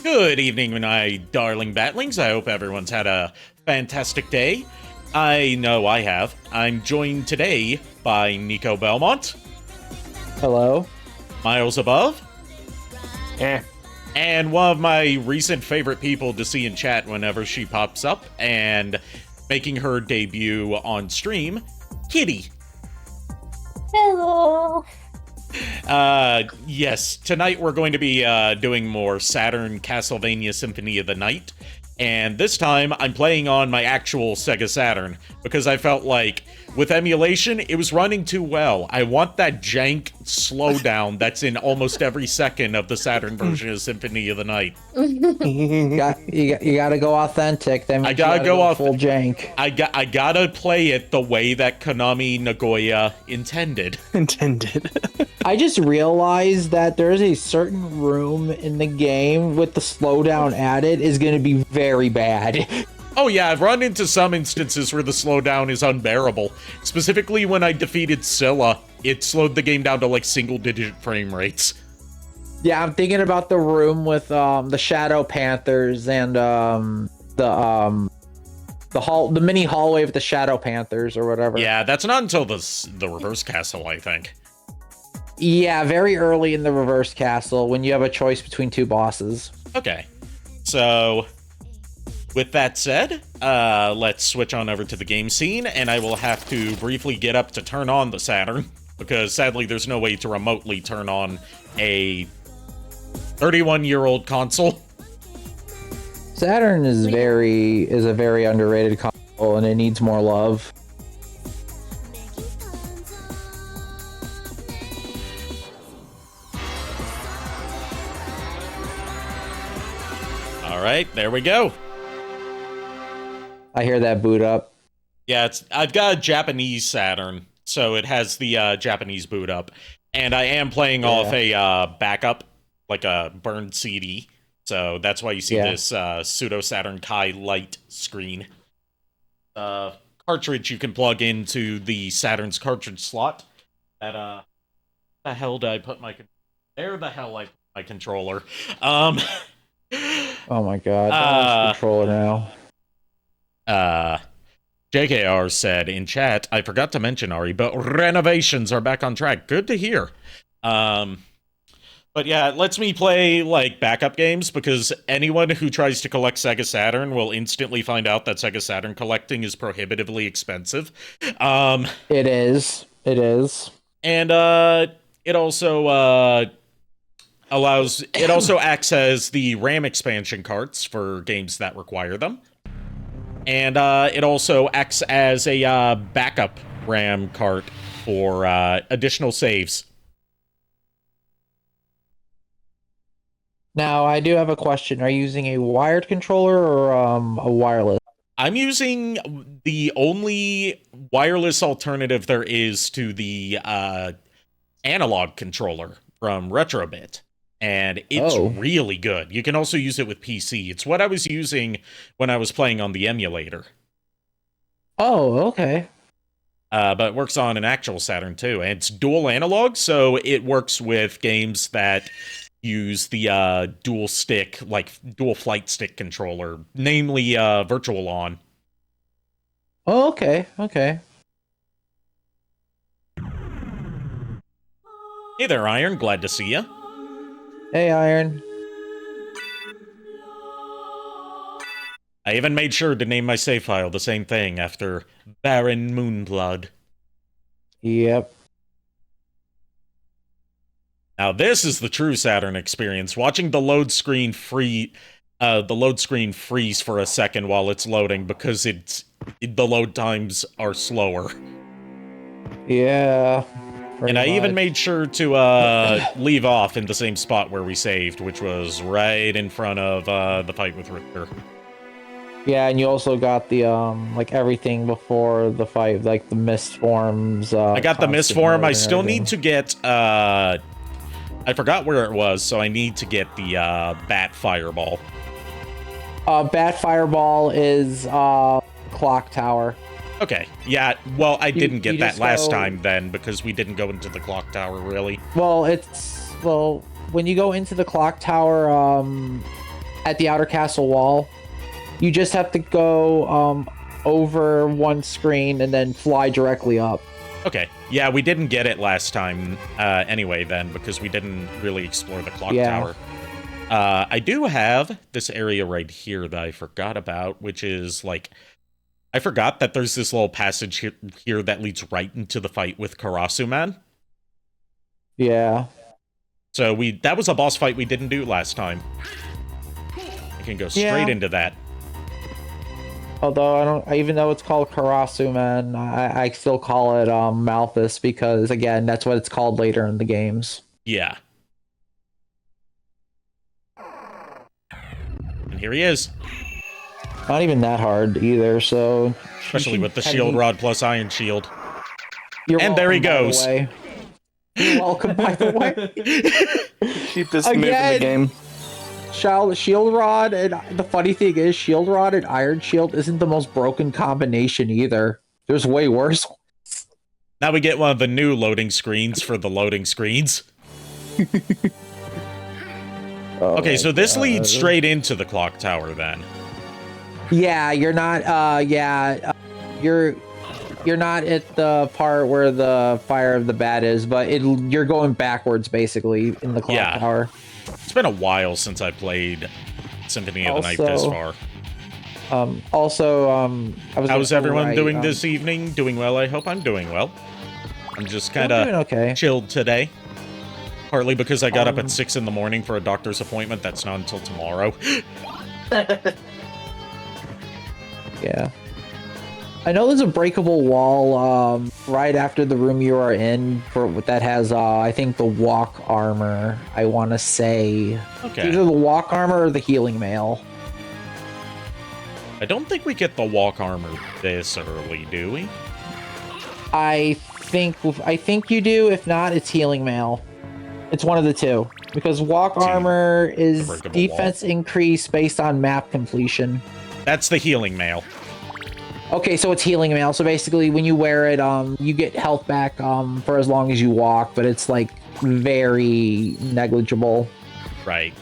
Good evening, my darling batlings. I hope everyone's had a fantastic day. I know I have. I'm joined today by Nico Belmont. Hello. Miles Above. Eh. And one of my recent favorite people to see in chat whenever she pops up and making her debut on stream, Kitty. Hello. Yes, tonight we're going to be doing more Saturn Castlevania Symphony of the Night, and this time I'm playing on my actual Sega Saturn, because I felt like, with emulation, it was running too well. I want that jank slowdown that's in almost every second of the Saturn version of Symphony of the Night. You gotta go authentic. That means I gotta go go full jank. I gotta play it the way that Konami Nagoya intended. I just realized that there's a certain room in the game with the slowdown added is gonna be very bad. Oh yeah, I've run into some instances where the slowdown is unbearable. Specifically when I defeated Scylla, it slowed the game down to like single-digit frame rates. Yeah, I'm thinking about the room with the Shadow Panthers and the mini hallway with the Shadow Panthers or whatever. Yeah, that's not until the reverse castle, I think. Yeah, very early in the reverse castle when you have a choice between two bosses. Okay, so with that said, let's switch on over to the game scene, and I will have to briefly get up to turn on the Saturn, because sadly there's no way to remotely turn on a 31-year-old console. Saturn is a very underrated console, and it needs more love. All right, there we go. I hear that boot up. Yeah, I've got a Japanese Saturn, so it has the Japanese boot up, and I am playing off a backup, like a burned CD. So that's why you see this pseudo Saturn Kai Lite screen. Cartridge you can plug into the Saturn's cartridge slot. The hell did I put my? There the hell I put my controller. Oh my god, that controller now. JKR said in chat, I forgot to mention, Ari, but renovations are back on track. Good to hear. But yeah, it lets me play, like, backup games, because anyone who tries to collect Sega Saturn will instantly find out that Sega Saturn collecting is prohibitively expensive. It is. And, it also, it also acts as the RAM expansion carts for games that require them. And, it also acts as a, backup RAM cart for, additional saves. Now, I do have a question. Are you using a wired controller or a wireless? I'm using the only wireless alternative there is to the analog controller from Retrobit, and it's really good. You can also use it with PC. It's what I was using when I was playing on the emulator. Oh, okay. But it works on an actual Saturn too, and it's dual analog, so it works with games that use the dual stick, like dual flight stick controller, namely Virtual On. Oh, okay. Hey there, Iron. Glad to see ya. Hey, Iron. I even made sure to name my save file the same thing after Baron Moonblood. Yep. Now this is the true Saturn experience. Watching the load screen freeze for a second while it's loading, because the load times are slower. Yeah. And I even made sure to leave off in the same spot where we saved, which was right in front of the fight with Richter. Yeah, and you also got the like everything before the fight, like the mist forms. I got the mist form. I still need to get I forgot where it was, so I need to get the Bat Fireball. Bat Fireball is Clock Tower. Okay, yeah, well, I didn't get that last time then, because we didn't go into the clock tower, really. Well, when you go into the clock tower, at the outer castle wall. You just have to go over one screen and then fly directly up. Okay. Yeah, we didn't get it last time anyway then, because we didn't really explore the clock tower. I do have this area right here that I forgot about, which is, like, I forgot that there's this little passage here that leads right into the fight with Karasuman. Yeah. So that was a boss fight we didn't do last time. I can go straight into that. Although even though it's called Karasuman, I still call it Malthus because again, that's what it's called later in the games. Yeah. And here he is. Not even that hard either, so especially with the shield rod plus iron shield. And there he goes. You're welcome, by the way. Cheapest move in the game. Shield Rod, and the funny thing is, Shield Rod and Iron Shield isn't the most broken combination either. There's way worse. Now we get one of the new loading screens for the loading screens. Okay, so this leads straight into the clock tower then. Yeah, you're not, you're not at the part where the Fire of the Bat is, but you're going backwards, basicly, in the clock tower. It's been a while since I played Symphony of the Night this far. How's everyone doing this evening? Doing well, I hope. I'm doing well. I'm just kind of chilled today. Partly because I got up at 6 in the morning for a doctor's appointment that's not until tomorrow. Yeah. I know there's a breakable wall right after the room you are in that has, I think, the walk armor, I want to say. Okay. Either the walk armor or the healing mail. I don't think we get the walk armor this early, do we? I think you do. If not, it's healing mail. It's one of the two. Because walk armor is defense increase based on map completion. That's the healing mail. Okay, so it's healing mail. So basically, when you wear it, you get health back for as long as you walk, but it's like very negligible. Right.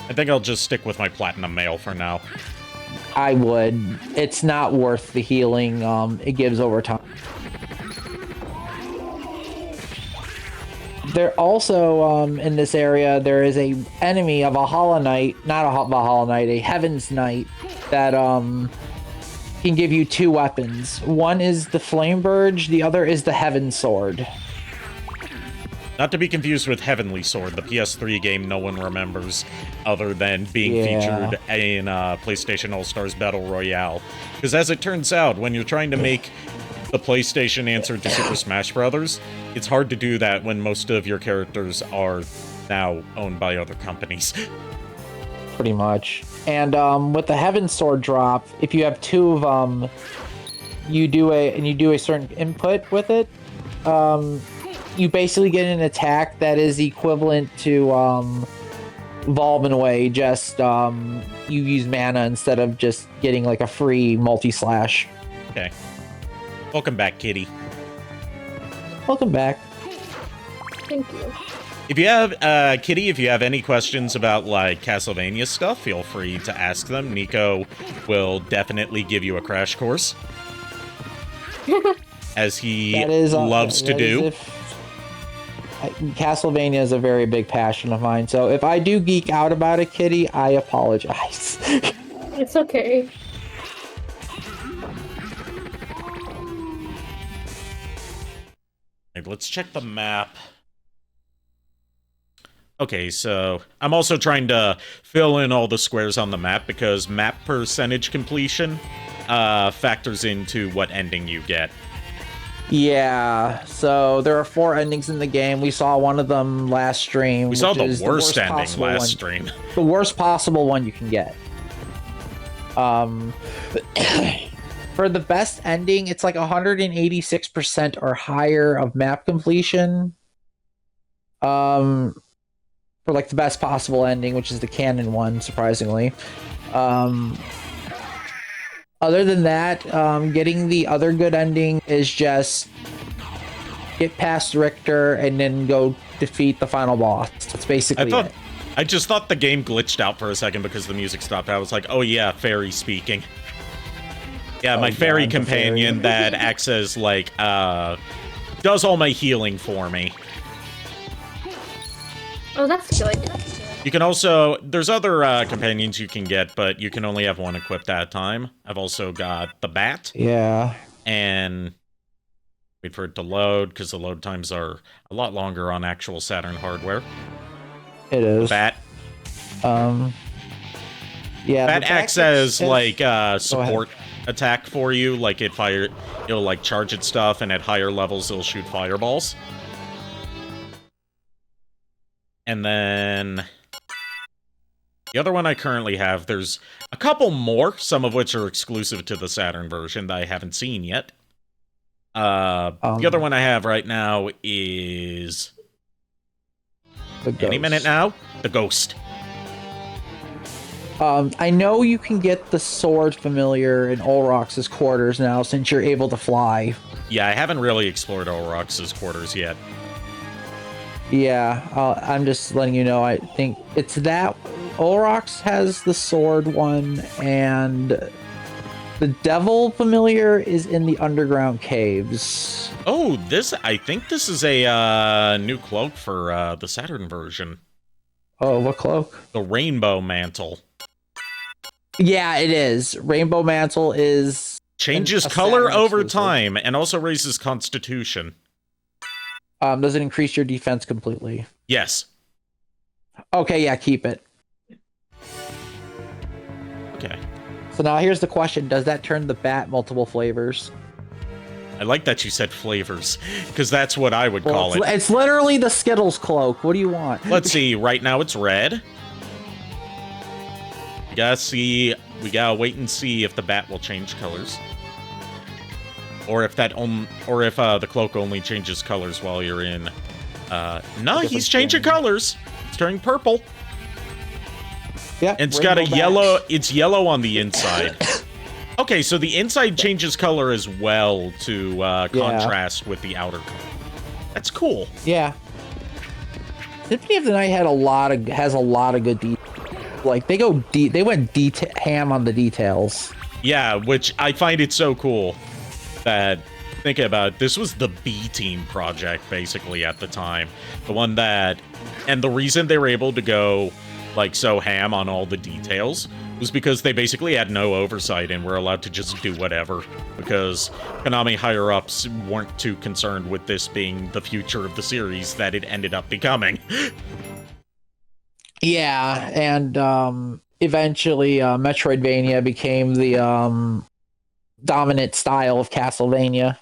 I think I'll just stick with my platinum mail for now. I would. It's not worth the healing it gives over time. There also, in this area, there is a enemy of a Hollow Knight, not a Hollow Knight, a Heaven's Knight, that can give you two weapons. One is the Flame Burge, the other is the Heaven Sword. Not to be confused with Heavenly Sword, the PS3 game no one remembers, other than being featured in PlayStation All-Stars Battle Royale. Because as it turns out, when you're trying to make the PlayStation answer to Super Smash Bros., it's hard to do that when most of your characters are now owned by other companies. Pretty much. And with the Heaven Sword drop, if you have two of them, you do a certain input with it, you basically get an attack that is equivalent to Volbin, just you use mana instead of just getting like a free multi-slash. Okay. Welcome back, Kitty. Welcome back. Thank you. If you have, Kitty, if you have any questions about, like, Castlevania stuff, feel free to ask them. Nico will definitely give you a crash course. As he loves to do. Castlevania is a very big passion of mine, so if I do geek out about it, Kitty, I apologize. It's okay. Let's check the map. Okay, so I'm also trying to fill in all the squares on the map because map percentage completion factors into what ending you get. Yeah, so there are 4 endings in the game. We saw one of them last stream. We saw the worst ending last stream. The worst possible one you can get. For the best ending, it's like 186% or higher of map completion. For like the best possible ending, which is the canon one, surprisingly. Other than that, getting the other good ending is just get past Richter and then go defeat the final boss. That's basically it. I just thought the game glitched out for a second because the music stopped. I was like, oh yeah, fairy speaking. Yeah, my fairy companion that acts as, like, does all my healing for me. Oh, that's good. You can also... There's other companions you can get, but you can only have one equipped at a time. I've also got the bat. Yeah. And... Wait for it to load, because the load times are a lot longer on actual Saturn hardware. It is. The bat. Yeah. Bat acts as, like, support attack for you. Like, it'll, like, charge its stuff, and at higher levels, it'll shoot fireballs. And then... The other one I currently have, there's a couple more, some of which are exclusive to the Saturn version that I haven't seen yet. The other one I have right now is... Any minute now? The Ghost. I know you can get the sword familiar in Olrox's quarters now, since you're able to fly. Yeah, I haven't really explored Olrox's quarters yet. Yeah, I'm just letting you know, I think it's that... Olrox has the sword one, and the devil familiar is in the underground caves. Oh, I think this is a new cloak for the Saturn version. Oh, what cloak? The Rainbow Mantle. Yeah, it is. Rainbow Mantle is... Changes color over time, and also raises Constitution. Does it increase your defense completely? Yes. Okay, yeah, keep it. Okay. So now here's the question. Does that turn the bat multiple flavors? I like that you said flavors, because that's what I would call it. It's literally the Skittles cloak. What do you want? Let's see. Right now it's red. We gotta wait and see if the bat will change colors. Or if the cloak only changes colors while you're in... No, he's changing colors. It's turning purple. Yeah, it's got a yellow... It's yellow on the inside. Okay, so the inside changes color as well to contrast with the outer color. That's cool. Yeah. Symphony of the Night has a lot of good details. Like, they went ham on the details. Yeah, which I find it so cool that... Thinking about it, this was the B-Team project, basically, at the time. The one that... And the reason they were able to go... like, so ham on all the details was because they basically had no oversight and were allowed to just do whatever, because Konami higher-ups weren't too concerned with this being the future of the series that it ended up becoming. Yeah, and eventually Metroidvania became the dominant style of Castlevania.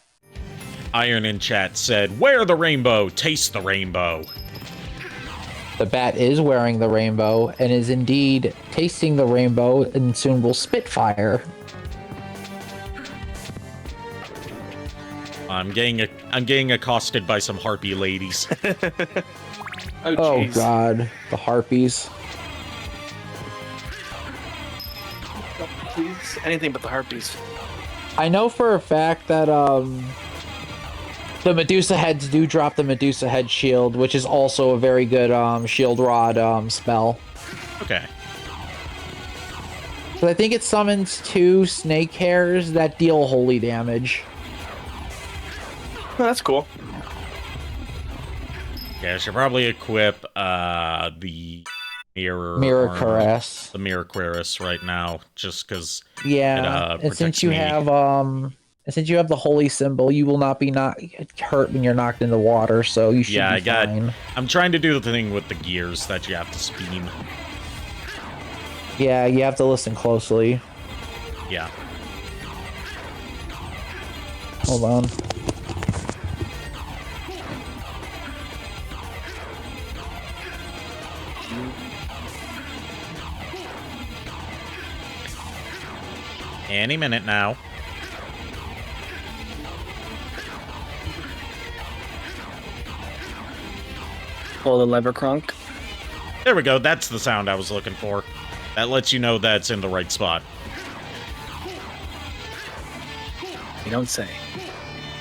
Iron in chat said, "Wear the rainbow, taste the rainbow." The bat is wearing the rainbow and is indeed tasting the rainbow, and soon will spit fire. I'm getting accosted by some harpy ladies. Oh god, the harpies. Please, anything but the harpies. I know for a fact that the Medusa heads do drop the Medusa head shield, which is also a very good shield rod spell. Okay. So I think it summons 2 snake hairs that deal holy damage. Oh, that's cool. Yeah, I should probably equip the Mirror Caress. The Mirror Cuirass right now, just because. Yeah, and since you have the holy symbol, you will not be hurt when you're knocked in the water, so you should be fine. I'm trying to do the thing with the gears that you have to spin. Yeah, you have to listen closely. Yeah. Hold on. Any minute now. Pull the lever crunk. There we go. That's the sound I was looking for. That lets you know that's in the right spot. You don't say.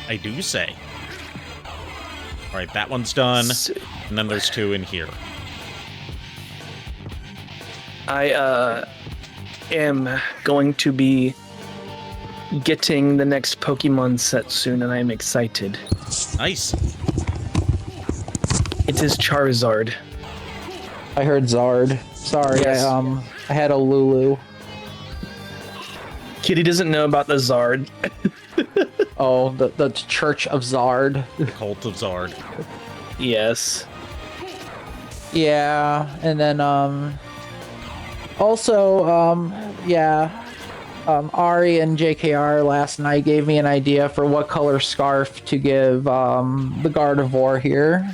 I do say. Alright, that one's done. And then there's 2 in here. I am going to be getting the next Pokemon set soon, and I am excited. Nice. It is Charizard. I heard Zard. Sorry, Yes. I had a Lulu. Kitty doesn't know about the Zard. Oh, the Church of Zard. Cult of Zard. Yes. Yeah, and then also Ari and JKR last night gave me an idea for what color scarf to give the Gardevoir here.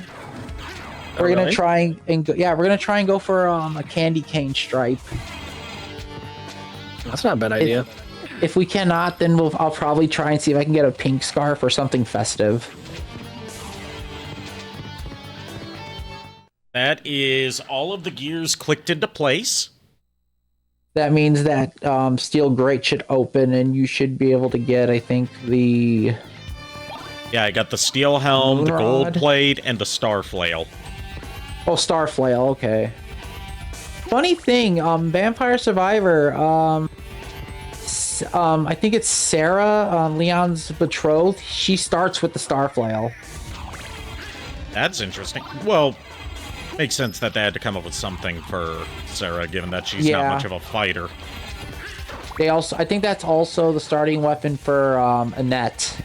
We're gonna really? try and go, we're gonna try and go for a candy cane stripe. That's not a bad idea. If we cannot, then I'll probably try and see if I can get a pink scarf or something festive. That is all of the gears clicked into place. That means that Steel Grate should open, and you should be able to get, I think, the... Yeah, I got the steel helm, the gold Rod. plate, and the star flail. Oh, Starflail, okay. Funny thing, Vampire Survivor, I think it's Sarah, Leon's betrothed. She starts with the Starflail. That's interesting. Well, makes sense that they had to come up with something for Sarah, given that she's not Yeah. much of a fighter. They also, I think that's also the starting weapon for Annette.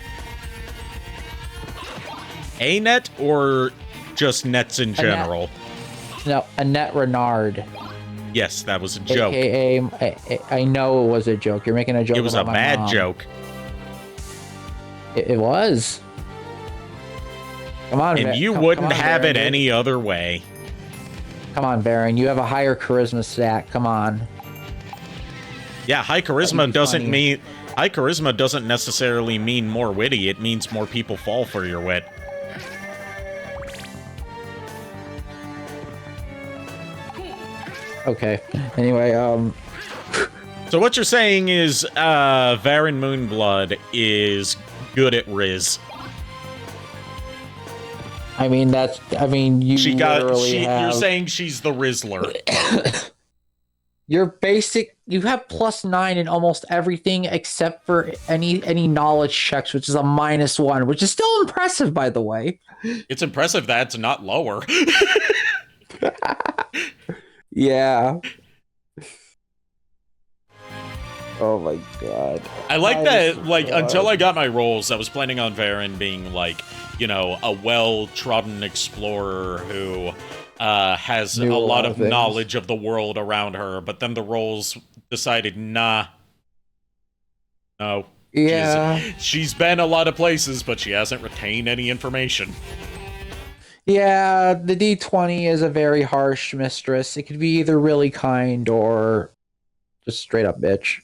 A net or just nets in general? No, Annette Renard. Yes, that was a joke. AKA, I know it was a joke. You're making a joke. It was a about my bad mom. joke. It was. Come on, And you come wouldn't on, have Baron. it any other way. Come on, Baron. You have a higher charisma stat. Come on. Yeah, high That'd charisma be doesn't funny. mean... High charisma doesn't necessarily mean more witty. It means more people fall for your wit. Okay. Anyway, So what you're saying is, Varen Moonblood is good at Riz. I mean you She got. literally have You're saying she's the Rizzler. your basic. You have +9 in almost everything except for any knowledge checks, which is a -1, which is still impressive, by the way. It's impressive that it's not lower. Yeah. Oh my god. I like that, like, God. until I got my roles, I was planning on Varen being, like, you know, a well-trodden explorer who has Knew a lot of things. knowledge of the world around her, but then the roles decided, nah. No. Yeah. She's been a lot of places, but she hasn't retained any information. Yeah, the D20 is a very harsh mistress. It could be either really kind or just straight up bitch.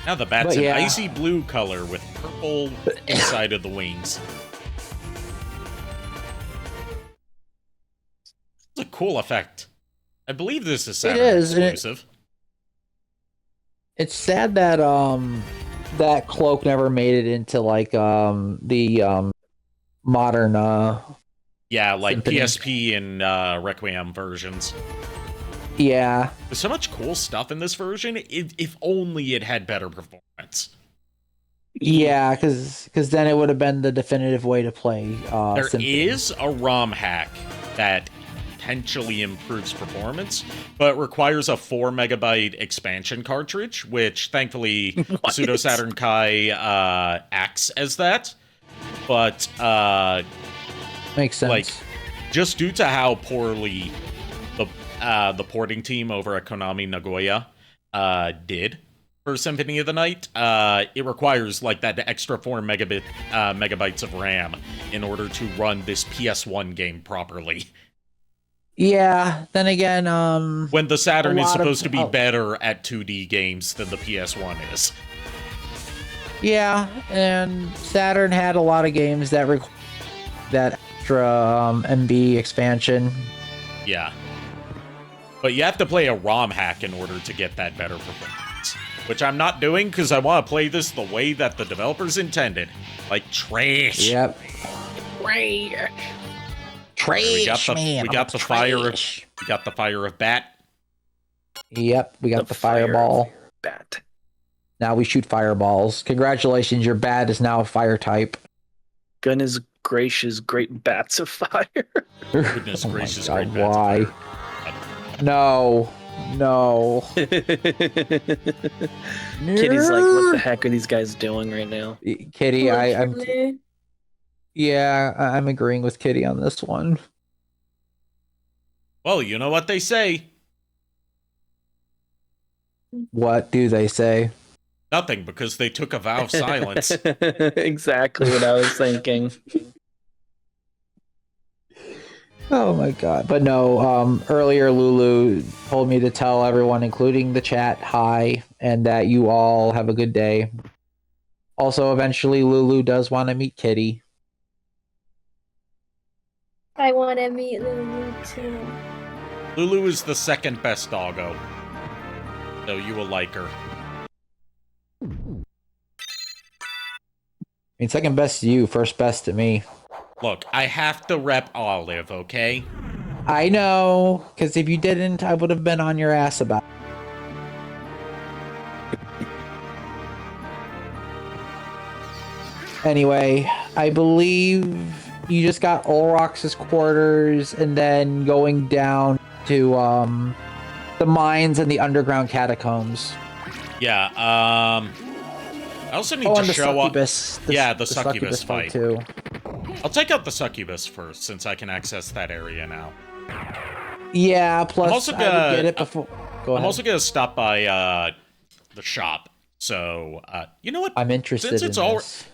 Now the bat's But an yeah. icy blue color with purple inside of the wings. It's a cool effect. I believe this is Saturn is, and exclusive. It's sad that that cloak never made it into like the modern Yeah, like Symphony. PSP and Requiem versions. yeah. There's so much cool stuff in this version. If only it had better performance. Yeah, because then it would have been the definitive way to play There Symphony. is a ROM hack that potentially improves performance, but requires a 4 megabyte expansion cartridge, which thankfully Pseudo Saturn Kai acts as that. But Makes sense. like, just due to how poorly the porting team over at Konami Nagoya did for Symphony of the Night, it requires like that extra 4 megabytes of RAM in order to run this PS1 game properly. Yeah, then again, When the Saturn A is lot of- supposed to be oh. better at 2D games than the PS1 is. yeah, and Saturn had a lot of games that that extra MB expansion. Yeah. But you have to play a ROM hack in order to get that better performance. Which I'm not doing because I want to play this the way that the developers intended. Like trash. Yep. Trash, man. We got the fire of bat. Yep, we got the fireball. Bat. Now we shoot fireballs. Congratulations, your bat is now a fire type. Goodness gracious, great bats of fire. Goodness gracious, God, great bats. why? No. Kitty's like, what the heck are these guys doing right now? Kitty, Literally. I'm agreeing with Kitty on this one. Well, you know what they say. What do they say? Nothing, because they took a vow of silence. Exactly what I was thinking. Oh my god. But no, earlier Lulu told me to tell everyone, including the chat, hi, and that you all have a good day. Also, eventually Lulu does want to meet Kitty. I want to meet Lulu too. Lulu is the second best doggo. So you will like her. I mean, second best to you, first best to me. Look, I have to rep Olive, okay? I know, because if you didn't, I would have been on your ass about it. Anyway, I believe you just got Olrox's quarters and then going down to the mines and the underground catacombs. Yeah, I also need to and the show up. succubus. The succubus fight too. I'll take out the succubus first, since I can access that area now. Yeah, plus also I would get it before. Go ahead. I'm also gonna stop by the shop. So you know what? I'm interested Since in it's all this.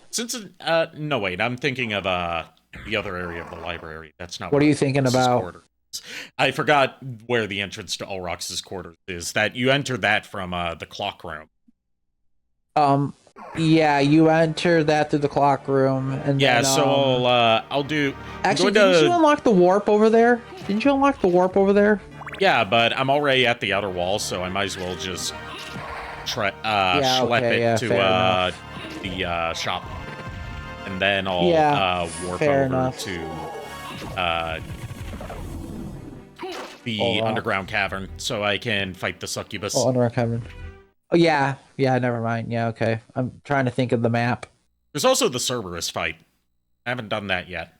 no wait, I'm thinking of the other area of the library. That's not. What are you thinking Ulrox's about? quarters. I forgot where the entrance to Ulrox's quarters is. That you enter that from the clock room. Yeah, you enter that through the clock room, and Yeah, then, so I'll do. Actually, didn't you unlock the warp over there? Yeah, but I'm already at the outer wall, so I might as well just schlep it to the shop, and then I'll warp over to the underground cavern, so I can fight the succubus. Oh, underground cavern. Oh yeah, never mind. Yeah, okay. I'm trying to think of the map. There's also the Cerberus fight. I haven't done that yet.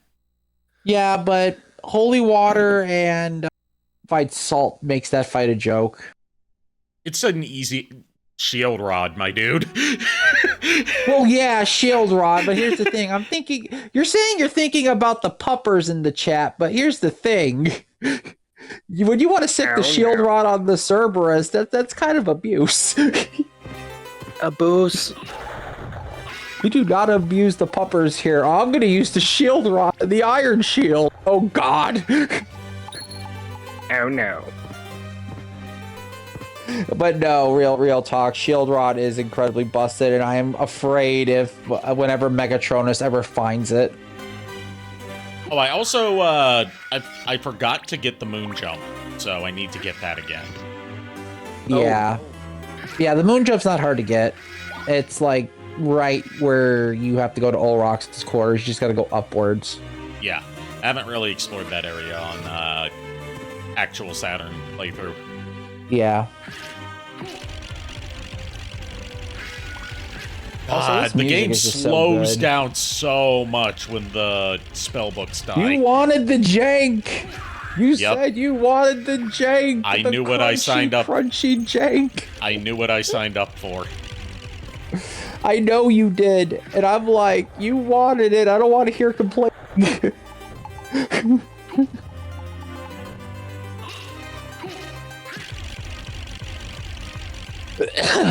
Yeah, but holy water and fight salt makes that fight a joke. It's an easy shield rod, my dude. Well, yeah, shield rod, but here's the thing. I'm thinking, you're saying you're thinking about the puppers in the chat, but here's the thing. When you want to set the shield rod on the Cerberus, that's kind of abuse. Abuse. We do not abuse the puppers here. I'm going to use the shield rod, the iron shield. Oh, God. Oh, no. But no, real talk. Shield rod is incredibly busted, and I am afraid whenever Megatronus ever finds it. Oh, I also, I forgot to get the moon jump, so I need to get that again. Yeah. Yeah, the moon jump's not hard to get. It's like right where you have to go to Olrox's quarters. You just gotta go upwards. Yeah, I haven't really explored that area on actual Saturn playthrough. Yeah. The game slows down so much when the spellbooks die. You wanted the jank. You said you wanted the jank. I knew what I signed up. Crunchy jank. I knew what I signed up for. I know you did, and I'm like, you wanted it. I don't want to hear complaints.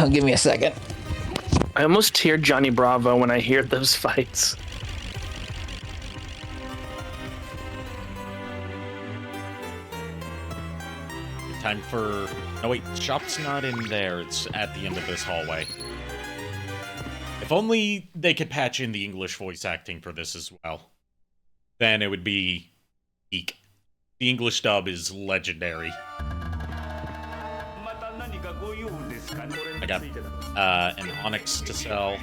Give me a second. I almost hear Johnny Bravo when I hear those fights. Time for... No, wait, shop's not in there. It's at the end of this hallway. If only they could patch in the English voice acting for this as well. Then it would be peak. The English dub is legendary. I got an Onyx to sell.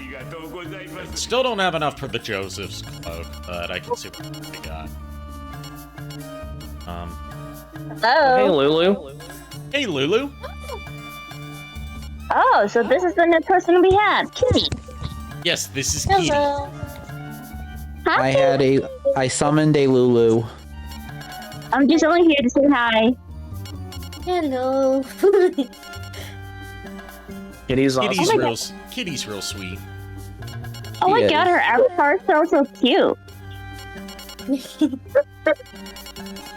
Still don't have enough for the Joseph's cloak, but I can see what I got. Hey, Hello. Lulu. Hey, Lulu. Oh, so this is the new person we have, Kitty. Yes, this is Kitty. Hello. Hi. I summoned a Lulu. I'm just only here to say hi. Hello. Kitty's awesome. Kitty's real sweet. Oh my She god, is. her avatar is so cute.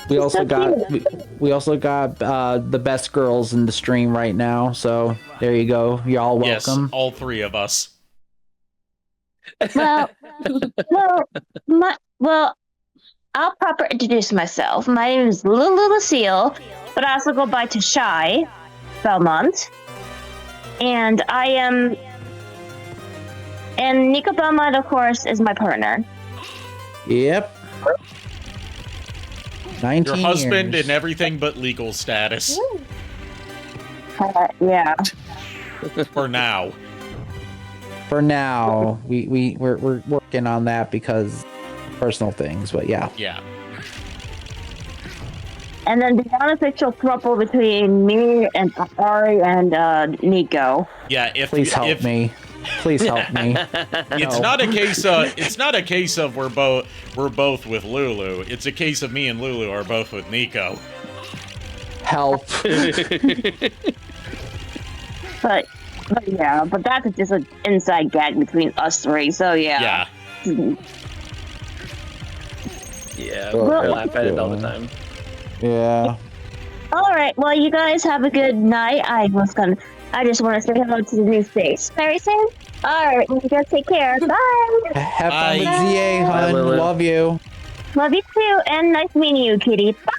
We also so got cute. we also got the best girls in the stream right now. So there you go. Y'all welcome. Yes, all three of us. Well, well, I'll proper introduce myself. My name is Lulu Lucille, but I also go by Tashai Belmont. And I am... And Nico Belmont, of course, is my partner. Yep. 19 Your husband years. in everything but legal status. Yeah. For now. For now, we're working on that because personal things. But yeah. Yeah. And then the unofficial throuple between me and Ari and Nico. Yeah, if Please help if, me. Please help me. It's No. not a case of we're both with Lulu. It's a case of me and Lulu are both with Nico. Help. But yeah, but that's just an inside gag between us three, so yeah. Yeah. Yeah, Oh, I laugh at it all the time. Yeah. Alright, well you guys have a good night. I just want to say hello to the new face. Very soon? Alright, you guys take care. Bye! Have fun with Bye. ZA, Bye, hun. Lulu. Love you. Love you too, and nice meeting you, Kitty. Bye!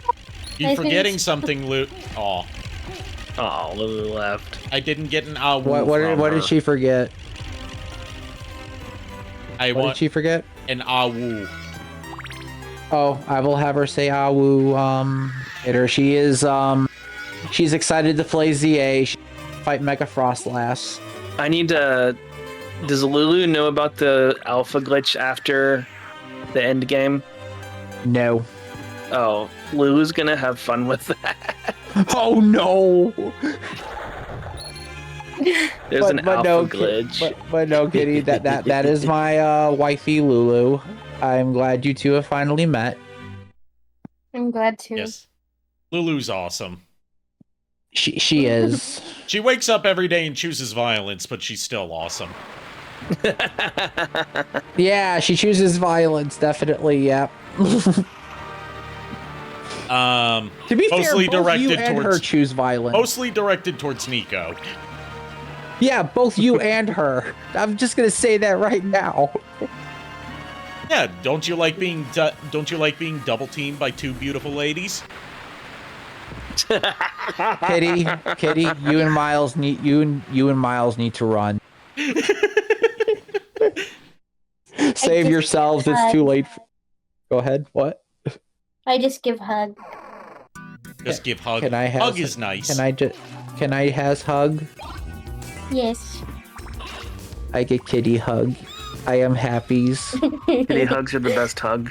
You're I forgetting think- something, Lu. Aw. Oh, Lulu left. I didn't get an awu What from did her. she forget? I What want did she forget? an awu. Oh, I will have her say awu later. She is she's excited to play ZA. She fight Mega Frostlass. I need to... Does Lulu know about the alpha glitch after the end game? No. Oh, Lulu's gonna have fun with that. Oh no. There's an alpha no, glitch. But no, Kitty, that is my wifey Lulu. I'm glad you two have finally met. I'm glad to. Yes. Lulu's awesome. She is. She wakes up every day and chooses violence, but she's still awesome. Yeah, she chooses violence, definitely, yep. To be Mostly fair, both you directed and her towards- choose violence. Mostly directed towards Nico. Yeah, both you and her. I'm just gonna say that right now. Yeah, don't you like being double teamed by two beautiful ladies? Kitty, you and Miles need to run. Save just yourselves. It's too late. Go ahead. What? I just give hug. Just give hug. Can I have? Hug is nice. Can I has hug? Yes. I get kitty hug. I am happies. Kitty hugs are the best hug.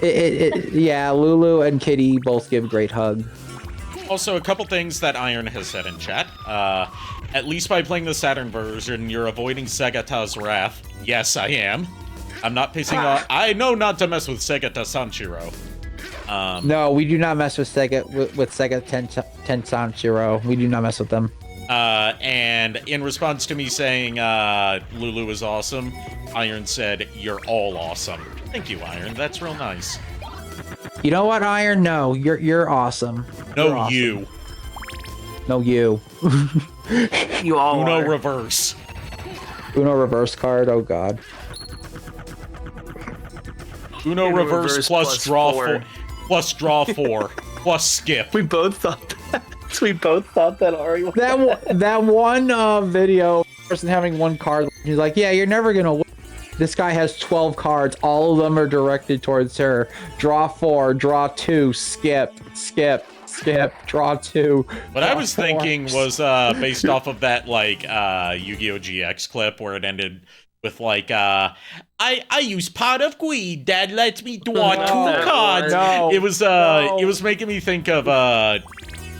Yeah, Lulu and Kitty both give great hug. Also, a couple things that Iron has said in chat. At least by playing the Saturn version, you're avoiding Segata's wrath. Yes, I am. I'm not pissing off. I know not to mess with Segata Sanshiro. No, we do not mess with Sega with Sega Sanshiro. We do not mess with them. And in response to me saying Lulu is awesome, Iron said, "You're all awesome." Thank you, Iron. That's real nice. You know what, Iron? No, you're awesome. No, You're awesome. you. No, you. You all Uno are. reverse. Uno reverse card. Oh God. Uno reverse plus draw four. four. Plus draw four. Plus skip. We both thought that. We both thought that Ari was That one video, person having one card. He's like, yeah, you're never gonna win. This guy has 12 cards. All of them are directed towards her. Draw 4, draw 2, skip, draw 2. What I draw was 4. thinking was based off of that like Yu-Gi-Oh! GX clip where it ended with like I use pot of greed that lets me draw No, two cards. no, It was no. it was making me think of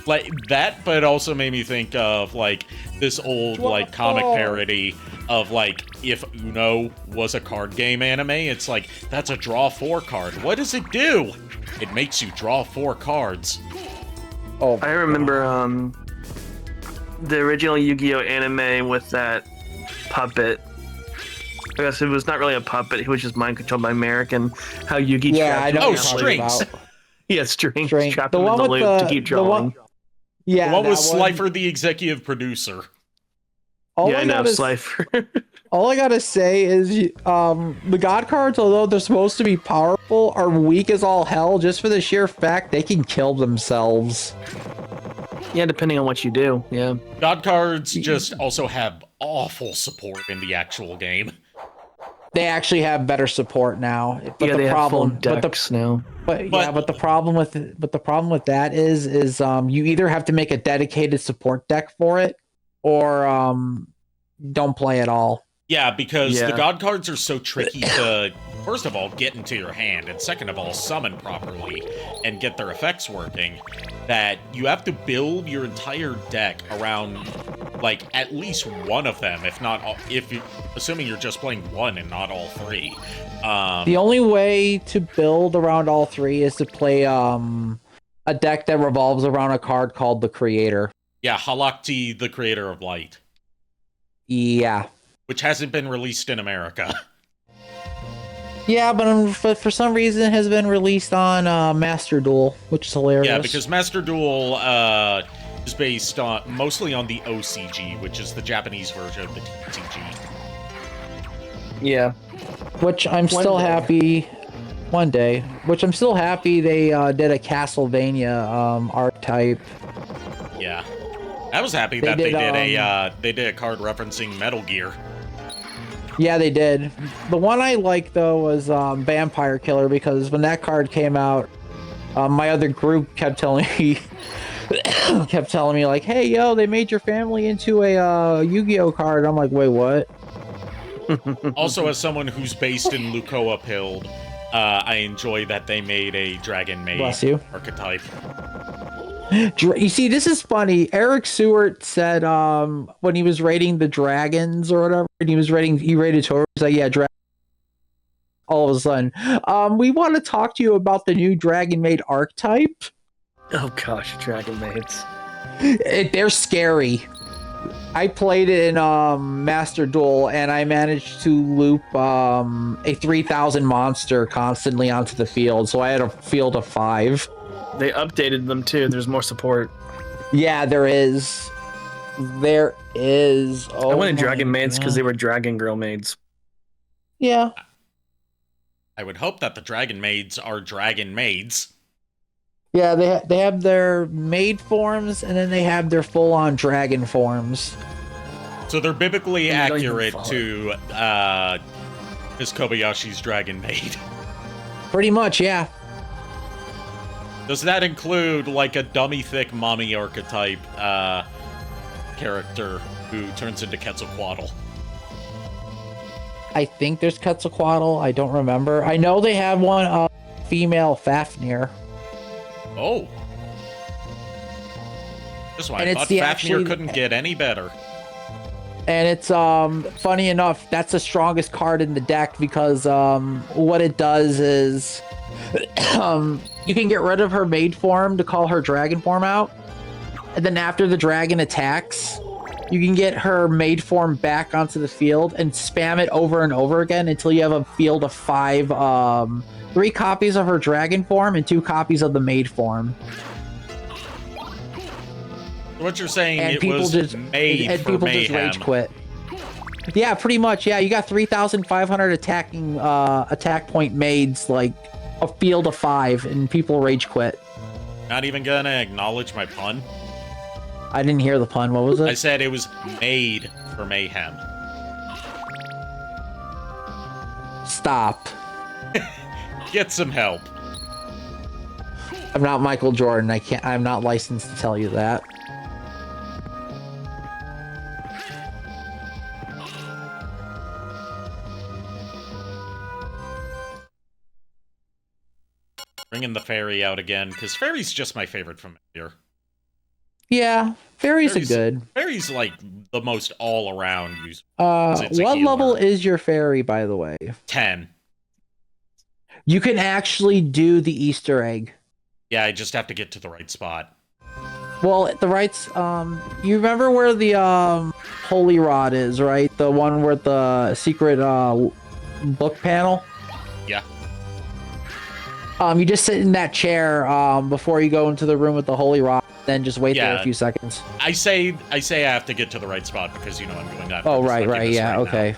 like that, but it also made me think of like this old like comic parody of like if Uno was a card game anime. It's like that's a draw 4 card. What does it do? It makes you draw 4 cards. Oh, I remember the original Yu-Gi-Oh anime with that puppet. I guess it was not really a puppet. He was just mind controlled by Merrick, and how Yugi yeah, trapped I him. know Oh, what you're talking strings. about. Yeah, strings. String. Trapped The him in one the with loop the- to keep the drawing. one- Yeah, What that was one. Slifer the executive producer? All Yeah, I I know, gotta Slifer. All I gotta say is, the god cards, although they're supposed to be powerful, are weak as all hell just for the sheer fact they can kill themselves. Yeah, depending on what you do. Yeah. God cards just also have awful support in the actual game. They actually have better support now. But Yeah, the they problem, have full decks now. but the problem with that is you either have to make a dedicated support deck for it, or don't play at all. Yeah, because the Yeah. god cards are so tricky to, first of all, get into your hand, and second of all, summon properly and get their effects working, that you have to build your entire deck around, like, at least one of them, if not all, assuming you're just playing one and not all 3. The only way to build around all 3 is to play a deck that revolves around a card called the Creator. Yeah, Halakti, the creator of light, Yeah. which hasn't been released in America. Yeah, but for some reason it has been released on Master Duel, which is hilarious. Yeah, because Master Duel is based on mostly on the OCG, which is the Japanese version of the TCG. Yeah. which I'm still day. happy. One day, which I'm still happy they did a Castlevania archetype. Yeah, I was happy They that they did, did a card referencing Metal Gear. Yeah, they did. The one I liked though was Vampire Killer, because when that card came out, my other group kept telling me like, "Hey, yo, they made your family into a Yu-Gi-Oh card." I'm like, "Wait, what?" Also, as someone who's based in Lukoa Pild, I enjoy that they made a Dragon Maid Bless you. archetype. You see, this is funny. Eric Seward said when he was rating the dragons or whatever, and he rated Toru, he's like, yeah, dragon. All of a sudden, we want to talk to you about the new Dragon Maid archetype. Oh gosh, Dragon Maids. They're scary. I played it in Master Duel, and I managed to loop a 3,000 monster constantly onto the field, so I had a field of 5. They updated them too. There's more support. Yeah, there is. There is. Oh, I wanted my Dragon Maids because God. they were Dragon Girl Maids. Yeah. I would hope that the Dragon Maids are Dragon Maids. Yeah, they have their maid forms, and then they have their full-on dragon forms. So they're biblically And you don't even accurate follow. to Miss Kobayashi's Dragon Maid. Pretty much, yeah. Does that include like a dummy thick mommy archetype character who turns into Quetzalcoatl? I think there's Quetzalcoatl. I don't remember. I know they have one female Fafnir. Oh. That's why And I it's thought the Fafnir actually- couldn't get any better. And it's funny enough, that's the strongest card in the deck, because what it does is you can get rid of her maid form to call her dragon form out, and then after the dragon attacks, you can get her maid form back onto the field and spam it over and over again until you have a field of 5 3 copies of her dragon form and 2 copies of the maid form. What you're saying, And it people was just made and for people just mayhem. rage quit. Yeah, pretty much. Yeah, you got 3,500 attacking attack point maids, like a field of 5, and people rage quit. Not even gonna acknowledge my pun. I didn't hear the pun. What was I it? said it was made for mayhem. Stop. Get some help. I'm not Michael Jordan. I'm not licensed to tell you that. Bringing the fairy out again, because fairy's just my favorite from here. Yeah, fairies are Fairy's- good. Fairy's like the most all-around use. It's a What healer. level is your fairy, by the way? 10. You can actually do the Easter egg. Yeah, I just have to get to the right spot. Well, the rights. You remember where the holy rod is, right? The one with the secret book panel. Yeah. You just sit in that chair before you go into the room with the holy rod, then just wait there Yeah. a few seconds. I say I have to get to the right spot because I'm going down. Oh, right, yeah, okay,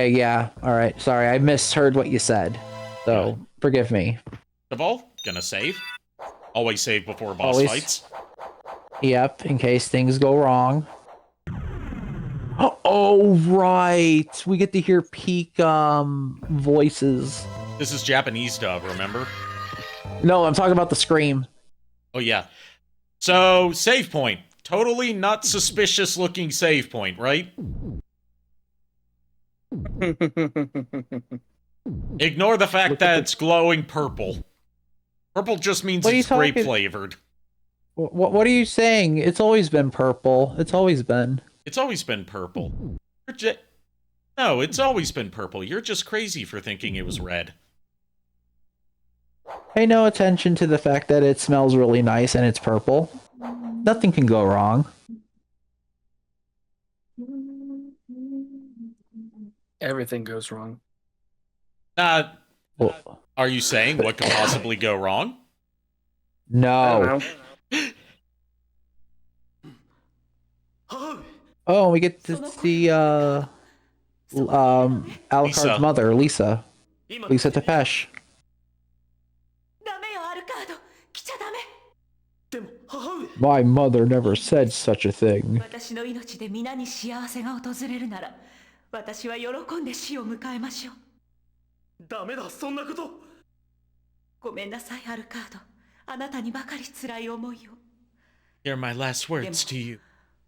yeah, all right. Sorry, I misheard what you said, so forgive me. First of all, gonna save. Always save before boss Always. fights. Yep, in case things go wrong. Oh, right, we get to hear peak voices. This is Japanese dub, remember? No, I'm talking about the scream. Oh yeah. So save point, totally not suspicious looking save point, right? Ignore the fact that it's glowing purple. Purple just means What are you it's grape talking- flavored. What are you saying? It's always been purple. It's always been. It's always been purple. No, it's always been purple. You're just crazy for thinking it was red. Pay no attention to the fact that it smells really nice and it's purple. Nothing can go wrong. Everything goes wrong. Well, Are you saying what could possibly go wrong? I don't no. know. Oh, we get to see Alucard's Lisa. mother, Lisa. Lisa Tepesh. ダメよアルカード来ちゃダメ My mother never said such a thing. 私の命で皆に幸せが訪れるなら私は喜んで死を迎えましょうダメだそんなことごめんなさいアルカードあなたにばかり辛い思いを Here are my last words to you.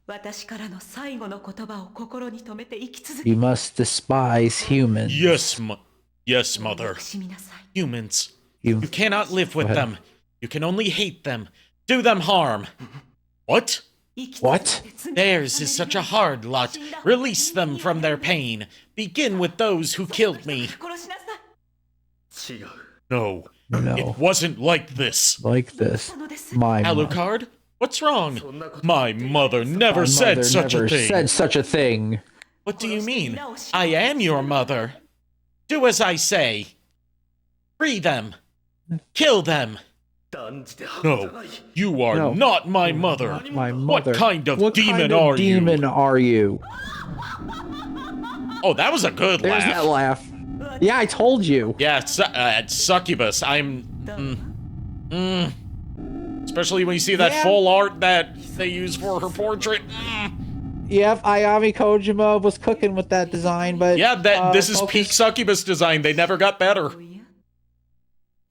私からの最後の言葉を心に留めて生き続 You け must despise humans. Yes, mother. 憎しみなさい Humans. You You cannot live with Go ahead. them. You can only hate them. Do them harm. What? 生き What? 続けて罪を Theirs is such a hard lot. Release them from their pain. Begin with those who killed me. 殺しなさい違う No, No. it wasn't like this. Like this. なのです My mother. Alucard, what's wrong? そんなこと My mother never My said mother such never a thing. said such a thing. What do you mean? I am your mother. Do as I say. Free them. Kill them. 断じて母じゃ No, ない you are No. not my mother. My What mother. kind of What demon kind of are demon you? are you? Oh, that was a good There's laugh. that laugh. Yeah, I told you. Yeah, it's succubus. Especially when you see that Yeah. full art that they use for her portrait. Yep, Ayami Kojima was cooking with that design, but Yeah, this is focus- peak succubus design. They never got better.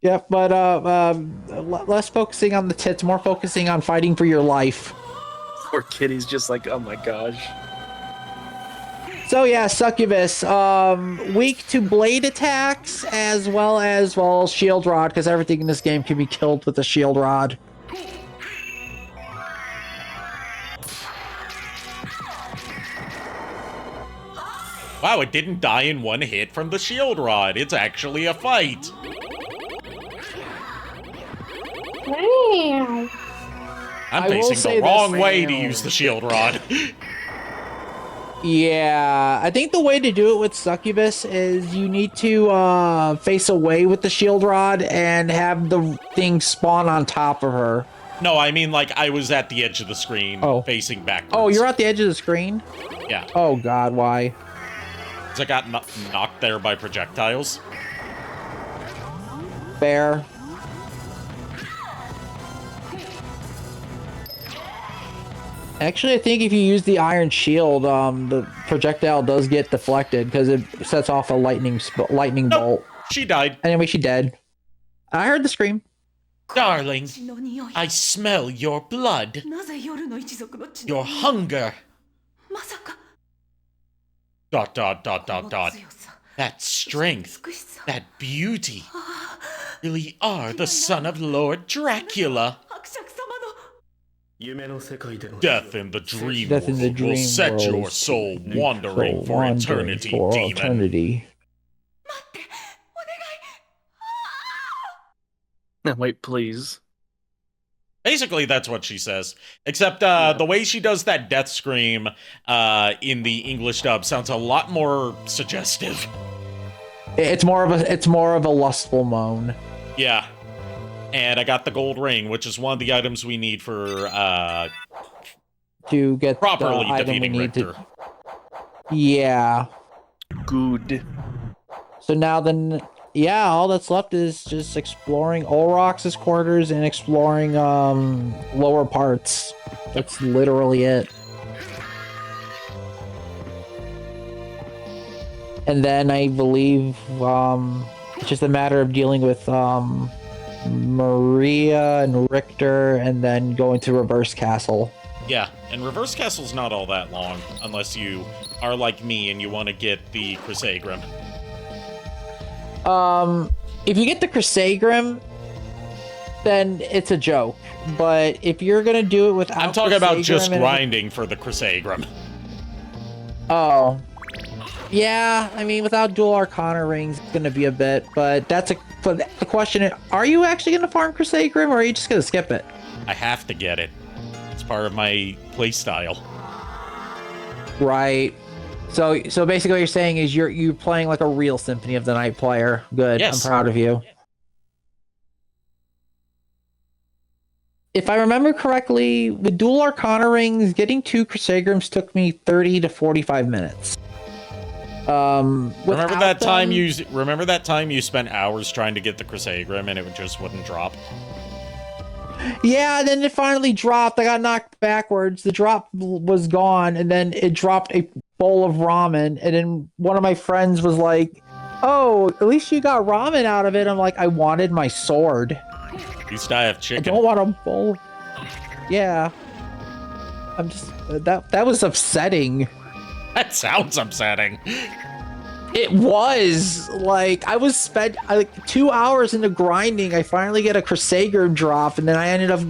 Yep, but less focusing on the tits, more focusing on fighting for your life. Poor kitty's just like, oh my gosh. So yeah, Succubus, weak to blade attacks as well as shield rod, because everything in this game can be killed with a shield rod. Wow, it didn't die in one hit from the shield rod. It's actually a fight. Wow. I'm I will facing say the this- wrong way to use the shield rod. Yeah, I think the way to do it with Succubus is you need to face away with the shield rod and have the thing spawn on top of her. No, I mean like I was at the edge of the screen, facing backwards. Oh, you're at the edge of the screen? Yeah, Oh god, why? 'cause I got knocked there by projectiles. Fair. Actually, I think if you use the iron shield, the projectile does get deflected because it sets off a lightning bolt. Nope, she died. Anyway, she dead. I heard the scream. Darling, 血の匂い I smell your blood, なぜ夜の一族の血 your の匂い hunger. まさか Dot, dot, dot, こ dot, の dot. 強さ That strength, 美しさ that beauty. really are the son of Lord Dracula. 伯爵様の夢の世界での Death in the dream Death in the world will dream set world your is soul your wandering soul for wandering eternity, for demon. eternity. 待ってお願い Wait, please. Basically, that's what she says. Except the way she does that death scream in the English dub sounds a lot more suggestive. It's more of a lustful moan. Yeah. And I got the gold ring, which is one of the items we need for To get properly the item we defeating need Richter. Yeah. Good. So now then, yeah, all that's left is just exploring Olrox's quarters and exploring lower parts. That's literally it. And then I believe it's just a matter of dealing with Maria and Richter, and then going to Reverse Castle. Yeah, and Reverse Castle's not all that long, unless you are like me and you want to get the Chrysagrim. If you get the Chrysagrim, then it's a joke. But if you're gonna do it without, I'm talking about just Chrysagrim and- grinding for the Chrysagrim. Oh, yeah. I mean, without dual Arcana rings, it's gonna be a bit. But but the question is, are you actually gonna farm Chrysagrim, or are you just gonna skip it? I have to get it. It's part of my playstyle. Right. So basically, what you're saying is you're playing like a real Symphony of the Night player. Good. Yes. I'm proud of you. If I remember correctly, with dual Arcana rings, getting 2 Chrysagrims took me 30 to 45 minutes. Remember that time them- you spent hours trying to get the Chrysagrim and it just wouldn't drop? Yeah, and then it finally dropped. I got knocked backwards. The drop was gone, and then it dropped a bowl of ramen. And then one of my friends was like, "Oh, at least you got ramen out of it." I'm like, "I wanted my sword. At least I have I chicken. don't want a bowl." Yeah, I'm just that was upsetting. That sounds upsetting. It was like I was spent like 2 hours into grinding. I finally get a Chrysagrim drop, and then I ended up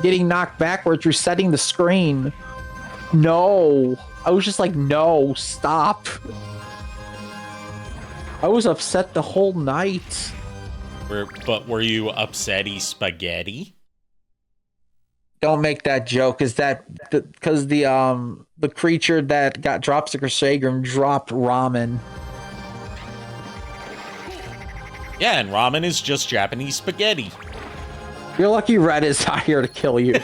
getting knocked backwards, resetting the screen. No, I was just like, no, stop. I was upset the whole night. But were you upsetty spaghetti? Don't make that joke. Is that because the creature that drops the Chrysagrim dropped ramen? Yeah, and ramen is just Japanese spaghetti. You're lucky Red is not here to kill you.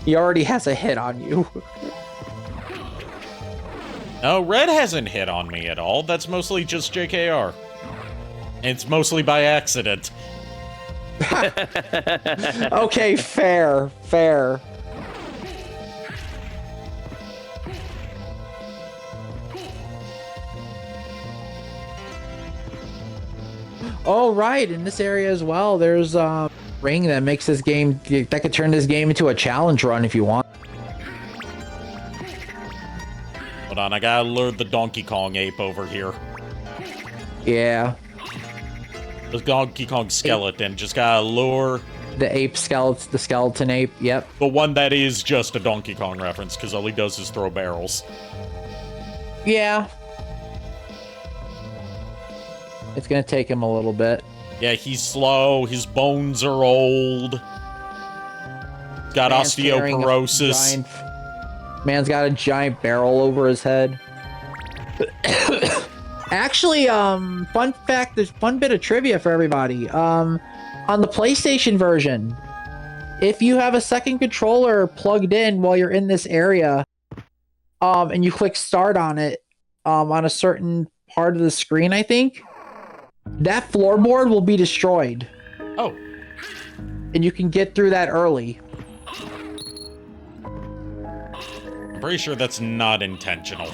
He already has a hit on you. No, Red hasn't hit on me at all. That's mostly just JKR. And it's mostly by accident. Okay, fair. Oh, right. In this area as well, there's a ring that makes this game, that could turn this game into a challenge run if you want. Hold on, I gotta lure the Donkey Kong ape over here. Yeah. The Donkey Kong skeleton, just gotta lure The skeleton ape, yep. the one that is just a Donkey Kong reference, because all he does is throw barrels. Yeah. It's gonna take him a little bit. Yeah, he's slow, his bones are old. Got Man's carrying a osteoporosis. Man's got a giant barrel over his head. Actually, fun fact, there's fun bit of trivia for everybody. On the PlayStation version, if you have a second controller plugged in while you're in this area, and you click start on it, on a certain part of the screen, I think, that floorboard will be destroyed. Oh. And you can get through that early. I'm pretty sure that's not intentional.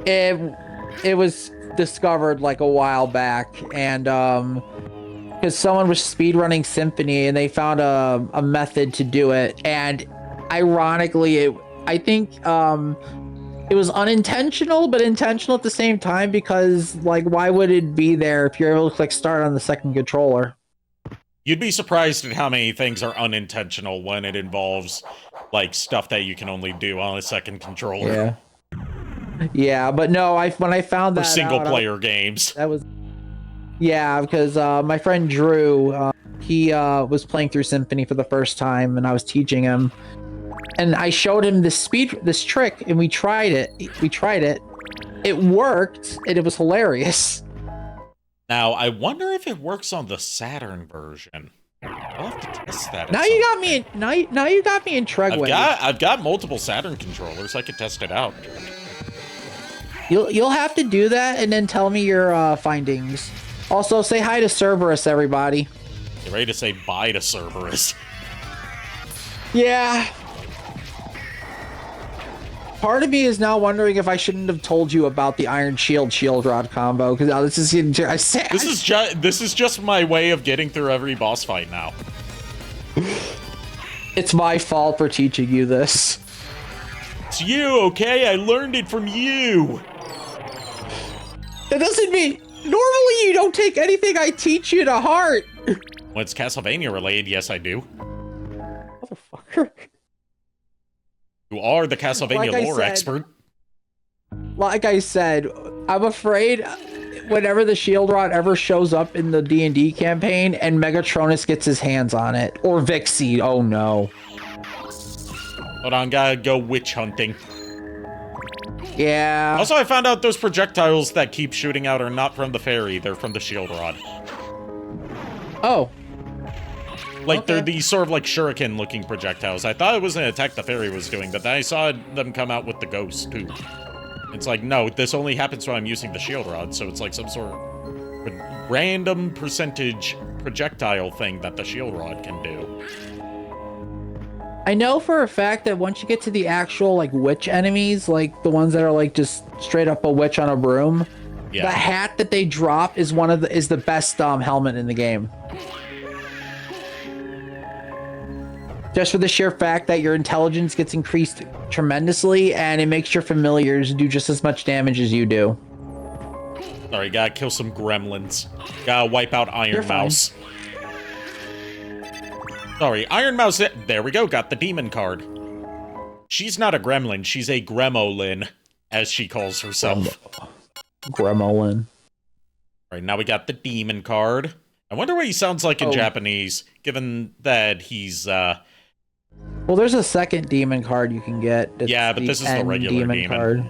It was discovered like a while back, and because someone was speedrunning Symphony and they found a method to do it, and ironically, I think It was unintentional, but intentional at the same time because, like, why would it be there if you're able to click start on the second controller? You'd be surprised at how many things are unintentional when it involves, like, stuff that you can only do on a second controller. Yeah. Yeah, but no, when I found that For single-player games. that was... Yeah, because my friend Drew, he was playing through Symphony for the first time, and I was teaching him. And I showed him this trick, and we tried it. It worked, and it was hilarious. Now, I wonder if it works on the Saturn version. I'll have to test that. Now you got me in Tregway. I've got multiple Saturn controllers. I could test it out. You'll have to do that and then tell me your findings. Also, say hi to Cerberus, everybody. You're ready to say bye to Cerberus. Yeah. Part of me is now wondering if I shouldn't have told you about the Iron Shield Rod combo, because now this is just my way of getting through every boss fight now. It's my fault for teaching you this. It's you, okay? I learned it from you. That doesn't mean... Normally you don't take anything I teach you to heart. When it's Castlevania related, yes I do. Motherfucker. You are the Castlevania lore expert. Like I said, I'm afraid whenever the Shield Rod ever shows up in the D&D campaign and Megatronus gets his hands on it. Or Vixie, oh no. Hold on, gotta go witch hunting. Yeah. Also, I found out those projectiles that keep shooting out are not from the fairy, they're from the Shield Rod. Oh. Like, Okay. they're these sort of like shuriken-looking projectiles. I thought it was an attack the fairy was doing, but then I saw them come out with the ghost, too. It's like, no, this only happens when I'm using the Shield Rod, so it's like some sort of random percentage projectile thing that the Shield Rod can do. I know for a fact that once you get to the actual, like, witch enemies, like, the ones that are, like, just straight up a witch on a broom, Yeah. the hat that they drop is is the best helmet in the game. Just for the sheer fact that your intelligence gets increased tremendously, and it makes your familiars do just as much damage as you do. Sorry, gotta kill some gremlins. Gotta wipe out Iron Mouse. Sorry, Iron Mouse. There we go, got the demon card. She's not a gremlin, she's a gremolin, as she calls herself. Gremolin. Alright, now we got the demon card. I wonder what he sounds like in Japanese, given that he's, Well, there's a second demon card you can get. Yeah, but this is the regular demon card.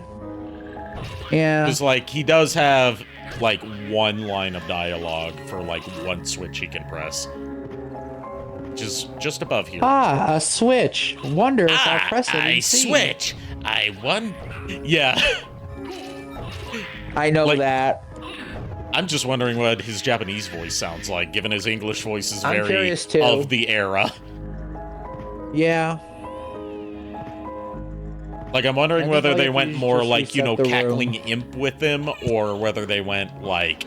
Yeah. Because, like, he does have, like, one line of dialogue for, like, one switch he can press. Which is just above here. Ah, a switch. Wonder if I'll press it and see. Switch! I won. Yeah. I know Like, that. I'm just wondering what his Japanese voice sounds like, given his English voice is I'm very curious, too. of the era. Yeah. Like, I'm wondering think, whether like, they we went more just like, you know, reset the cackling imp with him, or whether they went like,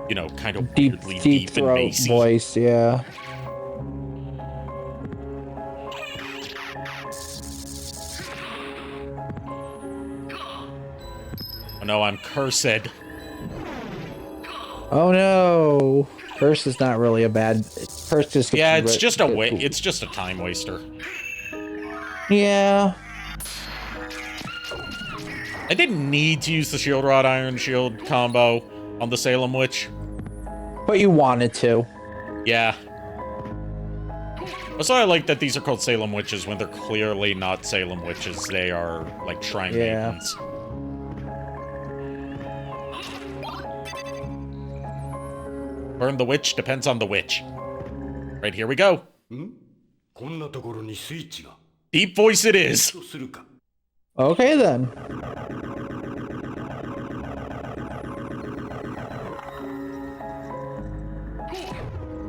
you know, kind of Deep weirdly deep and throat bassy. voice, yeah. Oh no, I'm cursed. Oh no. Curse is not really a bad... Curse just... Yeah, it's just a time waster. Yeah. I didn't need to use the Shield Rod Iron Shield combo on the Salem Witch. But you wanted to. Yeah. Also, I like that these are called Salem Witches when they're clearly not Salem Witches. They are, like, Shrine Maidens. Burn the witch depends on the witch. Right, here we go. Deep voice it is. Okay, then.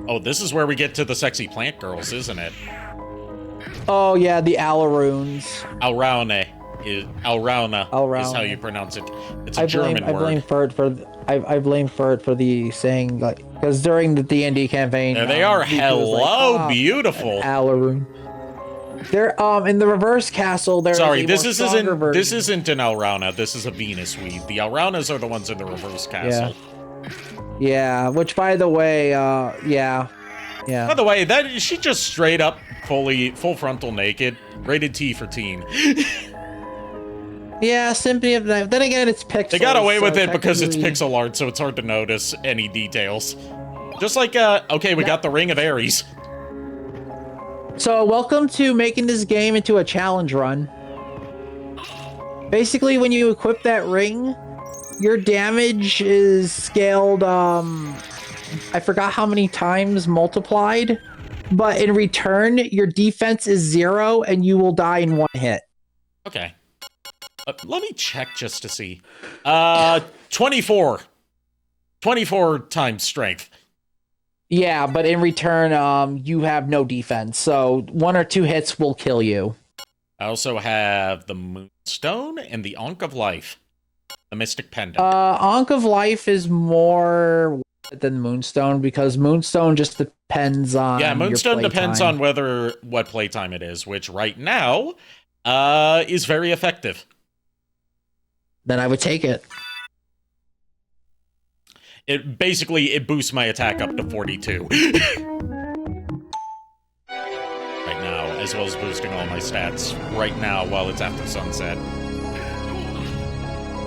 Oh, this is where we get to the sexy plant girls, isn't it? Oh, yeah, the Alarunes. Alraune is how you pronounce it. It's a German word. I blame Ferd for the saying, like, because during the D&D campaign... There they are. Vicky was like, Hello, beautiful. Alaroon. There, in the reverse castle, there's Sorry, a this more isn't stronger version. this isn't an Alrauna. This is a Venus Weed. The Alraunas are the ones in the reverse castle. Yeah, which by the way, yeah. By the way, that she just straight up full frontal naked. Rated T for teen. Yeah, Symphony of the Night. Then again, it's pixels. They got away with so it because it's technically- pixel art, so it's hard to notice any details. Just like, okay, we got the Ring of Ares. So, welcome to making this game into a challenge run. Basically, when you equip that ring, your damage is scaled, I forgot how many times multiplied, but in return, your defense is 0 and you will die in 1 hit. Okay. Let me check just to see. 24. 24 times strength. Yeah, but in return, you have no defense, so 1 or 2 hits will kill you. I also have the Moonstone and the Ankh of Life. The Mystic Pendant. Ankh of Life is more than Moonstone because Moonstone just depends on Yeah, your Moonstone depends playtime. on what playtime it is, which right now is very effective. Then I would take it. It boosts my attack up to 42. Right now, as well as boosting all my stats right now while it's after sunset.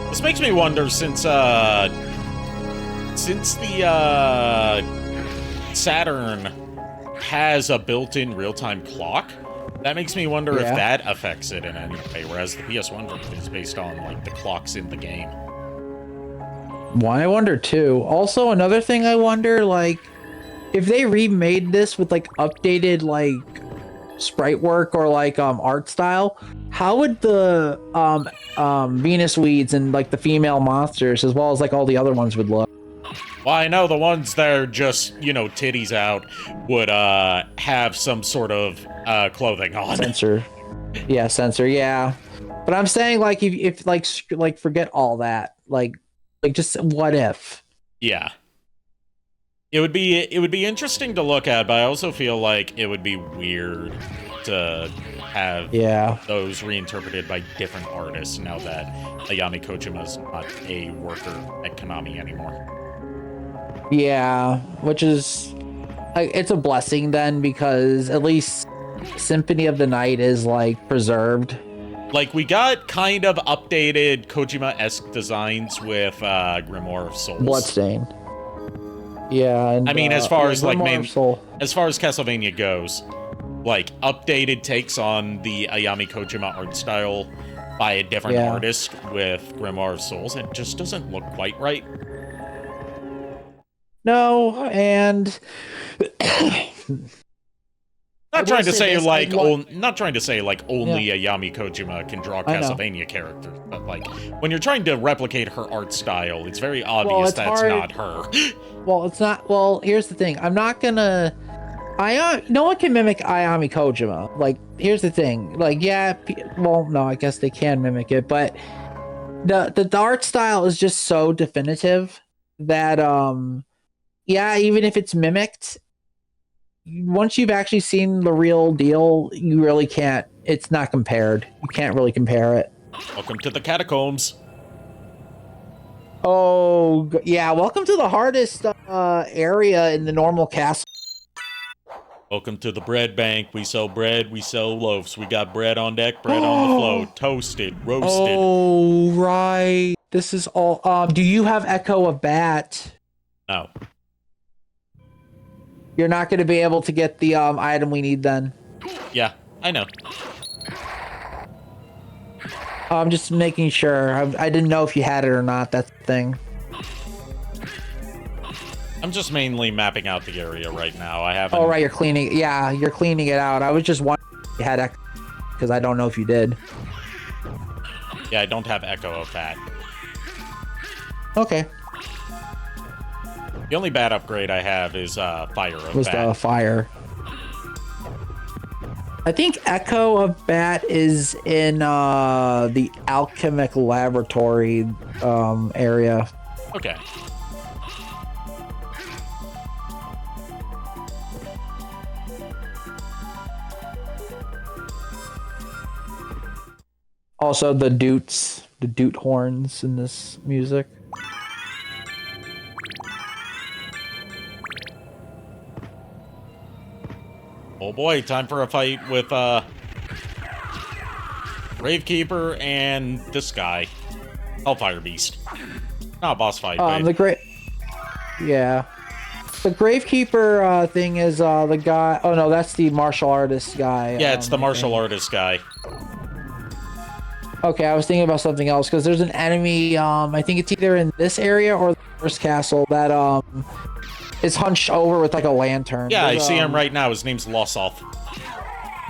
This makes me wonder, since the Saturn has a built-in real-time clock, that makes me wonder if that affects it in any way, whereas the PS1 version is based on like the clocks in the game. Why I wonder too. Also, another thing I wonder, like, if they remade this with like updated like sprite work or like art style, how would the Venus Weeds and like the female monsters as well as like all the other ones would look? Well, I know the ones that are just, you know, titties out would have some sort of clothing on. Sensor, yeah. But I'm saying, like, if like forget all that, like just what if? Yeah. It would be interesting to look at, but I also feel like it would be weird to have those reinterpreted by different artists now that Ayami Kojima's not a worker at Konami anymore. Yeah, which is like, it's a blessing then, because at least Symphony of the Night is like preserved. Like, we got kind of updated Kojima-esque designs with Grimoire of Souls. Bloodstain. Yeah, and I mean, as far as like as far as Castlevania goes, like updated takes on the Ayami Kojima art style by a different artist with Grimoire of Souls, it just doesn't look quite right. No, and not trying to say like only Yeah. Ayami Kojima can draw Castlevania characters, but like when you're trying to replicate her art style, it's very obvious it's that's hard. not her. Well, it's not. Well, here's the thing. I'm not gonna. No one can mimic Ayami Kojima. Like, here's the thing. Like, well, no, I guess they can mimic it, but the art style is just so definitive that even if it's mimicked, once you've actually seen the real deal, you really can't. It's not compared. You can't really compare it. Welcome to the catacombs. Oh, yeah. Welcome to the hardest area in the normal castle. Welcome to the bread bank. We sell bread, we sell loaves. We got bread on deck, bread on the float, toasted, roasted. Oh, right. This is all. Do you have Echo of Bat? No. You're not going to be able to get the item we need then. Yeah, I know. I'm just making sure. I didn't know if you had it or not. That's the thing. I'm just mainly mapping out the area right now. I haven't. Oh, right. You're cleaning. Yeah, you're cleaning it out. I was just wondering if you had Echo, because I don't know if you did. Yeah, I don't have Echo of that. Okay. The only bad upgrade I have is Fire of Was Bat. the fire. I think Echo of Bat is in the Alchemic Laboratory area. Okay. Also, the doot horns in this music. Oh boy, time for a fight with Gravekeeper and this guy. Hellfire Beast. Not a boss fight, but... Yeah. The Gravekeeper thing is the guy... Oh no, that's the martial artist guy. Yeah, it's the martial artist guy. Okay, I was thinking about something else, because there's an enemy, I think it's either in this area or the first castle that is hunched over with like a lantern. Yeah, I see him right now. His name's Lossoth.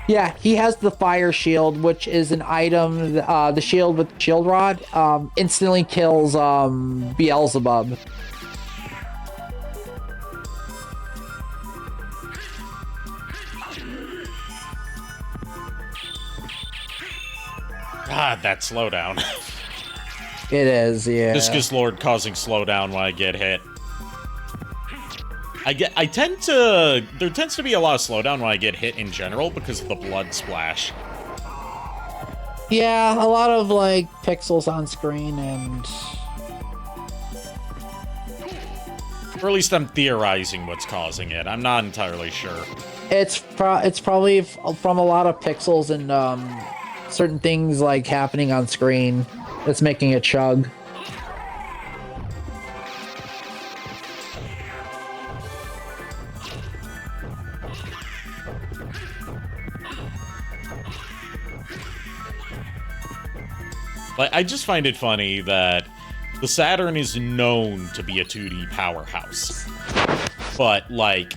Yeah, he has the fire shield, which is an item. The shield with the shield rod instantly kills Beelzebub. God, that slowdown. It is, yeah. Viscous Lord causing slowdown when I get hit. There tends to be a lot of slowdown when I get hit in general because of the blood splash. Yeah, a lot of like pixels on screen and... Or at least I'm theorizing what's causing it. I'm not entirely sure. It's probably from a lot of pixels and certain things like happening on screen that's making it chug. Like, I just find it funny that the Saturn is known to be a 2D powerhouse. But, like,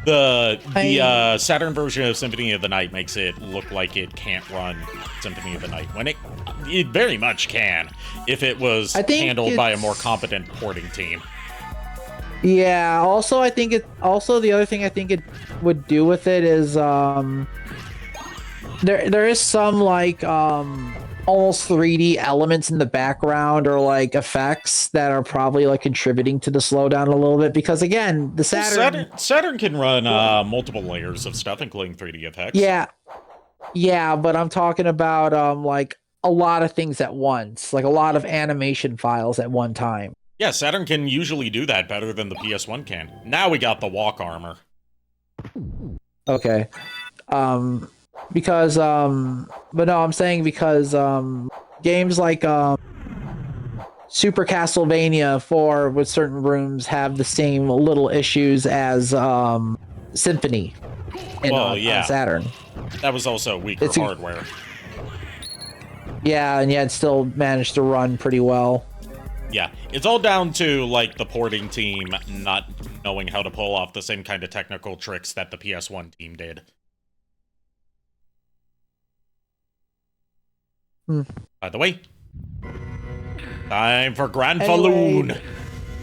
the Saturn version of Symphony of the Night makes it look like it can't run Symphony of the Night, when it very much can, if it was handled by a more competent porting team. Yeah, also the other thing I think it would do with it is there is some like almost 3D elements in the background or like effects that are probably like contributing to the slowdown a little bit, because again, the Saturn can run multiple layers of stuff, including 3D effects. Yeah, but I'm talking about like a lot of things at once, like a lot of animation files at one time. Yeah, Saturn can usually do that better than the PS1 can. Now we got the walk armor. Okay. Because but no, I'm saying because games like Super Castlevania 4 with certain rooms have the same little issues as Symphony on Saturn. That was also weaker hardware. Yeah, and yet still managed to run pretty well. Yeah, it's all down to, like, the porting team not knowing how to pull off the same kind of technical tricks that the PS1 team did. By the way, time for Grand Falloon.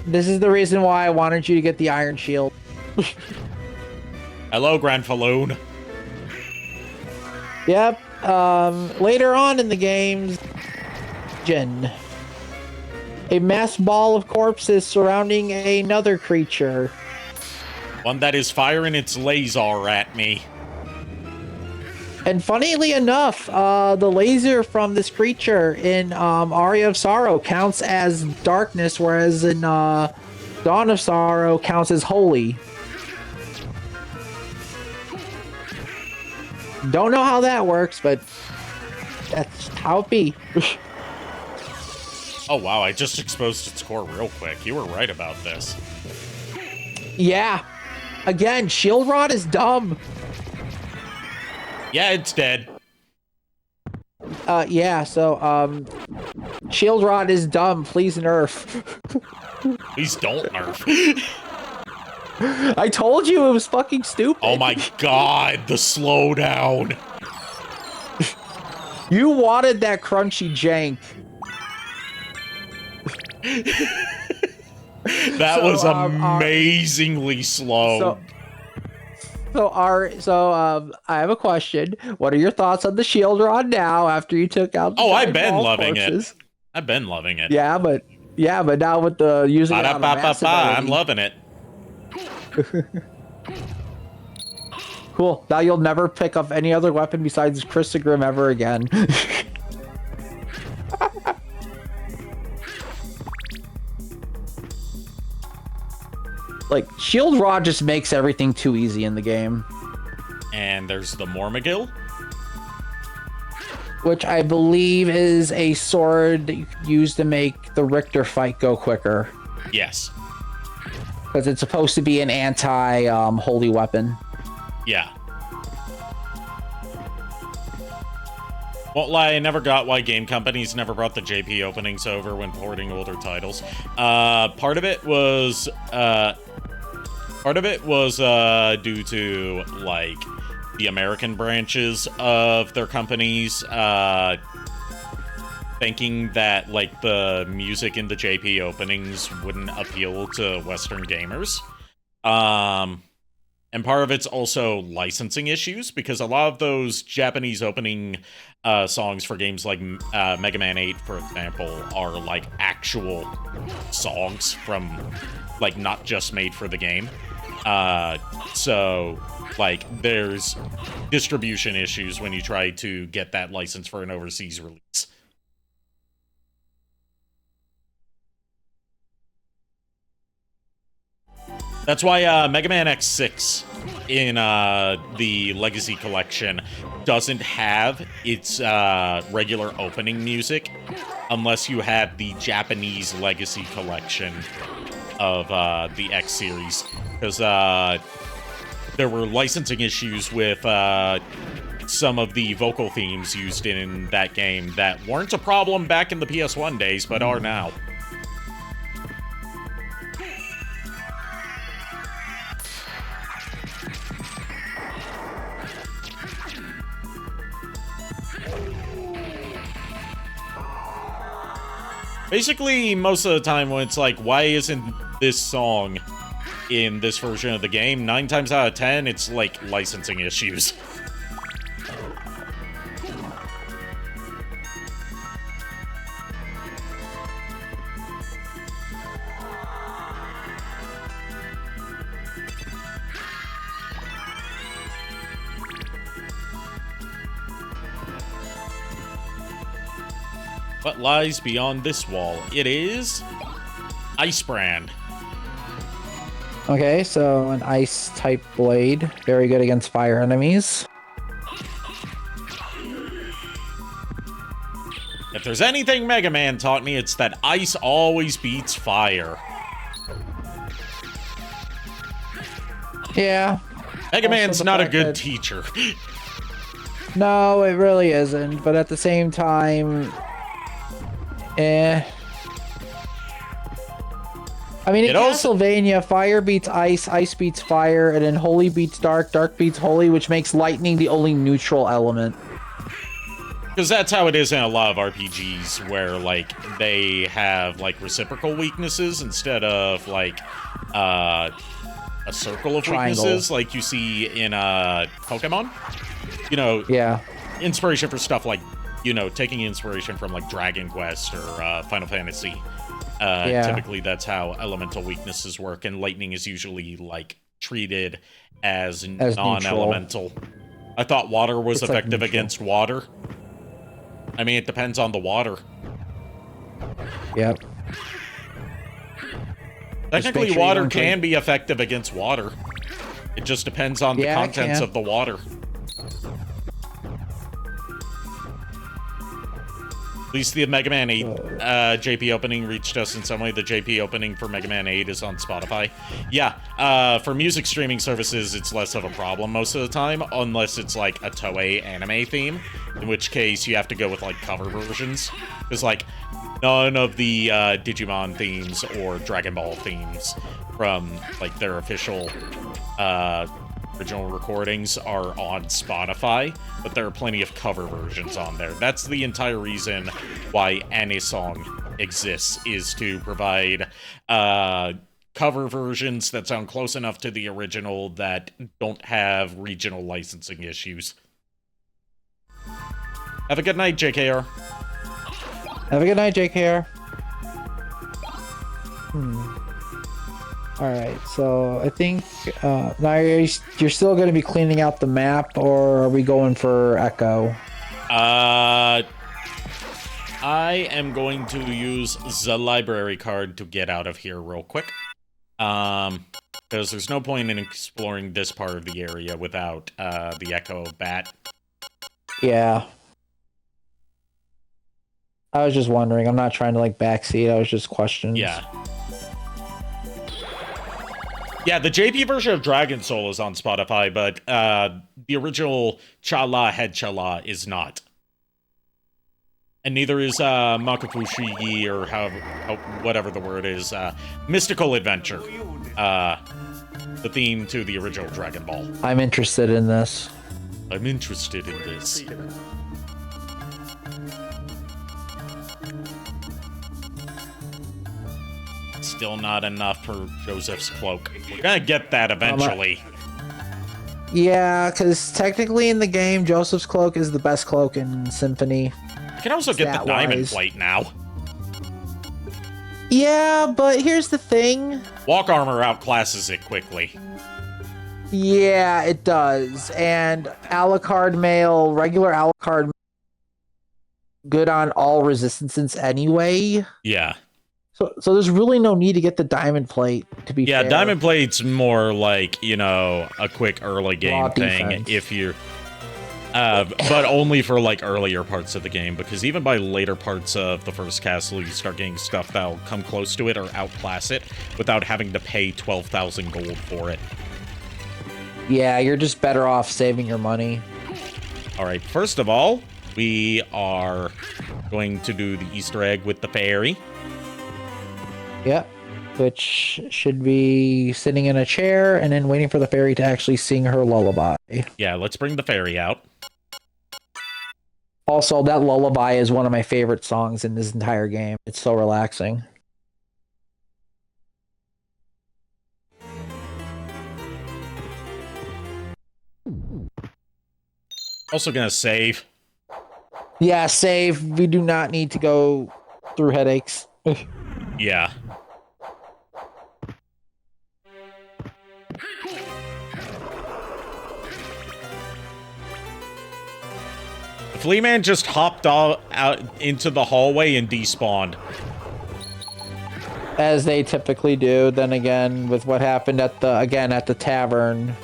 This is the reason why I wanted you to get the Iron Shield. Hello, Grand Falloon. Yep. Later on in the games, a mass ball of corpses surrounding another creature. One that is firing its laser at me. And funnily enough, the laser from this creature in Aria of Sorrow counts as darkness, whereas in Dawn of Sorrow counts as holy. Don't know how that works, but that's how it be. Oh wow, I just exposed its core real quick. You were right about this. Yeah. Again, Shield Rod is dumb. Yeah, it's dead. Yeah, so, Shield Rod is dumb. Please nerf. Please don't nerf. I told you it was fucking stupid. Oh my god, the slowdown. You wanted that crunchy jank. That was amazingly slow. So I have a question. What are your thoughts on the Shield Rod now after you took out the I've been loving it. I've been loving it. Yeah, but now with the using it on a massive I'm loving it. Cool. Now you'll never pick up any other weapon besides Chris Grim ever again. Like, Shield Rod just makes everything too easy in the game. And there's the Mormagil. Which I believe is a sword that you could use to make the Richter fight go quicker. Yes. Because it's supposed to be an anti-holy weapon. Yeah. Won't lie, I never got why game companies never brought the JP openings over when porting older titles. Part of it was due to, like, the American branches of their companies, thinking that, like, the music in the JP openings wouldn't appeal to Western gamers. And part of it's also licensing issues, because a lot of those Japanese opening songs for games like Mega Man 8, for example, are, like, actual songs from, like, not just made for the game. So, like, there's distribution issues when you try to get that license for an overseas release. That's why Mega Man X6 in the Legacy Collection doesn't have its regular opening music unless you have the Japanese Legacy Collection of the X series. Because there were licensing issues with some of the vocal themes used in that game that weren't a problem back in the PS1 days, but are now. Basically, most of the time when it's like, why isn't this song in this version of the game? 9 times out of 10, it's like licensing issues. What lies beyond this wall? It is Ice Brand. Okay, so an ice-type blade. Very good against fire enemies. If there's anything Mega Man taught me, it's that ice always beats fire. Yeah. Mega Also Man's the not a fact good that- teacher. No, it really isn't. But at the same time, I mean, in It also- Castlevania, fire beats ice, ice beats fire, and then holy beats dark, dark beats holy, which makes lightning the only neutral element. Because that's how it is in a lot of RPGs, where, like, they have, like, reciprocal weaknesses instead of, like, a circle of Triangle. weaknesses, like you see in, Pokemon. You know, Yeah. inspiration for stuff like, you know, taking inspiration from, like, Dragon Quest or Final Fantasy. Yeah. Typically, that's how elemental weaknesses work, and lightning is usually, like, treated as non-elemental. I thought water was It's, like, effective neutral. against water. I mean, it depends on the water. Yep. Technically, make sure you water don't drink- can be effective against water. It just depends on the Yeah, it contents can. of the water. At least the Mega Man 8 JP opening reached us in some way. The JP opening for Mega Man 8 is on Spotify. Yeah, for music streaming services, it's less of a problem most of the time, unless it's like a Toei anime theme, in which case you have to go with like cover versions. Because like none of the Digimon themes or Dragon Ball themes from like their official original recordings are on Spotify, but there are plenty of cover versions on there. That's the entire reason why any song exists, is to provide cover versions that sound close enough to the original that don't have regional licensing issues. Have a good night, JKR. Have a good night, JKR. All right, so I think now you're still going to be cleaning out the map, or are we going for Echo? I am going to use the library card to get out of here real quick. Because there's no point in exploring this part of the area without the Echo Bat. Yeah. I was just wondering. I'm not trying to like backseat. I was just questions. Yeah. Yeah, the JP version of Dragon Soul is on Spotify, but the original Cha-La Head Cha-La is not. And neither is Makafushigi, or whatever the word is, Mystical Adventure. The theme to the original Dragon Ball. I'm interested in this. I'm interested in this. Still not enough for Joseph's cloak. We're gonna get that eventually. Yeah, because technically in the game, Joseph's cloak is the best cloak in Symphony. You can also get the diamond plate now. Yeah, but here's the thing. Walk armor outclasses it quickly. Yeah, it does. And Alucard mail, regular Alucard, good on all resistances anyway. Yeah. So there's really no need to get the diamond plate, to be fair. Yeah, diamond plate's more like, you know, a quick early game Raw thing defense. if you're... but only for, like, earlier parts of the game, because even by later parts of the first castle, you start getting stuff that'll come close to it or outclass it without having to pay 12,000 gold for it. Yeah, you're just better off saving your money. Alright, first of all, we are going to do the Easter egg with the fairy. Yep. Which should be sitting in a chair and then waiting for the fairy to actually sing her lullaby. Yeah, let's bring the fairy out. Also, that lullaby is one of my favorite songs in this entire game. It's so relaxing. Also gonna save. Yeah, save. We do not need to go through headaches. Yeah. The flea man just hopped out into the hallway and despawned. As they typically do. Then again, with what happened at the tavern.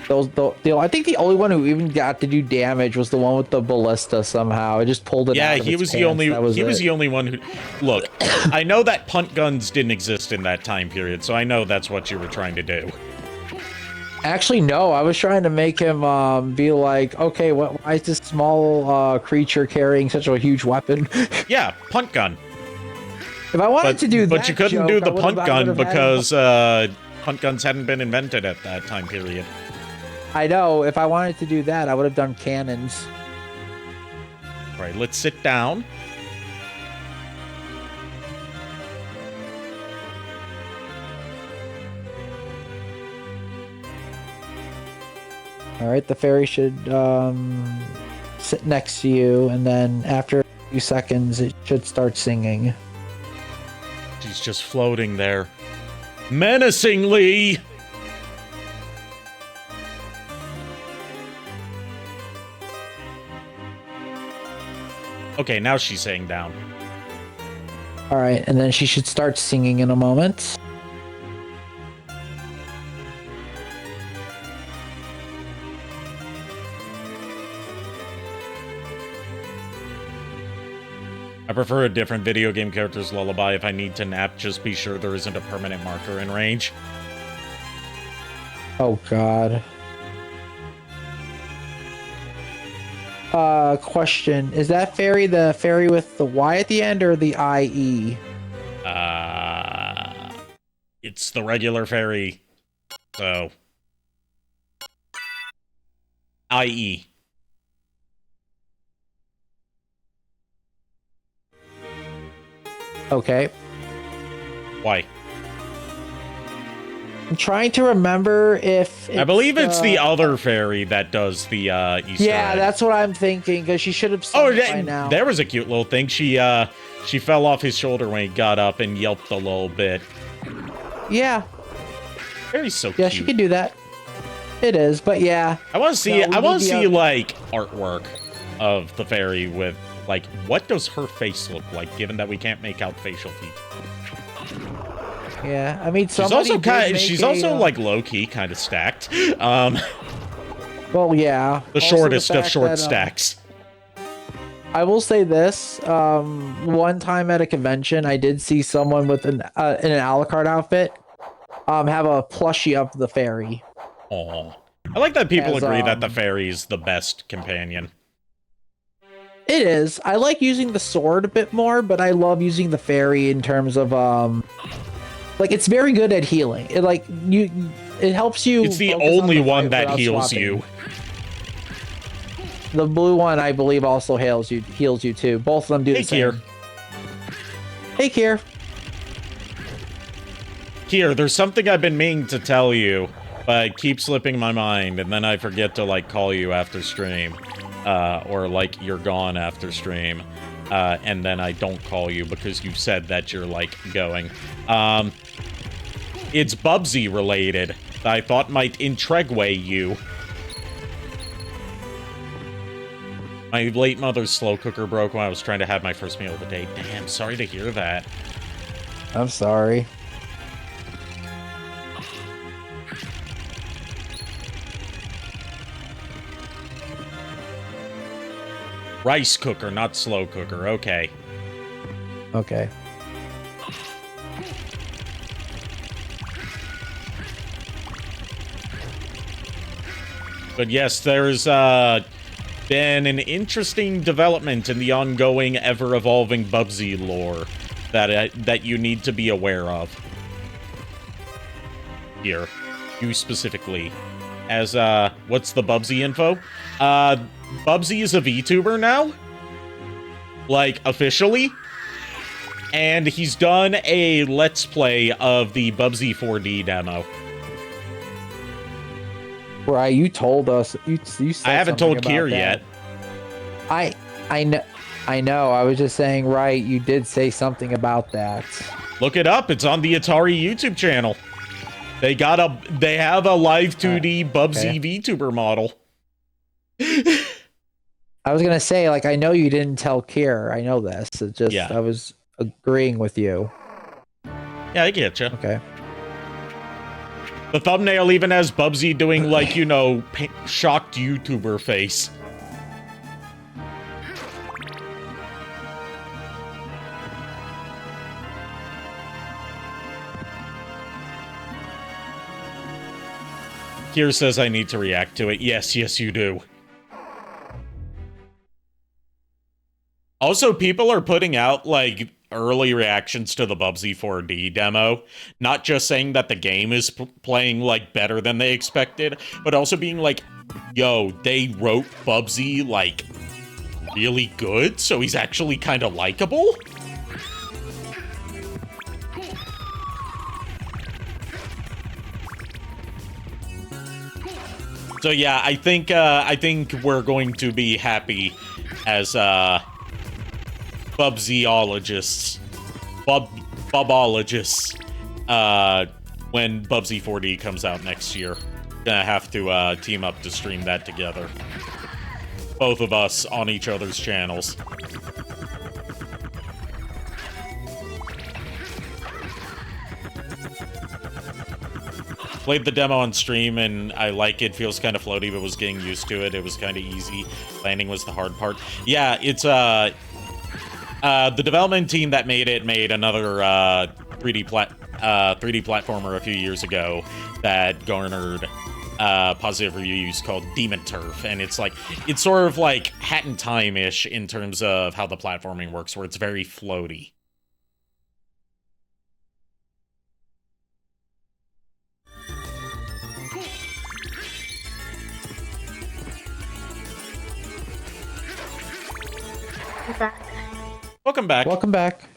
I think the only one who even got to do damage was the one with the ballista somehow. It just pulled it out of he its was pants. the only That was he was it. the only one who look, I know that punt guns didn't exist in that time period, so I know that's what you were trying to do. Actually, no. I was trying to make him be like, okay, why is this small creature carrying such a huge weapon? Yeah, punt gun. If I wanted to do that, but you couldn't joke, do the I would've- punt I gun would've had- because punt guns hadn't been invented at that time period. I know. If I wanted to do that, I would have done cannons. All right, let's sit down. All right, the fairy should sit next to you, and then after a few seconds, it should start singing. She's just floating there. Menacingly! Okay, now she's saying down. All right, and then she should start singing in a moment. I prefer a different video game character's lullaby. If I need to nap, just be sure there isn't a permanent marker in range. Oh God. Question: is that fairy the fairy with the Y at the end or the IE? It's the regular fairy. So. IE. Okay. Why? I'm trying to remember if I believe it's the other fairy that does the Easter Yeah, egg. that's what I'm thinking, because she should have Oh, seen it by now. there was a cute little thing. She fell off his shoulder when he got up and yelped a little bit. Yeah. Fairy's so cute. Yeah, she can do that. It is, but yeah. I want to see. No, we I want need to the see other- like artwork of the fairy with like what does her face look like, given that we can't make out facial features. Yeah, I mean, She's also kind. She's also like low key, kind of stacked. Well, yeah. The Also, shortest of fact short that, stacks. I will say this: one time at a convention, I did see someone with in an Alucard outfit, have a plushie of the fairy. Aw. I like that people As, agree that the fairy is the best companion. It is. I like using the sword a bit more, but I love using the fairy in terms of like it's very good at healing. It like you, it helps you. It's the focus on only the one fight that without heals swapping. you. The blue one, I believe, also heals you too. Both of them do the same. Kier. Hey, Kier. Kier, there's something I've been meaning to tell you, but it keeps slipping my mind, and then I forget to like call you after stream, or like you're gone after stream, and then I don't call you because you said that you're like going. It's Bubsy related that I thought might intrigue you. My late mother's slow cooker broke when I was trying to have my first meal of the day. Damn, sorry to hear that. I'm sorry. Rice cooker, not slow cooker. Okay. Okay. But yes, there's been an interesting development in the ongoing, ever-evolving Bubsy lore that you need to be aware of. Here. You specifically. As, what's the Bubsy info? Bubsy is a VTuber now. Like, officially. And he's done a Let's Play of the Bubsy 4D demo. Right, you told us. You said I haven't something told about Kier that. yet. I know. I was just saying, right, you did say something about that. Look it up. It's on the Atari YouTube channel. They have a live 2D Bubsy VTuber model. I was gonna say, like, I know you didn't tell Kier. I know this. It just, Yeah. I was agreeing with you. Yeah, I get you. Okay. The thumbnail even has Bubsy doing, like, you know, shocked YouTuber face. Kier says I need to react to it. Yes, yes, you do. Also, people are putting out, like, early reactions to the Bubsy 4D demo. Not just saying that the game is playing, like, better than they expected, but also being like, yo, they wrote Bubsy, like, really good, so he's actually kind of likable? So yeah, I think we're going to be happy as Bubsyologists, Bubologists, when Bubsy 4D comes out next year. Gonna have to team up to stream that together. Both of us on each other's channels. Played the demo on stream, and I like it. Feels kind of floaty, but was getting used to it. It was kind of easy. Landing was the hard part. Yeah, it's, the development team that made it made another, 3D platformer a few years ago that garnered, positive reviews called Demon Turf, and it's sort of like Hat in Time-ish in terms of how the platforming works, where it's very floaty. We're back. Welcome back. Welcome back.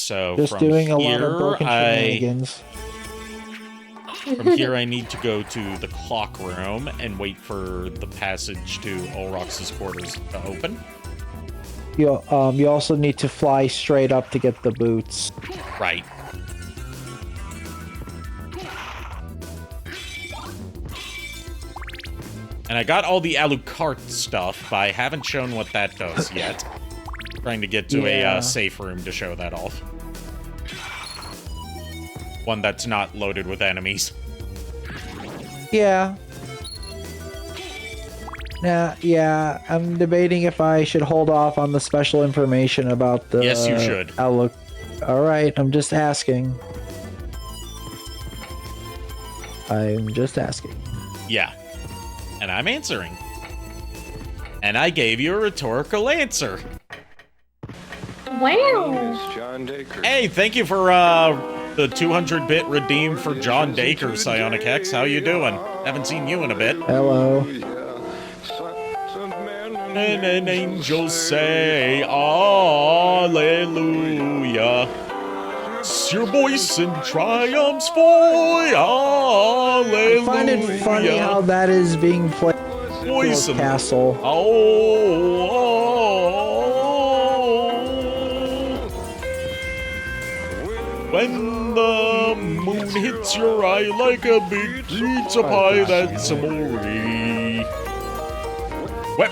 So Just from doing a lot here, of broken shenanigans. from here, I need to go to the clock room and wait for the passage to Olrox's quarters to open. You also need to fly straight up to get the boots. Right. And I got all the Alucard stuff, but I haven't shown what that does yet. Trying to get to a safe room to show that off. One that's not loaded with enemies. Yeah. Yeah, I'm debating if I should hold off on the special information about the... Yes, you should. Outlook. Alright, I'm just asking. I'm just asking. Yeah. And I'm answering. And I gave you a rhetorical answer. Wow. Hey, thank you for the 200-bit redeem for John Dacre, Psionic X. How you doing? Haven't seen you in a bit. Hello. And an angel say, Alleluia. It's your voice in triumphs for Alleluia. I find it funny how that is being played in Voice the in- castle. When the moon hits your eye like a big pizza pie, that's amore. What?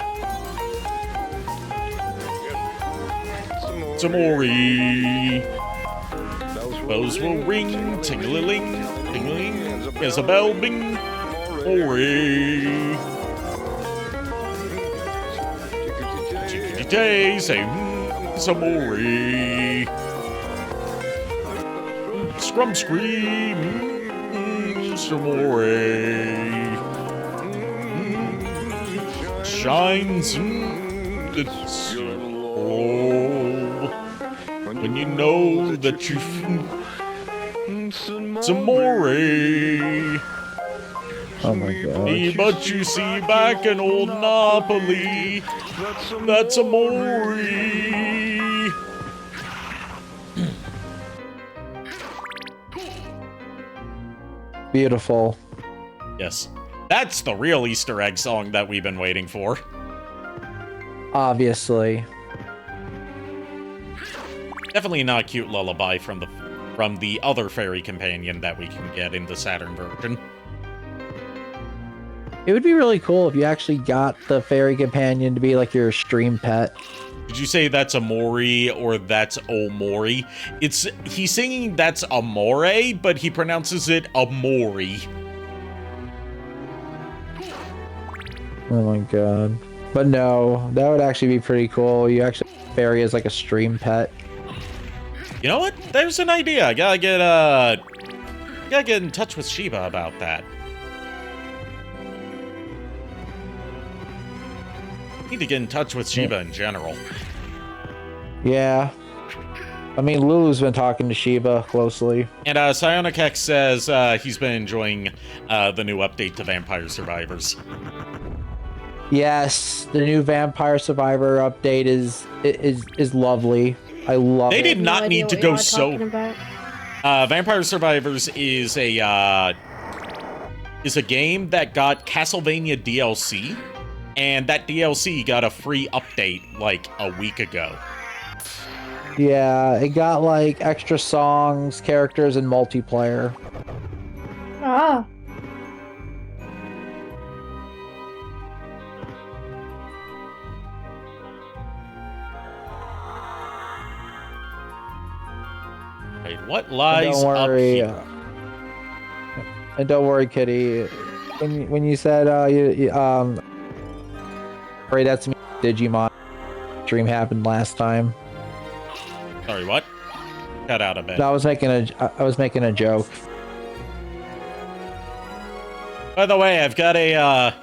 It's amore. Bells will ring, ting-a-ling, ting-a-ling, as a bell bing, ore. Day, say, some more. Scrum scream, some more. Shines, it's when you know that you've some more. Oh my god. But you see back in old Napoli, that's amore. Beautiful. Yes. That's the real Easter egg song that we've been waiting for. Obviously. Definitely not a cute lullaby from the other fairy companion that we can get in the Saturn version. It would be really cool if you actually got the fairy companion to be like your stream pet. Did you say that's Amori or that's Omori? He's singing that's Amore, but he pronounces it Amori. Oh my god. But no, that would actually be pretty cool. You actually have fairy as like a stream pet. You know what? There's an idea. I gotta get in touch with Shiba about that. Need to get in touch with Shiba in general. Yeah. I mean, Lulu's been talking to Shiba closely. And Psionic X says he's been enjoying the new update to Vampire Survivors. Yes, the new Vampire Survivor update is lovely. I love it. They did not need to go so. About. Vampire Survivors is a game that got Castlevania DLC, and that DLC got a free update like a week ago. Yeah, it got like extra songs, characters, and multiplayer. Ah. Wait, what lies Don't worry. up here? And don't worry, Kitty. When you said right, that's me. Digimon stream happened last time. Sorry, what? Cut out a bit. No, I was making a joke. By the way, I've got a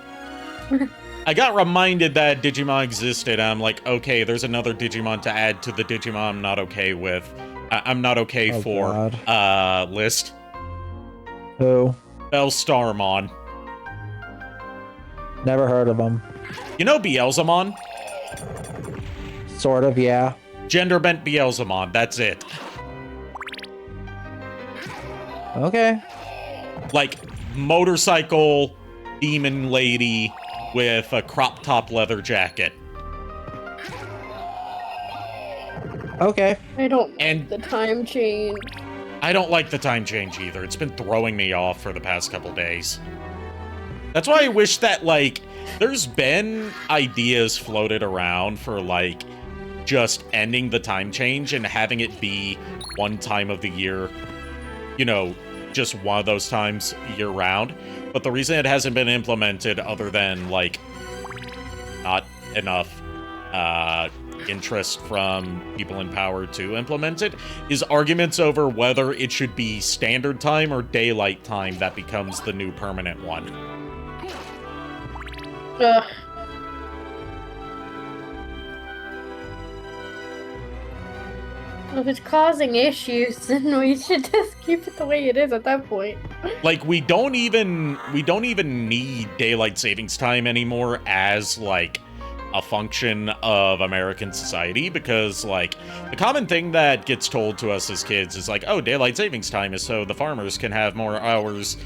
I got reminded that Digimon existed. I'm like, okay, there's another Digimon to add to the Digimon I'm not okay with. I'm not okay Oh, for God. list. Who? Bellstarmon. Never heard of him. You know Beelzemon? Sort of, yeah. Gender bent Beelzemon, that's it. Okay. Like motorcycle demon lady with a crop top leather jacket. Okay. I don't And- like the time change. I don't like the time change either. It's been throwing me off for the past couple days. That's why I wish that, like, there's been ideas floated around for, like, just ending the time change and having it be one time of the year, you know, just one of those times year round. But the reason it hasn't been implemented, other than, like, not enough interest from people in power to implement it, is arguments over whether it should be standard time or daylight time that becomes the new permanent one. Ugh. If it's causing issues, then we should just keep it the way it is at that point. Like, we don't even need daylight savings time anymore as, like, a function of American society, because, like, the common thing that gets told to us as kids is like, oh, daylight savings time is so the farmers can have more hours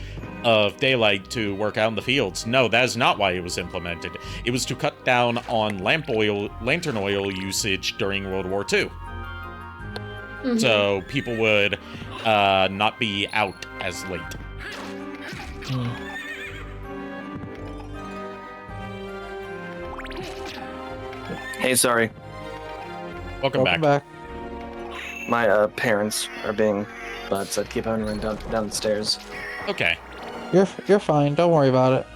of daylight to work out in the fields. No, that is not why it was implemented. It was to cut down on lantern oil usage during World War II. Mhm. So people would not be out as late. Hey, sorry. Welcome back. My parents are being butts. I'd keep on running down the stairs. Okay. You're fine. Don't worry about it.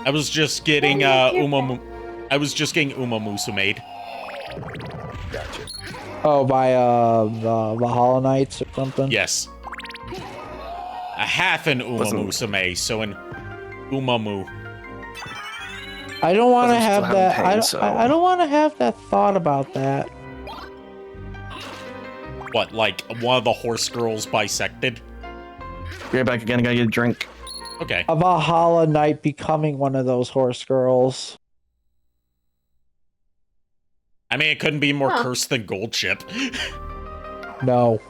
I was just getting I was just getting Umamusu made. Gotcha. Oh, by the Valhalla Knights or something. Yes. A half an Umamusume, so an Umamu. I don't want to Wasn't have still that. having pain, so- I don't want to have that thought about that. What, like one of the horse girls bisected? Be right back again. I gotta get a drink. Okay. A Valhalla Knight becoming one of those horse girls. I mean, it couldn't be more Huh. cursed than Gold Chip. No.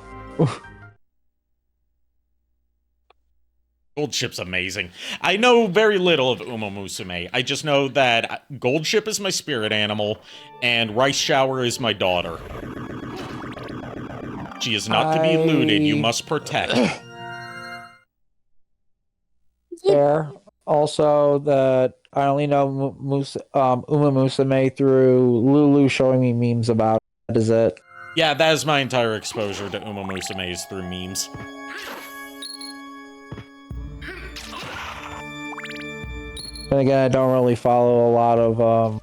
Gold Chip's amazing. I know very little of Umamusume. I just know that Gold Chip is my spirit animal, and Rice Shower is my daughter. She is not to be looted. You must protect. There. Also, that I only know Uma Musume through Lulu showing me memes about it. That is it. Yeah, that is my entire exposure to Umamusume is through memes. And again, I don't really follow a lot of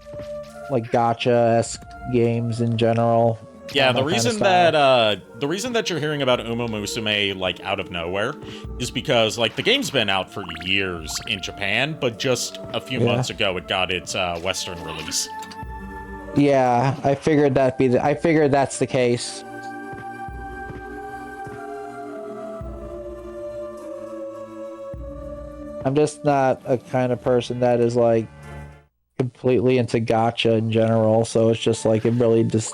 like gacha-esque games in general. Yeah, Not the my kinda reason that you're hearing about Umamusume like out of nowhere is because like the game's been out for years in Japan, but just a few months ago it got its Western release. Yeah, I figured I figured that's the case. I'm just not a kind of person that is like completely into gacha in general, so it's just like it really just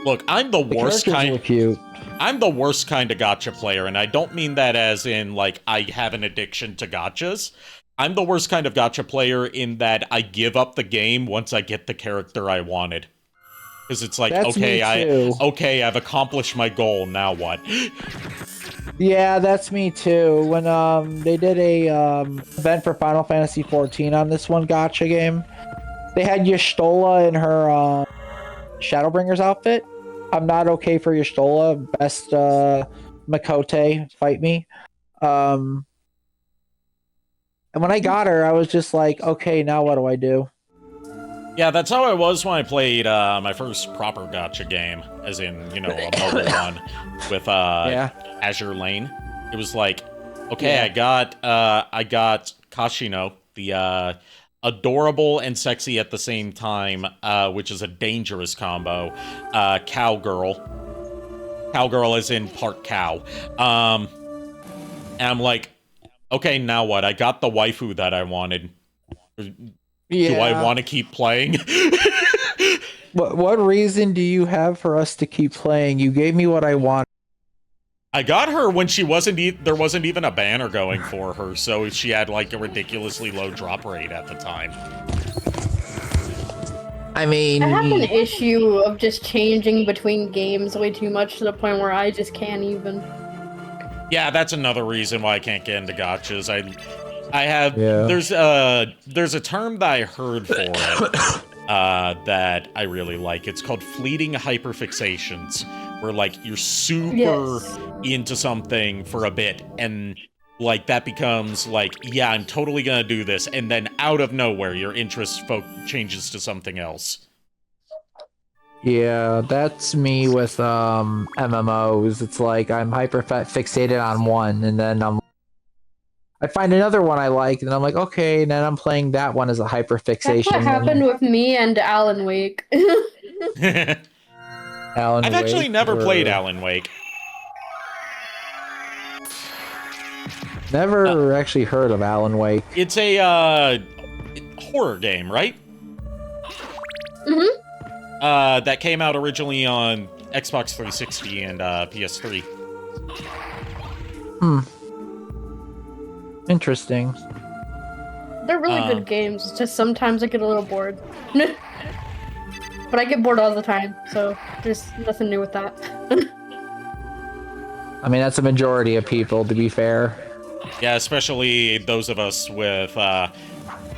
Look, I'm the worst characters kind. look cute. I'm the worst kind of gacha player, and I don't mean that as in like I have an addiction to gachas. I'm the worst kind of gacha player in that I give up the game once I get the character I wanted. Because it's like, That's me too. I've accomplished my goal, now what? Yeah, that's me too. When they did a event for Final Fantasy 14 on this one gacha game, they had Y'shtola in her Shadowbringers outfit. I'm not okay for Y'shtola. Best Makote, fight me. And when I got her, I was just like, okay, now what do I do? Yeah, that's how I was when I played my first proper gacha game, as in, you know, a mobile one with Azure Lane. It was like, okay, I got Kashino, the adorable and sexy at the same time, which is a dangerous combo. Cowgirl as in part cow. And I'm like, okay, now what? I got the waifu that I wanted. Yeah. Do I want to keep playing? What reason do you have for us to keep playing? You gave me what I want. I got her when she there wasn't even a banner going for her, so she had like a ridiculously low drop rate at the time. I mean, I have an issue of just changing between games way too much to the point where I just can't even. Yeah, that's another reason why I can't get into gotchas. I have Yeah. there's a term that I heard for it that I really like. It's called fleeting hyperfixations, where like you're super into something for a bit and like that becomes like, yeah, I'm totally gonna do this, and then out of nowhere your interest changes to something else. yeah, that's me with MMOs. It's like I'm hyper fixated on one, and then I find another one I like, and I'm like, okay, and then I'm playing that one as a hyper fixation. That's what happened with me and Alan Wake. Alan I've actually Wake, never played Alan Wake. Never actually heard of Alan Wake. It's a horror game, right? Mm-hmm. That came out originally on Xbox 360 and PS3. Interesting. They're really good games. It's just sometimes I get a little bored. But I get bored all the time, so there's nothing new with that. I mean, that's a majority of people, to be fair. Yeah, especially those of us with,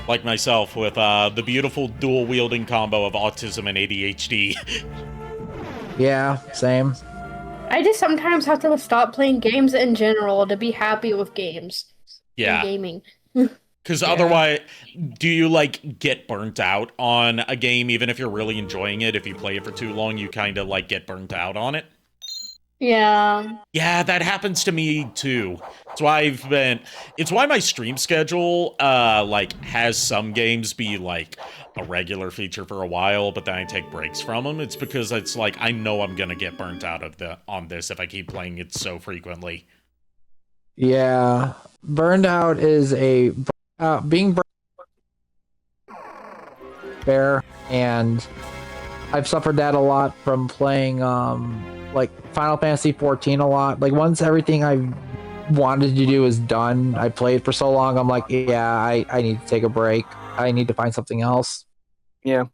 like myself, with the beautiful dual-wielding combo of autism and ADHD. Yeah, same. I just sometimes have to stop playing games in general to be happy with games. Yeah. And gaming. Because otherwise, do you, like, get burnt out on a game, even if you're really enjoying it? If you play it for too long, you kind of, like, get burnt out on it? Yeah. Yeah, that happens to me, too. It's why my stream schedule, like, has some games be, like, a regular feature for a while, but then I take breaks from them. It's because it's like, I know I'm gonna get burnt out on this if I keep playing it so frequently. Yeah. Burned out is being fair, and I've suffered that a lot from playing like Final Fantasy 14 a lot. Like once everything I wanted to do is done, I played for so long, I'm like, yeah, I need to take a break. I need to find something else. Yeah.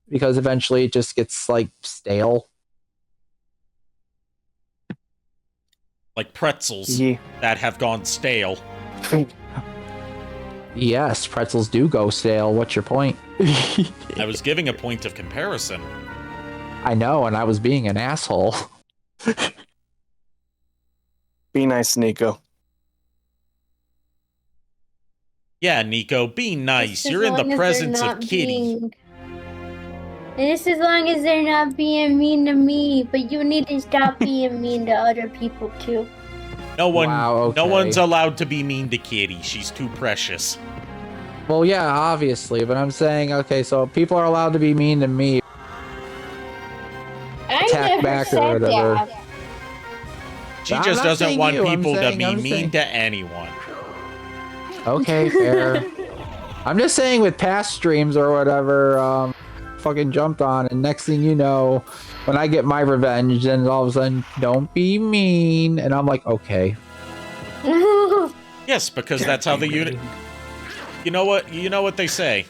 Because eventually it just gets like stale. Like pretzels that have gone stale. Yes, pretzels do go stale. What's your point? I was giving a point of comparison. I know, and I was being an asshole. Be nice, Nico. Yeah, Nico, be nice. You're in the presence of Kitty. Just as long as they're not being mean to me, but you need to stop being mean to other people too. No one, Wow, no okay. one's allowed to be mean to Kitty. She's too precious. Well, yeah, obviously, but I'm saying, okay, so people are allowed to be mean to me. I Attack never back or said whatever. that. She I'm just not doesn't saying want you, I'm people to saying- be I'm mean saying- to anyone. Okay, fair. I'm just saying with past streams or whatever, fucking jumped on, and next thing you know, when I get my revenge, then all of a sudden, don't be mean, and I'm like, okay. Yes, because that's how the unit. You know what? You know what they say.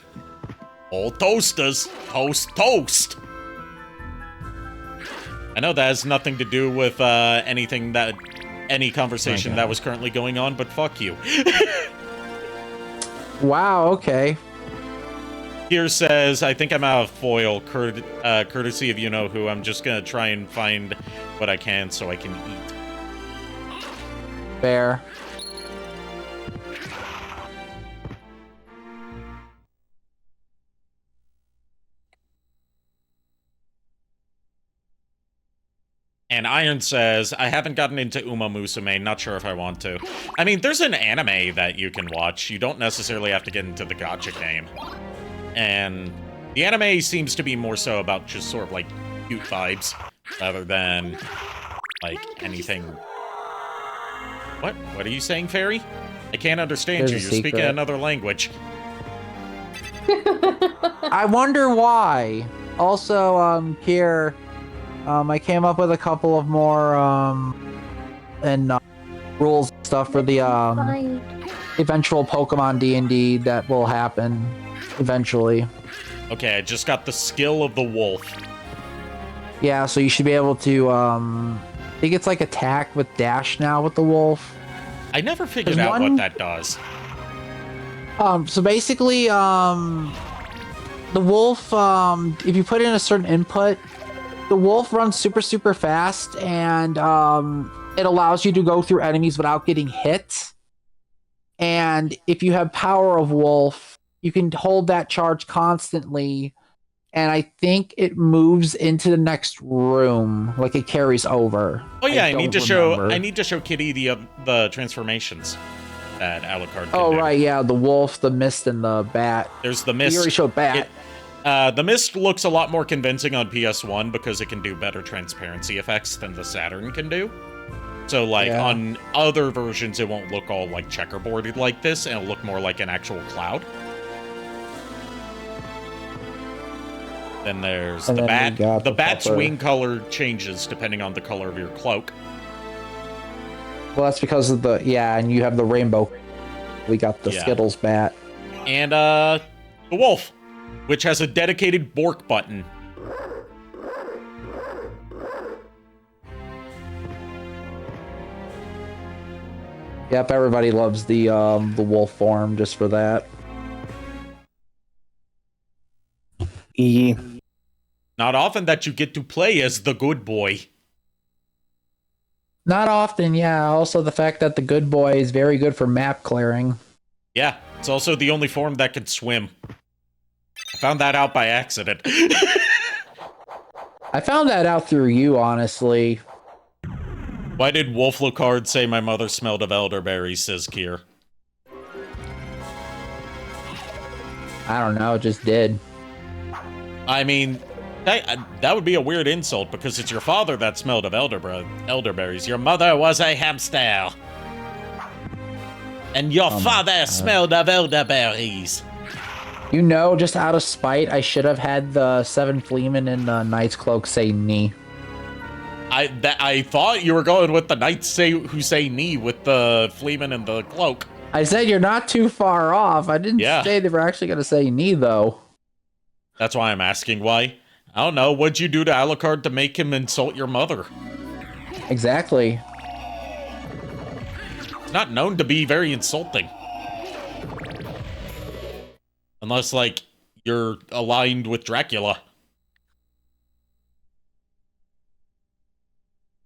All toasters toast. I know that has nothing to do with any conversation that was currently going on, but fuck you. Wow, okay. Here says, I think I'm out of foil, courtesy of you-know-who. I'm just gonna try and find what I can so I can eat. Fair. And Iron says, I haven't gotten into Uma Musume, not sure if I want to. I mean, there's an anime that you can watch. You don't necessarily have to get into the gacha game. And the anime seems to be more so about just sort of like cute vibes, rather than like anything. What are you saying, Fairy? I can't understand There's you. a You're speaking secret. another language. I wonder why. Also, here, I came up with a couple of more, and rules and stuff for the Fine. eventual Pokemon D&D that will happen eventually. Okay, I just got the skill of the wolf. Yeah, so you should be able to I think it's like attack with dash now with the wolf. I never figured There's out one- what that does. So basically the wolf if you put in a certain input, the wolf runs super fast, and it allows you to go through enemies without getting hit. And if you have Power of Wolf, you can hold that charge constantly, and I think it moves into the next room, like it carries over. Oh yeah, I need to remember. show Kitty the transformations that Alucard can Oh do. right, yeah, the wolf, the mist, and the bat. There's the You mist. already showed bat. The mist looks a lot more convincing on PS1 because it can do better transparency effects than the Saturn can do. So, like, Yeah. on other versions, it won't look all, like, checkerboarded like this, and it'll look more like an actual cloud. Then there's And the then we bat. got The the bat's pupper. wing color changes depending on the color of your cloak. Well, that's because of and you have the rainbow. We got the Yeah. Skittles bat. And, the wolf, which has a dedicated Bork button. Yep, everybody loves the wolf form just for that. Not often that you get to play as the good boy. Not often, yeah. Also, the fact that the good boy is very good for map clearing. Yeah, it's also the only form that can swim. I found that out by accident. I found that out through you, honestly. Why did Wolf Lucard say my mother smelled of elderberries, says Kier? I don't know, it just did. I mean, that would be a weird insult because it's your father that smelled of elderberries. Your mother was a hamster. And your father smelled of elderberries. You know, just out of spite, I should have had the 7 Fleamen in the Knight's Cloak say knee. I thought you were going with the knights who say knee with the Fleeman and the cloak. I said you're not too far off. I didn't say they were actually going to say knee, though. That's why I'm asking why. I don't know. What'd you do to Alucard to make him insult your mother? Exactly. It's not known to be very insulting. Unless, like, you're aligned with Dracula.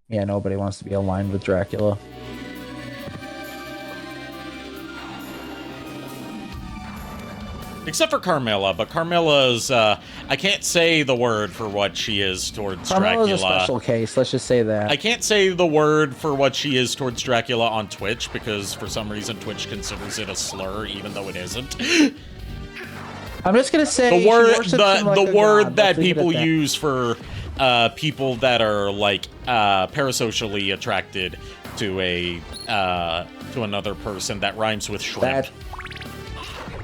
Yeah, nobody wants to be aligned with Dracula. Except for Carmilla, but Carmilla's, I can't say the word for what she is towards Carmella's Dracula. a special case, let's just say that. I can't say the word for what she is towards Dracula on Twitch, because for some reason Twitch considers it a slur, even though it isn't. I'm just gonna say The word, she worships him like the a word god. that Let's leave it people at that. use for people that are like parasocially attracted to to another person that rhymes with shrimp.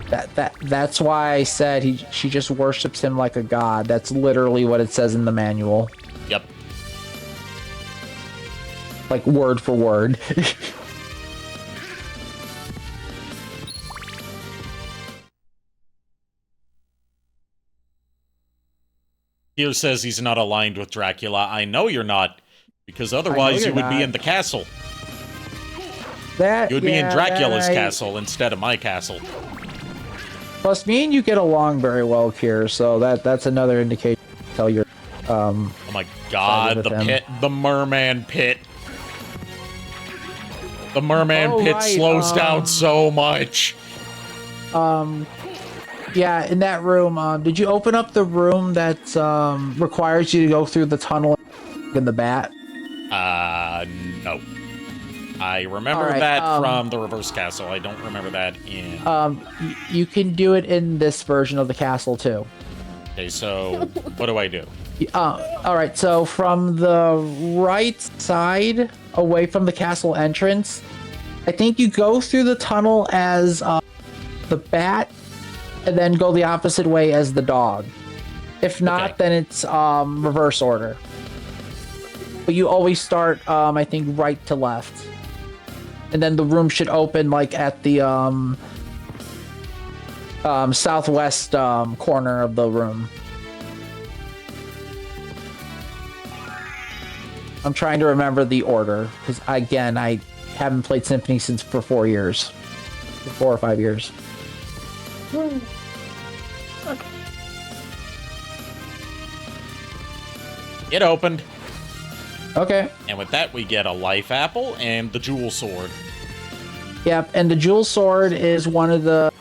That's why I said she just worships him like a god. That's literally what it says in the manual. Yep. Like word for word. Here says he's not aligned with Dracula. I know you're not, because otherwise you you're would be not. in the castle. That You would be in yeah, Dracula's that castle instead of my castle. Plus, me and you get along very well, Kier. So that's another indication. Tell your Oh my god, with the him. pit, the merman pit. The merman Oh, pit right, slows down so much. Yeah, in that room. Did you open up the room that requires you to go through the tunnel in the bat? No. I remember Alright, that from the reverse castle. I don't remember that in... You can do it in this version of the castle too. Okay, so what do I do? Alright, so from the right side, away from the castle entrance, I think you go through the tunnel as the bat, and then go the opposite way as the dog. If not, Okay. then it's reverse order. but you always start, I think, right to left. And then the room should open, like, at the, southwest, corner of the room. I'm trying to remember the order, because, again, I haven't played Symphony since for 4 years. 4 or 5 years. Okay. It opened. Okay. And with that, we get a life apple and the jewel sword. Yep, and the jewel sword is one of the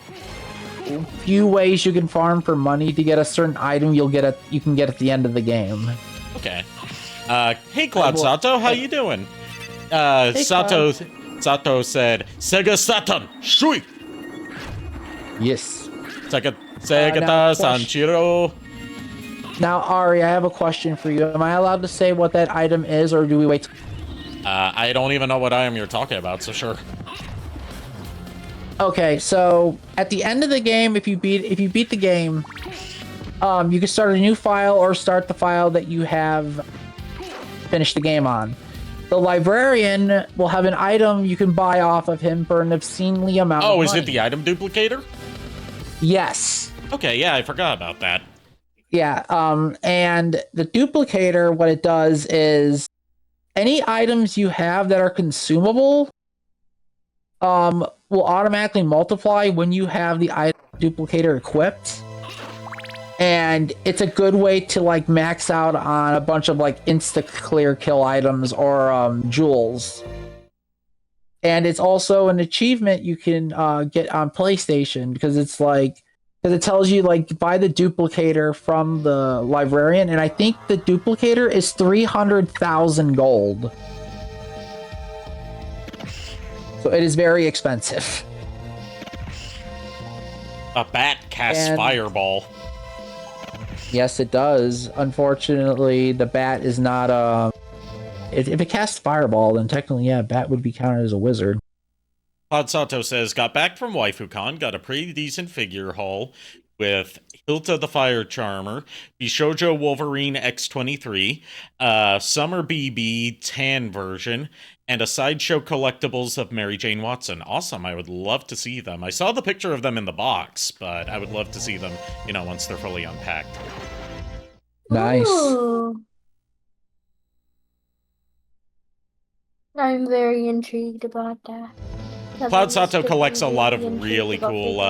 few ways you can farm for money to get a certain item you can get at the end of the game. Okay. Hey, Cloud Sato, how you doing? Sato said, Sega Saturn, shui! Yes. Sega now, Sanchiro. Now, Ari, I have a question for you. Am I allowed to say what that item is, or do we wait? I don't even know what item you're talking about, so sure. Okay, so at the end of the game, if you beat the game, you can start a new file or start the file that you have finished the game on. The librarian will have an item you can buy off of him for an obscenely amount of money. Oh, is it the item duplicator? Yes. Okay, yeah, I forgot about that. Yeah, and the duplicator, what it does is any items you have that are consumable will automatically multiply when you have the item duplicator equipped. And it's a good way to like max out on a bunch of like insta clear kill items or jewels. And it's also an achievement you can get on PlayStation because it tells you like buy the duplicator from the librarian, and I think the duplicator is 300,000 gold. So it is very expensive. A bat casts fireball. Yes, it does. Unfortunately, the bat is not if it casts fireball, then technically, yeah, bat would be counted as a wizard. Pod Sato says, got back from WaifuCon, got a pretty decent figure haul with Hilta the Fire Charmer, Bishojo Wolverine X23, Summer BB tan version, and a Sideshow collectibles of Mary Jane Watson. Awesome, I would love to see them. I saw the picture of them in the box, but I would love to see them, once they're fully unpacked. Nice. Ooh. I'm very intrigued about that. Cloud Sato collects a lot of really cool,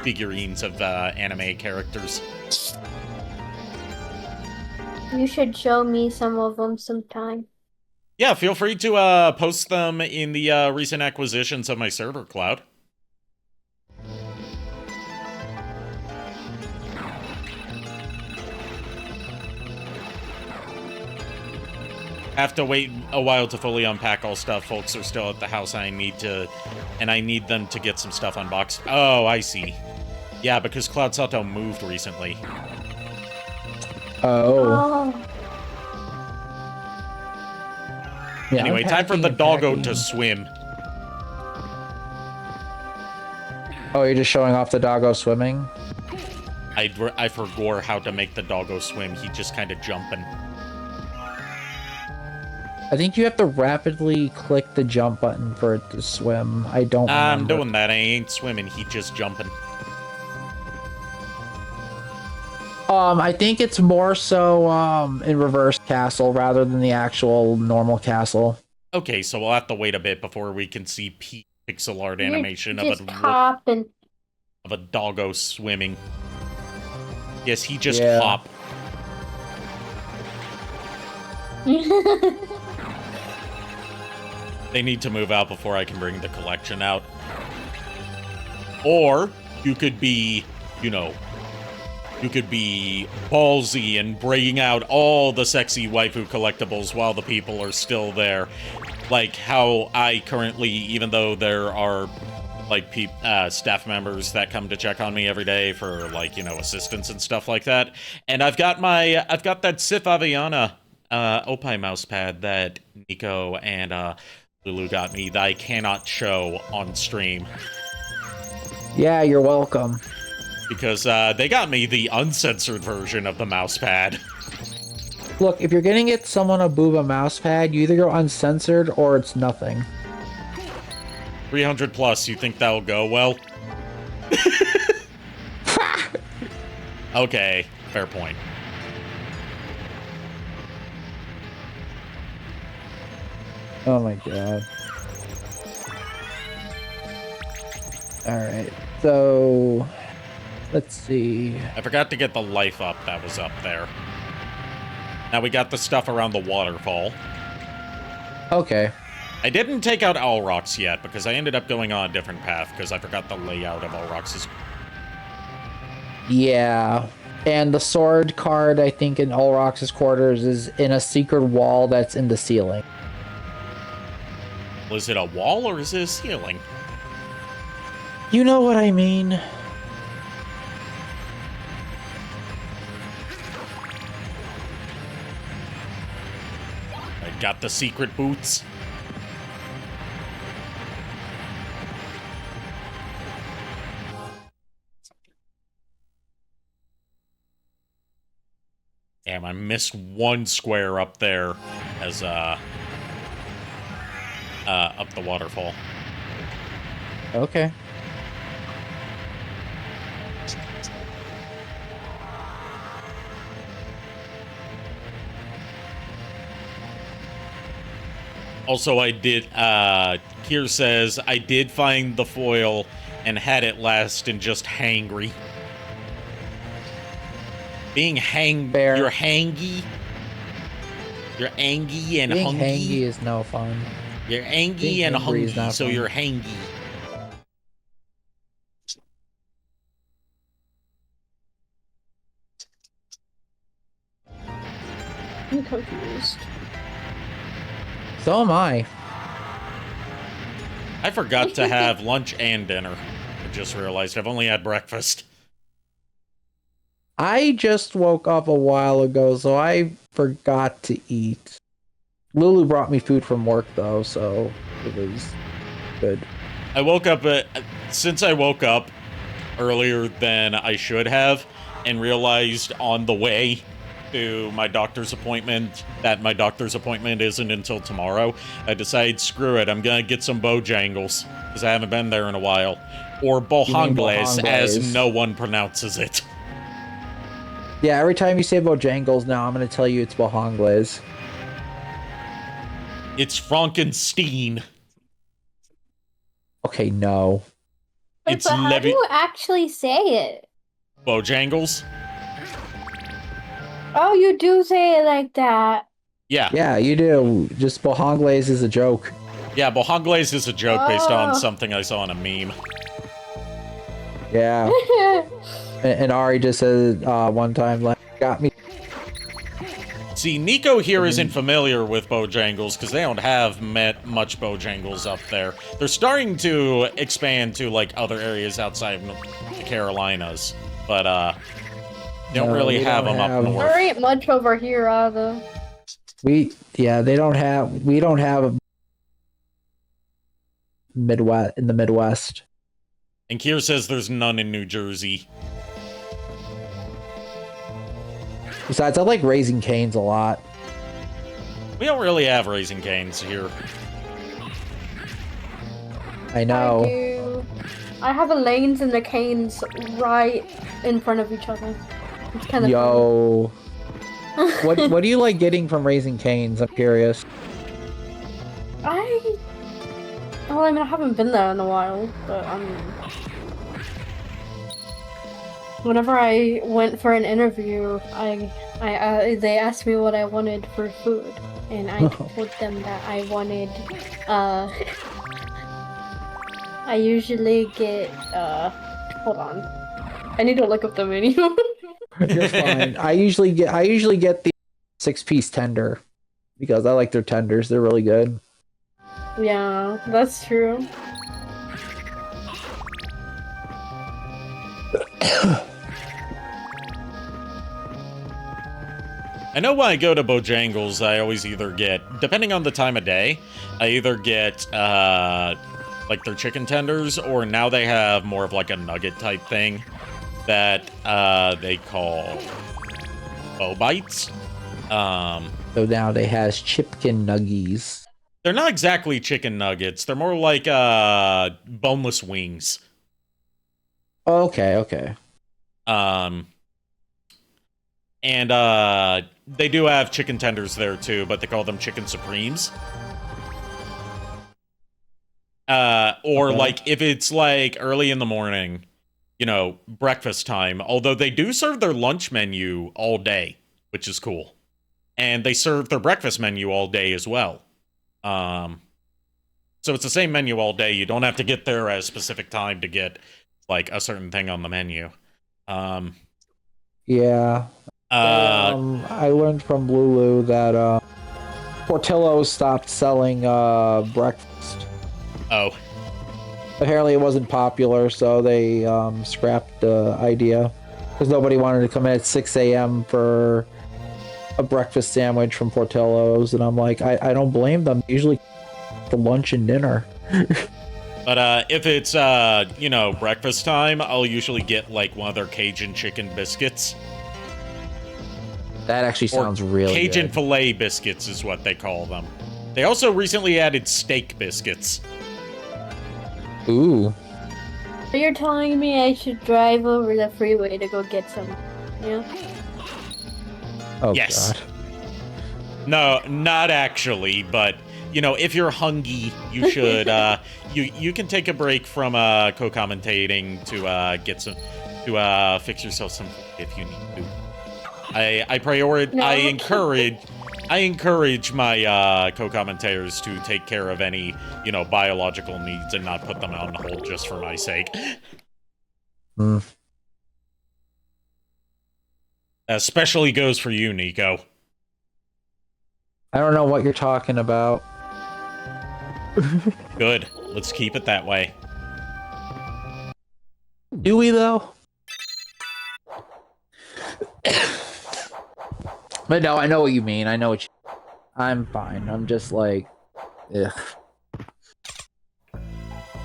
figurines of anime characters. You should show me some of them sometime. Yeah, feel free to post them in the recent acquisitions of my server, Cloud. Have to wait a while to fully unpack all stuff. Folks are still at the house. I need them to get some stuff unboxed. Oh, I see. Yeah, because Cloud Sato moved recently. Oh. Yeah, anyway, time for the doggo to swim. Oh, you're just showing off the doggo swimming? I forgot how to make the doggo swim. He just kind of jumping. I think you have to rapidly click the jump button for it to swim. I don't remember. I'm doing that. I ain't swimming. He just jumping. I think it's more so in reverse castle rather than the actual normal castle. Okay, so we'll have to wait a bit before we can see pixel art animation of a doggo swimming. Yes, he just hopped. They need to move out before I can bring the collection out. Or you could be, ballsy and bringing out all the sexy waifu collectibles while the people are still there. Like how I currently, even though there are staff members that come to check on me every day for assistance and stuff like that. And I've got that Sith Aviana Opie mousepad that Nico and Lulu got me that I cannot show on stream. Yeah, you're welcome. Because they got me the uncensored version of the mousepad. Look, if you're gonna get someone a booba mouse pad, you either go uncensored or it's nothing. 300 plus, you think that'll go well? Okay, fair point. Oh my god. Alright, so... Let's see... I forgot to get the life up that was up there. Now we got the stuff around the waterfall. Okay. I didn't take out Alrox yet, because I ended up going on a different path, because I forgot the layout of Alrox's. Yeah. And the sword card, I think, in Ulrox's quarters is in a secret wall that's in the ceiling. Was it a wall, or is it a ceiling? You know what I mean. I got the secret boots. Damn, I missed one square up there as, up the waterfall. Okay. Also, I did, Kier says, I did find the foil and had it last in just hangry. Being Fair. you're hangy. You're angy and Being hungry. hangy is no fun. You're angy Being and hungry is hungry, not so fun. you're hangy. I'm confused. So am I. I forgot to have lunch and dinner. I just realized I've only had breakfast. I just woke up a while ago, so I forgot to eat. Lulu brought me food from work, though, so it was good. I woke up since I woke up earlier than I should have, and realized on the way to my doctor's appointment that my doctor's appointment isn't until tomorrow, I decided, screw it, I'm gonna get some Bojangles, because I haven't been there in a while. Or Bojangles, as Bojangles? no one pronounces it. Yeah, every time you say Bojangles now, I'm going to tell you it's Bojangles. It's Frankenstein. Okay, no. Wait, It's but how do you actually say it? Bojangles? Oh, you do say it like that. Yeah. Yeah, you do. Just Bojangles is a joke. Yeah, Bojangles is a joke based on Oh. something I saw in a meme. Yeah. And Ari just said one time, like, got me. See, Nico here isn't familiar with Bojangles because they don't have much Bojangles up there. They're starting to expand to, like, other areas outside of the Carolinas, but, they don't No, really we have don't them have- up north. There ain't much over here either. We don't have a Midwest in the Midwest. And Kier says there's none in New Jersey. Besides, I like Raising Cane's a lot. We don't really have Raising Cane's here. I I know. do. I have a lanes and the canes right in front of each other. It's kind of Yo. What do you like getting from Raising Cane's? I'm curious. Well, I mean, I haven't been there in a while, but whenever I went for an interview, they asked me what I wanted for food, and I told them that I wanted, I usually get, hold on. I need to look up the menu. You're fine. I usually get the 6-piece tender because I like their tenders. They're really good. Yeah, that's true. I know when I go to Bojangles, I always either get, depending on the time of day, I either get, like their chicken tenders, or now they have more of like a nugget type thing that, they call Bo Bites. So now they has chicken nuggies. They're not exactly chicken nuggets. They're more like boneless wings. Okay. And they do have chicken tenders there too, but they call them chicken supremes. Or like if it's like early in the morning, breakfast time, although they do serve their lunch menu all day, which is cool. And they serve their breakfast menu all day as well. So it's the same menu all day. You don't have to get there at a specific time to get like a certain thing on the menu. Yeah. I learned from Lulu that Portillo's stopped selling breakfast. Oh. Apparently it wasn't popular, so they scrapped the idea. Because nobody wanted to come in at 6 a.m. for a breakfast sandwich from Portillo's. And I'm like, I don't blame them. Usually for lunch and dinner. But if it's, breakfast time, I'll usually get like one of their Cajun chicken biscuits. That actually sounds really Cajun good. filet biscuits is what they call them. They also recently added steak biscuits. Ooh. So you're telling me I should drive over the freeway to go get some, Oh, yes. God. No, not actually, but, if you're hungry, you should, you can take a break from, co-commentating to, get some, to, fix yourself some if you need to. I encourage my co-commentators to take care of any, biological needs and not put them on hold just for my sake. Especially goes for you, Nico. I don't know what you're talking about. Good. Let's keep it that way. Do we, though? But no, I know what you mean. I know what I'm fine. I'm just like, ugh.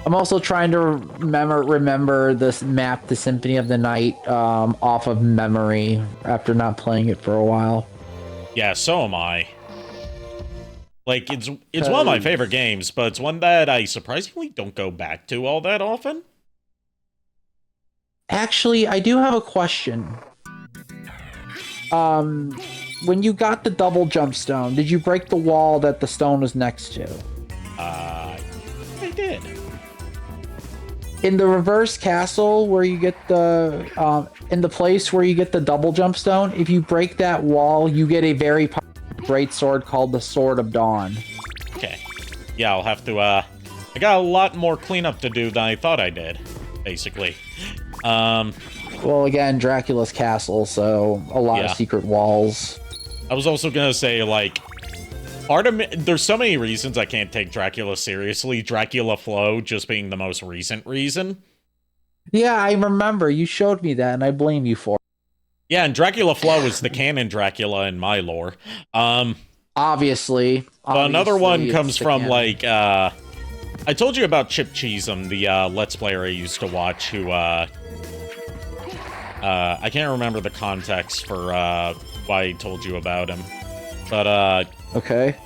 I'm also trying to remember this map, the Symphony of the Night, off of memory after not playing it for a while. Yeah, so am I. Like, it's one of my favorite games, but it's one that I surprisingly don't go back to all that often. Actually, I do have a question. When you got the double jump stone, did you break the wall that the stone was next to? I did. In the reverse castle where you get the, in the place where you get the double jump stone, if you break that wall, you get a very powerful great sword called the Sword of Dawn. Okay. Yeah, I'll have to, I got a lot more cleanup to do than I thought I did, basically. Well, again, Dracula's castle, so a lot of secret walls. I was also gonna say, like, part of me, there's so many reasons I can't take Dracula seriously, Dracula Flow just being the most recent reason. Yeah, I remember. You showed me that, and I blame you for it. Yeah, and Dracula Flow is the canon Dracula in my lore. Obviously. But another one comes from, like, I told you about Chip Cheesem, the Let's Player I used to watch, who, I can't remember the context for why I told you about him. But, okay.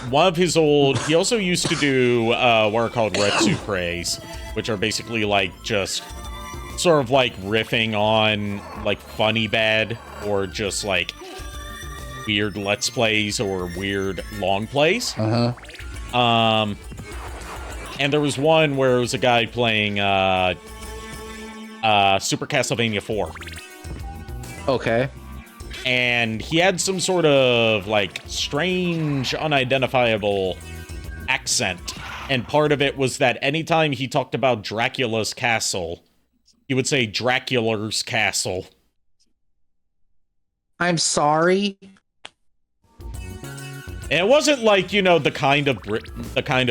One of his old... He also used to do what are called Retsu Praise, which are basically, like, just sort of, like, riffing on, like, funny bad, or just, like, weird Let's Plays or weird long plays. Uh-huh. And there was one where it was a guy playing, Super Castlevania 4. Okay. And he had some sort of, like, strange, unidentifiable accent. And part of it was that anytime he talked about Dracula's castle, he would say Dracula's castle. I'm sorry. And it wasn't like, you know, the kind of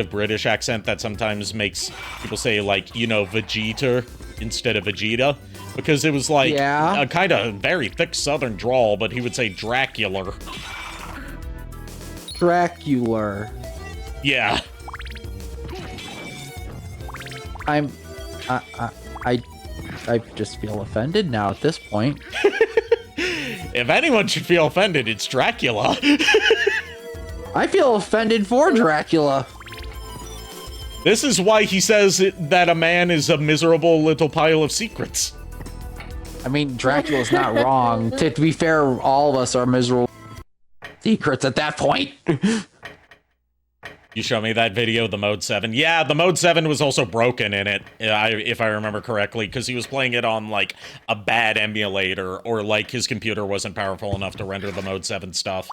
British accent that sometimes makes people say, like, you know, Vegeta instead of Vegeta. Because it was like a kind of very thick southern drawl, but he would say Dracula. Dracula. Yeah. I just feel offended now at this point. If anyone should feel offended, it's Dracula. I feel offended for Dracula. This is why he says that a man is a miserable little pile of secrets. I mean, Dracula's not wrong. To be fair, all of us are miserable secrets at that point. You show me that video, the Mode 7. Yeah, the Mode 7 was also broken in it, if I remember correctly, because he was playing it on, like, a bad emulator, or, like, his computer wasn't powerful enough to render the Mode 7 stuff.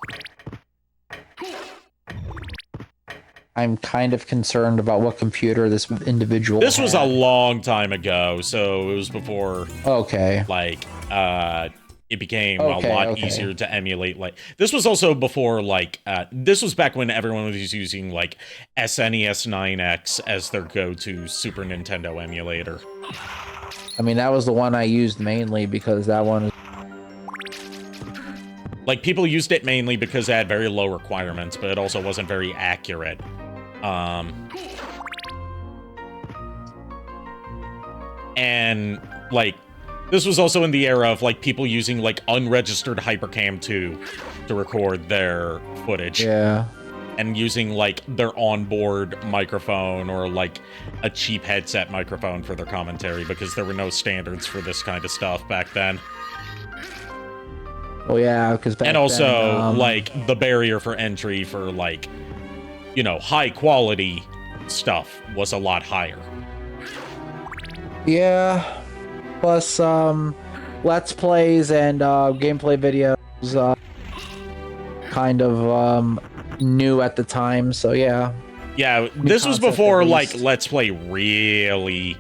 I'm kind of concerned about what computer this individual This was had. a long time ago, so it was before, Okay. like, it became a lot easier to emulate. Like, this was also before, like, this was back when everyone was using, like, SNES 9X as their go-to Super Nintendo emulator. I mean, that was the one I used mainly because that one... Like, people used it mainly because it had very low requirements, but it also wasn't very accurate. And, like, this was also in the era of, like, people using, like, unregistered Hypercam 2 to record their footage. Yeah. And using, like, their onboard microphone or, like, a cheap headset microphone for their commentary because there were no standards for this kind of stuff back then. Well, yeah, because back and also, then, like, the barrier for entry for, like, you know, high-quality stuff was a lot higher. Yeah. Plus, Let's Plays and gameplay videos kind of new at the time, so yeah. Yeah, this was before, like, Let's Play really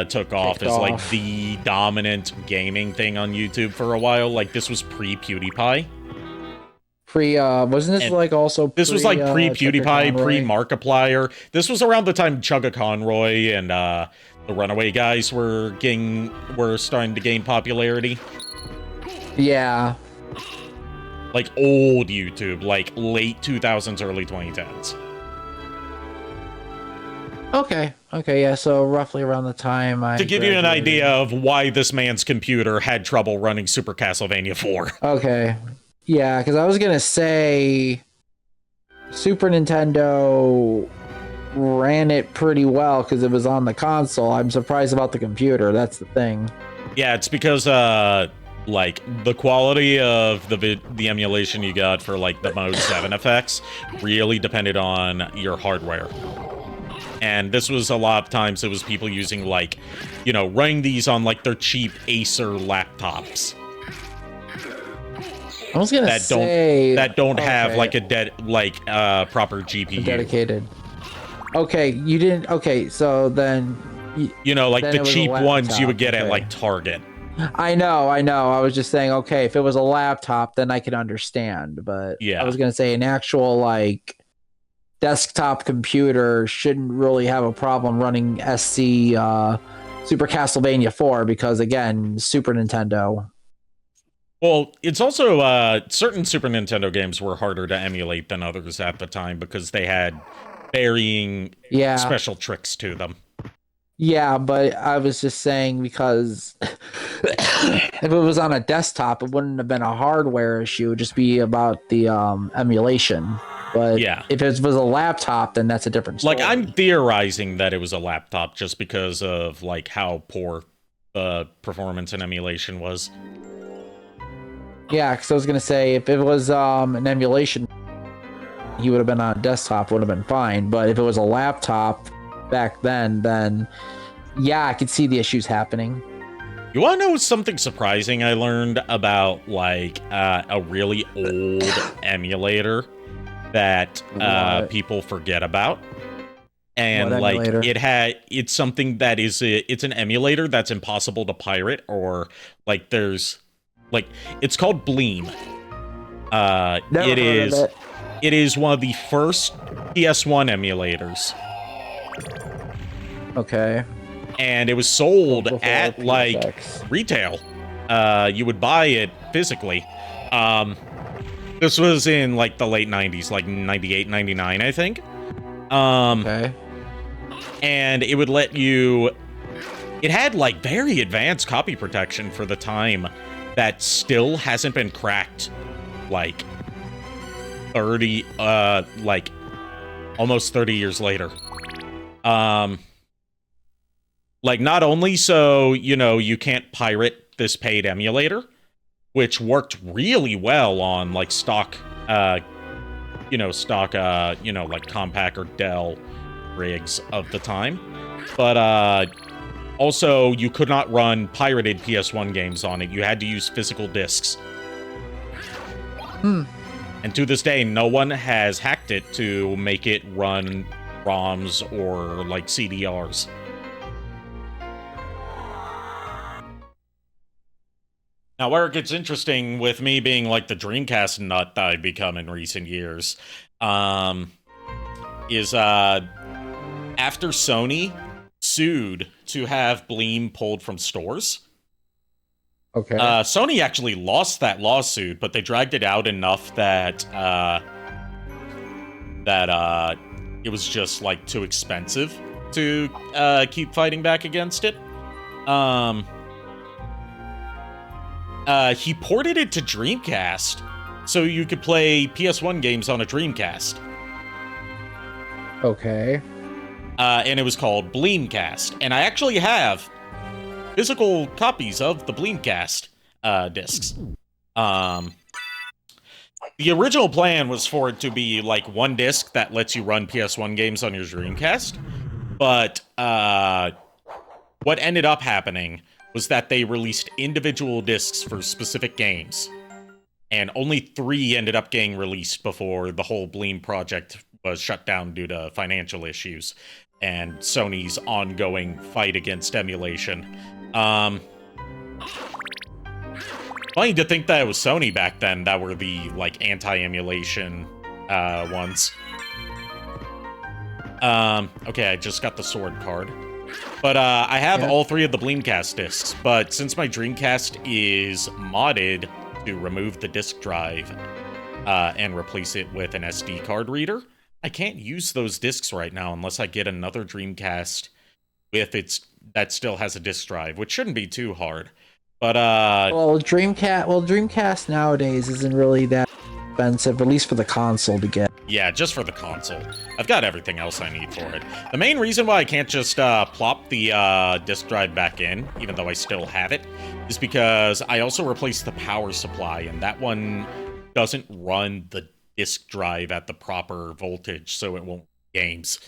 took off as, like, the dominant gaming thing on YouTube for a while. Like, this was pre-PewDiePie. Wasn't this, like, also This was, like, pre-PewDiePie, pre-Markiplier. This was around the time Chugga Conroy and, the Runaway Guys were starting to gain popularity. Yeah. Like, old YouTube, like, late 2000s, early 2010s. Okay, yeah, so roughly around the time I... To give you an idea of why this man's computer had trouble running Super Castlevania 4. Okay. Yeah, because I was going to say Super Nintendo ran it pretty well because it was on the console. I'm surprised about the computer, that's the thing. Yeah, it's because, like, the quality of the emulation you got for, like, the Mode 7 effects really depended on your hardware. And this was a lot of times it was people using, like, you know, running these on, like, their cheap Acer laptops. I was gonna say that don't have, like, a proper GPU. Dedicated. Okay, you didn't. Okay, so then. You know, like the cheap ones you would get at, like, Target. I know. I was just saying, okay, if it was a laptop, then I could understand. But yeah, I was gonna say an actual, like, desktop computer shouldn't really have a problem running SC Super Castlevania 4 because, again, Super Nintendo. Well, it's also certain Super Nintendo games were harder to emulate than others at the time because they had varying special tricks to them. Yeah, but I was just saying because if it was on a desktop, it wouldn't have been a hardware issue. It would just be about the emulation. But yeah, if it was a laptop, then that's a different story. Like, I'm theorizing that it was a laptop just because of, like, how poor the performance and emulation was. Yeah, because I was going to say, if it was an emulation, he would have been on a desktop, would have been fine. But if it was a laptop back then yeah, I could see the issues happening. You want to know something surprising I learned about, like, a really old emulator that people forget about? And, like, it's something that it's an emulator that's impossible to pirate, or, like, it's called Bleem. It is one of the first PS1 emulators. Okay. And it was sold at, like, retail. You would buy it physically. This was in, like, the late 90s, like 98, 99, I think. Okay. And it would let you... It had, like, very advanced copy protection for the time that still hasn't been cracked, like 30, like almost 30 years later. Like, not only so, you know, you can't pirate this paid emulator, which worked really well on, like, stock, like, Compaq or Dell rigs of the time, but, also, you could not run pirated PS1 games on it. You had to use physical discs. And to this day, no one has hacked it to make it run ROMs or, like, CDRs. Now, where it gets interesting with me being, like, the Dreamcast nut that I've become in recent years, is, after Sony sued to have Bleem pulled from stores. Okay. Sony actually lost that lawsuit, but they dragged it out enough that it was just, like, too expensive to keep fighting back against it. He ported it to Dreamcast, so you could play PS1 games on a Dreamcast. Okay. And it was called Bleemcast. And I actually have physical copies of the Bleemcast discs. The original plan was for it to be like one disc that lets you run PS1 games on your Dreamcast. But what ended up happening was that they released individual discs for specific games. And only 3 ended up getting released before the whole Bleem project was shut down due to financial issues and Sony's ongoing fight against emulation. Funny to think that it was Sony back then that were the, like, anti-emulation ones. Okay, I just got the sword card. But I have all 3 of the Bleemcast discs, but since my Dreamcast is modded to remove the disk drive and replace it with an SD card reader, I can't use those discs right now unless I get another Dreamcast that still has a disk drive, which shouldn't be too hard. But Dreamcast nowadays isn't really that expensive, at least for the console to get. Yeah, just for the console. I've got everything else I need for it. The main reason why I can't just plop the disk drive back in, even though I still have it, is because I also replaced the power supply, and that one doesn't run the disk drive at the proper voltage, so it won't games.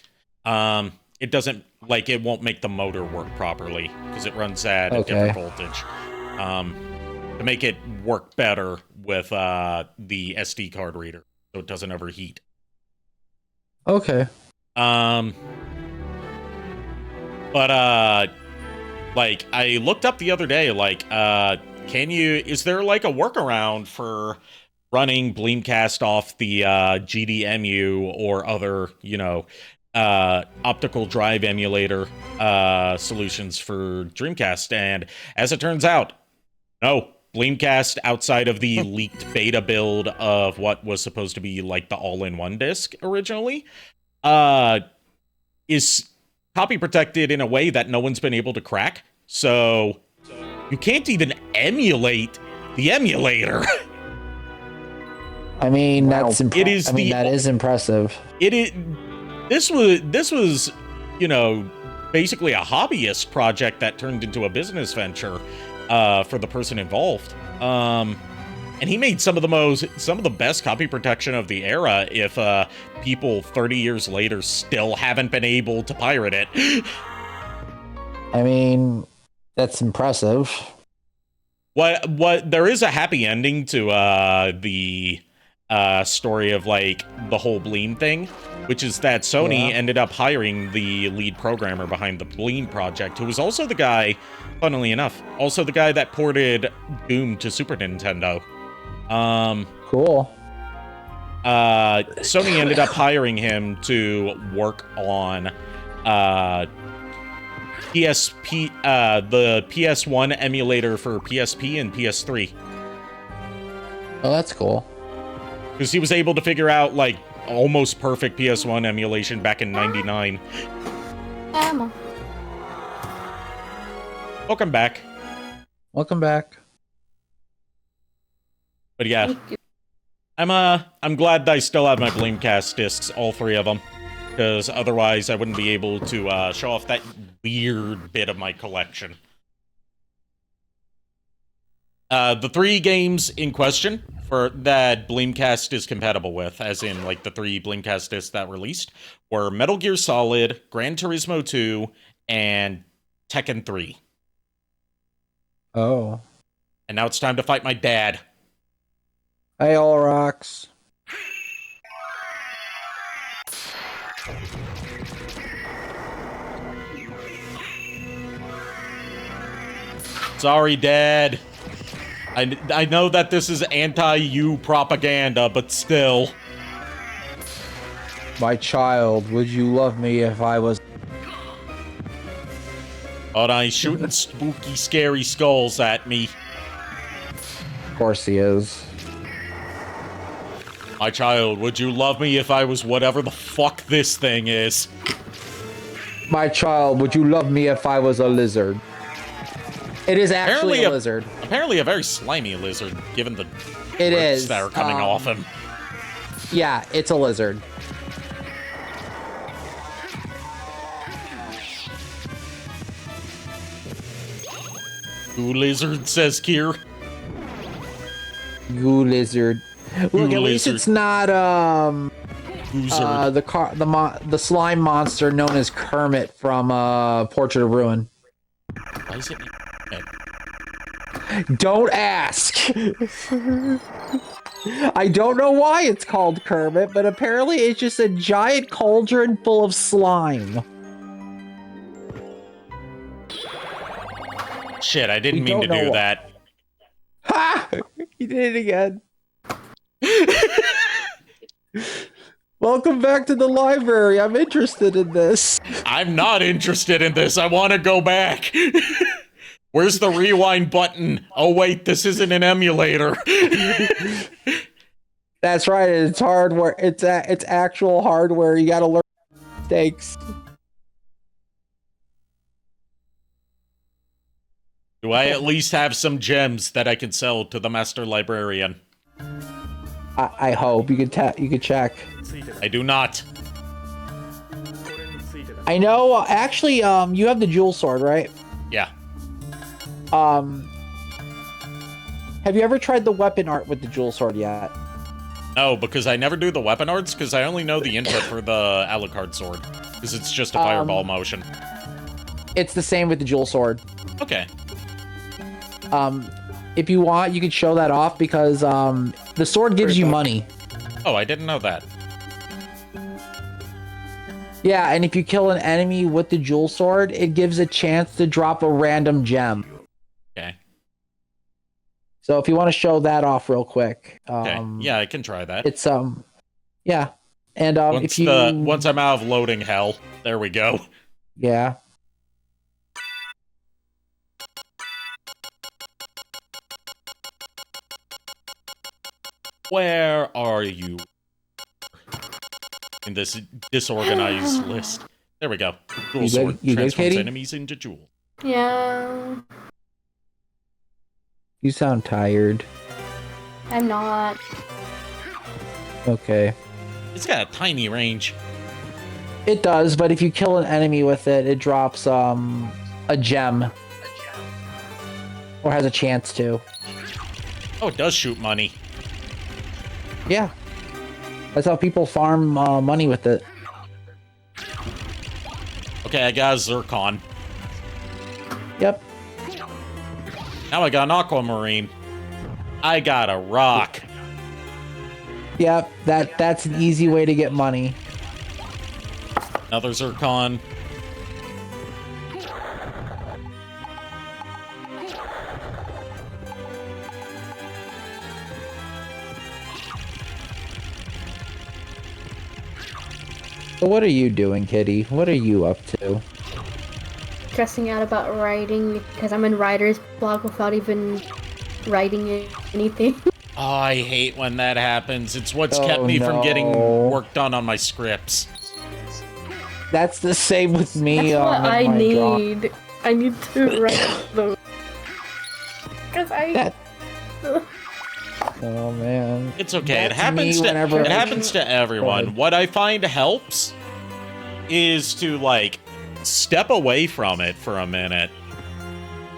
It doesn't, like, it won't make the motor work properly, because it runs at a different voltage. To make it work better with the SD card reader, so it doesn't overheat. Okay. But, like, I looked up the other day, like, is there, like, a workaround for running Bleemcast off the GDMU or other, optical drive emulator solutions for Dreamcast? And as it turns out, no. Bleemcast, outside of the leaked beta build of what was supposed to be like the all-in-one disc originally, is copy protected in a way that no one's been able to crack. So you can't even emulate the emulator. I mean, that is impressive. This was, basically a hobbyist project that turned into a business venture. For the person involved. And he made some of the best copy protection of the era if people 30 years later still haven't been able to pirate it. I mean, that's impressive. What there is a happy ending to the story of, like, the whole Bleem thing, which is that Sony ended up hiring the lead programmer behind the Bleem project, who was also the guy, funnily enough, that ported Doom to Super Nintendo. Cool. Sony ended up hiring him to work on the PS1 emulator for PSP and PS3. Oh, that's cool. Because he was able to figure out, like, almost perfect PS1 emulation back in '99. Emma. Welcome back. Welcome back. But yeah, I'm glad that I still have my Bleemcast discs, all 3 of them, because otherwise I wouldn't be able to show off that weird bit of my collection. The 3 games in question for that Bleemcast is compatible with, as in like the 3 Bleemcast discs that released, were Metal Gear Solid, Gran Turismo 2, and Tekken 3. Oh. And now it's time to fight my dad. Hey, all rocks. Sorry, Dad. I know that this is anti-you propaganda, but still. My child, would you love me if I was... Oh, no, he's shooting spooky, scary skulls at me. Of course he is. My child, would you love me if I was whatever the fuck this thing is? My child, would you love me if I was a lizard? It is actually a lizard. Apparently a very slimy lizard, given the it rips is that are coming off him. Yeah, it's a lizard. Ooh, lizard, says Kier. You lizard. Look, at least it's not the slime monster known as Kermit from Portrait of Ruin. Why is it? Don't ask. I don't know why it's called Kermit, but apparently it's just a giant cauldron full of slime. Shit, I didn't mean to do that. Ha! You did it again. Welcome back to the library. I'm interested in this. I'm not interested in this. I want to go back. Where's the rewind button? Oh wait, this isn't an emulator. That's right. It's hardware. It's actual hardware. You gotta learn mistakes. Do I at least have some gems that I can sell to the master librarian? I hope you could check. I do not. I know. Actually, you have the jewel sword, right? Yeah. Have you ever tried the weapon art with the jewel sword yet? No, because I never do the weapon arts, because I only know the input for the Alucard sword. Because it's just a fireball motion. It's the same with the jewel sword. Okay. If you want, you can show that off, because the sword gives you money. Oh, I didn't know that. Yeah, and if you kill an enemy with the jewel sword, it gives a chance to drop a random gem. Okay. So if you want to show that off real quick. Okay. Yeah, I can try that. It's, yeah. And, once once I'm out of loading hell, there we go. Yeah. Where are you? In this disorganized list. There we go. Jewel sword transforms enemies into jewel. Yeah. You sound tired. I'm not. Okay. It's got a tiny range. It does, but if you kill an enemy with it, it drops a gem. Or has a chance to. Oh, it does shoot money. Yeah. That's how people farm money with it. Okay, I got a Zircon. Yep. Now I got an Aquamarine. I got a rock. Yep, that's an easy way to get money. Another Zircon. So what are you doing, Kitty? What are you up to? Stressing out about writing because I'm in writer's block without even writing anything. Oh, I hate when that happens. It's what's kept me from getting work done on my scripts. That's the same with me. That's what I need. I need to write them. Because Oh man. It's okay. That's It happens me to whenever it I- happens to everyone. ahead. What I find helps is to like step away from it for a minute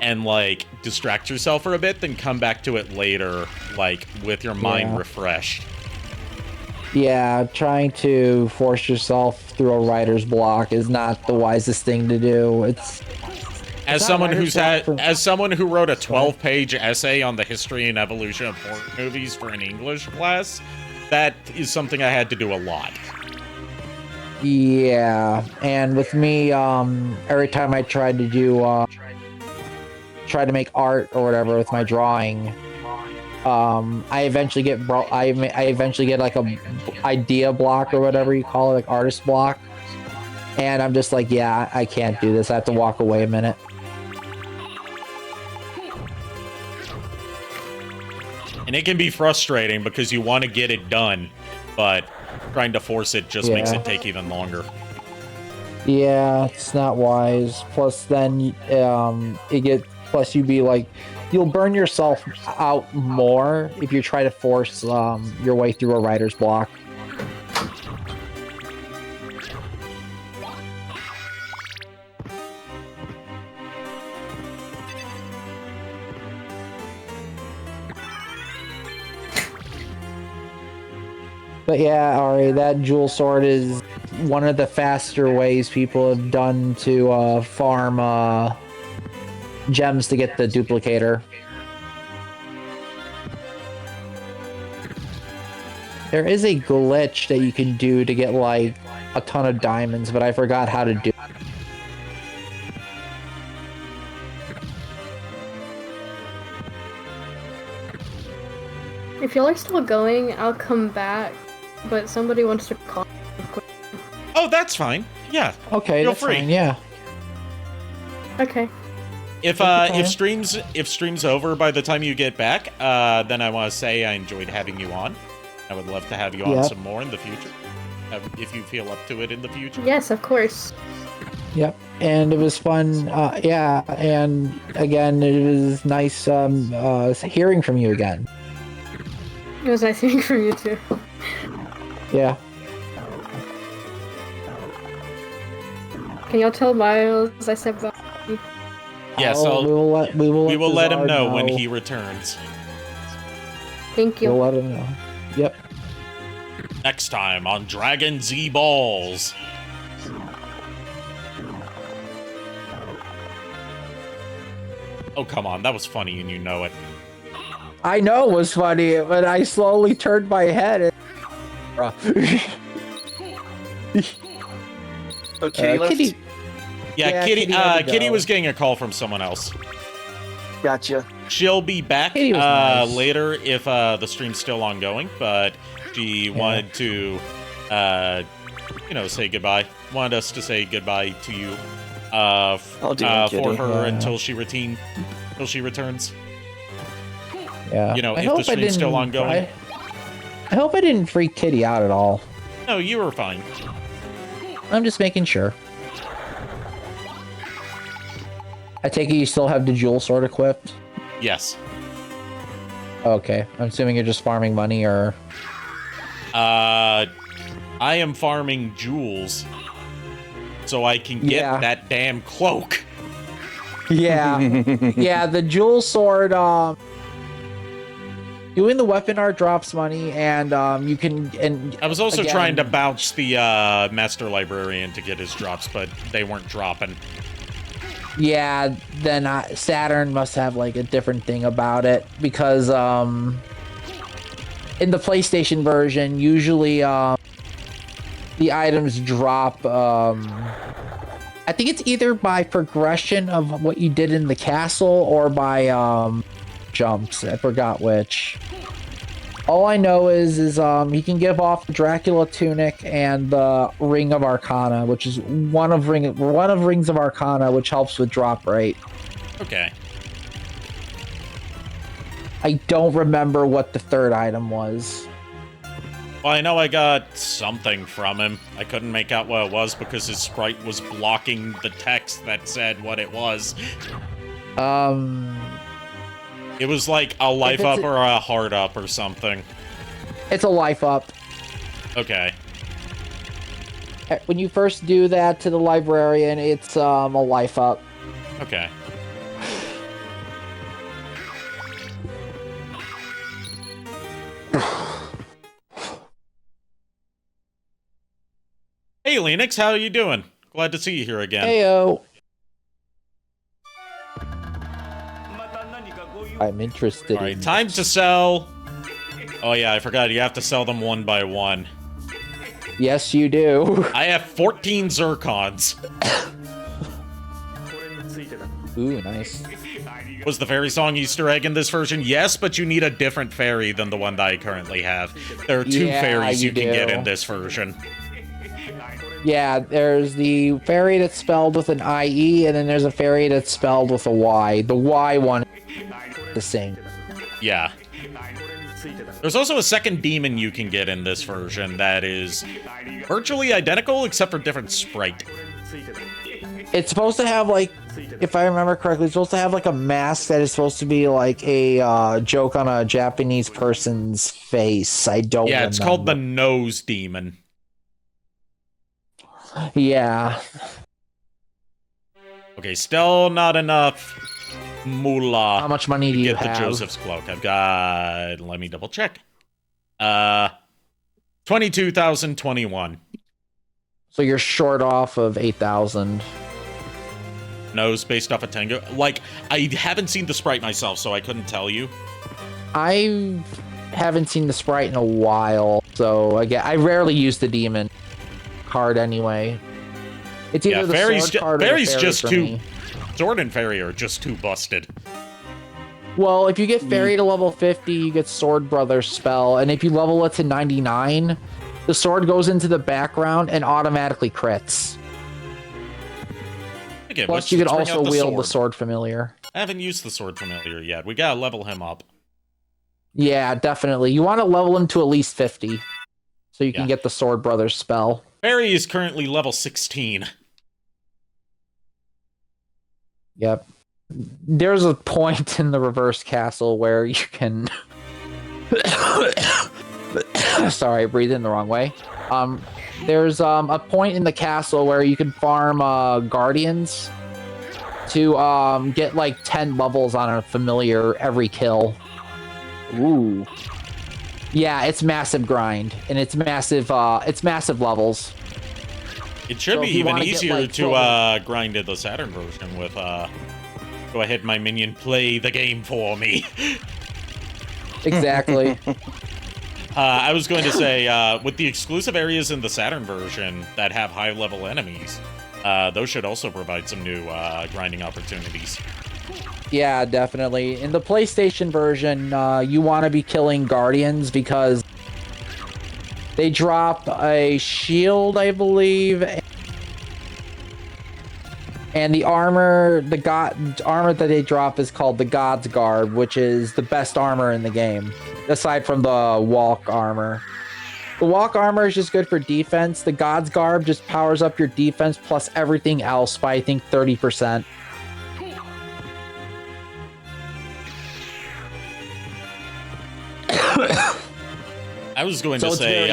and like distract yourself for a bit, then come back to it later, like with your mind Yeah. refreshed. Yeah, trying to force yourself through a writer's block is not the wisest thing to do. As not someone writer's who's block had, for- as someone who wrote a 12-page essay on the history and evolution of horror movies for an English class, that is something I had to do a lot. Yeah, and with me, every time I tried to do, try to make art or whatever with my drawing, I eventually get I eventually get like a idea block or whatever you call it, like artist block, and I'm just like, yeah, I can't do this. I have to walk away a minute. And it can be frustrating because you want to get it done, but trying to force it just makes Yeah. it take even longer. Yeah, it's not wise. Plus, then plus you'd be like, you'll burn yourself out more if you try to force your way through a writer's block. But yeah, Ari, that jewel sword is one of the faster ways people have done to farm gems to get the duplicator. There is a glitch that you can do to get like a ton of diamonds, but I forgot how to do it. If y'all are still going, I'll come back. But somebody wants to call me quick. Oh, that's fine. Yeah. Okay, Feel that's free. fine, yeah. Okay. If Okay. if stream's over by the time you get back, then I want to say I enjoyed having you on. I would love to have you on Yep. some more in the future, if you feel up to it in the future. Yes, of course. Yep, and it was fun. Yeah, and again, it was nice hearing from you again. It was nice hearing from you too. Yeah. Can y'all tell Miles I said bye? Yes, we will let him Bizarre know when he returns. Thank you. We'll let him know. Yep. Next time on Dragon Z Balls. Oh, come on. That was funny and you know it. I know it was funny, but I slowly turned my head. And... Okay, left. Kitty. Yeah, Yeah, Kitty, Kitty had to Kitty go. was getting a call from someone else. Gotcha. She'll be back Kitty was nice. later if the stream's still ongoing, but she wanted to, say goodbye. Wanted us to say goodbye to you I'll do that, for Kitty. her Yeah. until she returns. Yeah. You know, I if the hope I stream's still didn't- ongoing. I hope I didn't freak Kitty out at all. No, you were fine. I'm just making sure. I take it you still have the jewel sword equipped? Yes. Okay. I'm assuming you're just farming money or... I am farming jewels so I can get Yeah. that damn cloak. Yeah. Yeah, the jewel sword, doing the weapon art drops money, and you can... And I was also again, trying to bounce the Master Librarian to get his drops, but they weren't dropping. Yeah, then Saturn must have like a different thing about it, because in the PlayStation version, usually the items drop, I think it's either by progression of what you did in the castle or by jumps. I forgot which. All I know is he can give off the Dracula tunic and the Ring of Arcana, which is one of Rings of Arcana, which helps with drop rate. Okay. I don't remember what the third item was. Well, I know I got something from him. I couldn't make out what it was because his sprite was blocking the text that said what it was. It It was like a life it's up or a heart up or something. It's a life up. Okay. When you first do that to the librarian, it's a life up. Okay. Hey, Linux, how are you doing? Glad to see you here again. Heyo. I'm interested. All right, time to sell. Oh yeah, I forgot. You have to sell them one by one. Yes, you do. I have 14 zircons. Ooh, nice. Was the fairy song Easter egg in this version? Yes, but you need a different fairy than the one that I currently have. There are two fairies you can get in this version. Yeah, there's the fairy that's spelled with an IE, and then there's a fairy that's spelled with a Y. The Y one is the same. Yeah. There's also a second demon you can get in this version that is virtually identical except for different sprite. It's supposed to have, like, if I remember correctly, it's supposed to have, like, a mask that is supposed to be, like, a joke on a Japanese person's face. I don't remember. Yeah, it's called the Nose Demon. Yeah. Okay, still not enough moolah. How much money do you get have? the Joseph's Cloak. I've got... Let me double check. 22,021. So you're short off of 8,000. Nose based off of Tango. Like, I haven't seen the sprite myself, so I couldn't tell you. I haven't seen the sprite in a while, so I rarely use the demon card anyway. It's either the sword card or the fairy just for too... me. Sword and fairy are just too busted. Well, if you get fairy to level 50, you get Sword Brother's spell, and if you level it to 99, the sword goes into the background and automatically crits. Okay, Plus, you can also wield the Sword Familiar. I haven't used the Sword Familiar yet. We gotta level him up. Yeah, definitely. You want to level him to at least 50, so you can get the Sword Brother's spell. Fairy is currently level 16. Yep. There's a point in the reverse castle where you can... Sorry, I breathed in the wrong way. There's a point in the castle where you can farm guardians to get like 10 levels on a familiar every kill. Ooh. Yeah, it's massive grind, and it's massive levels. It should be even easier to grind in the Saturn version with go ahead, my minion, play the game for me. Exactly. I was going to say, with the exclusive areas in the Saturn version that have high-level enemies, those should also provide some new grinding opportunities. Yeah, definitely. In the PlayStation version, you want to be killing guardians because they drop a shield, I believe, and the armor, armor that they drop is called the God's Garb, which is the best armor in the game, aside from the walk armor. The walk armor is just good for defense. The God's Garb just powers up your defense plus everything else by, I think, 30%. I was going to say,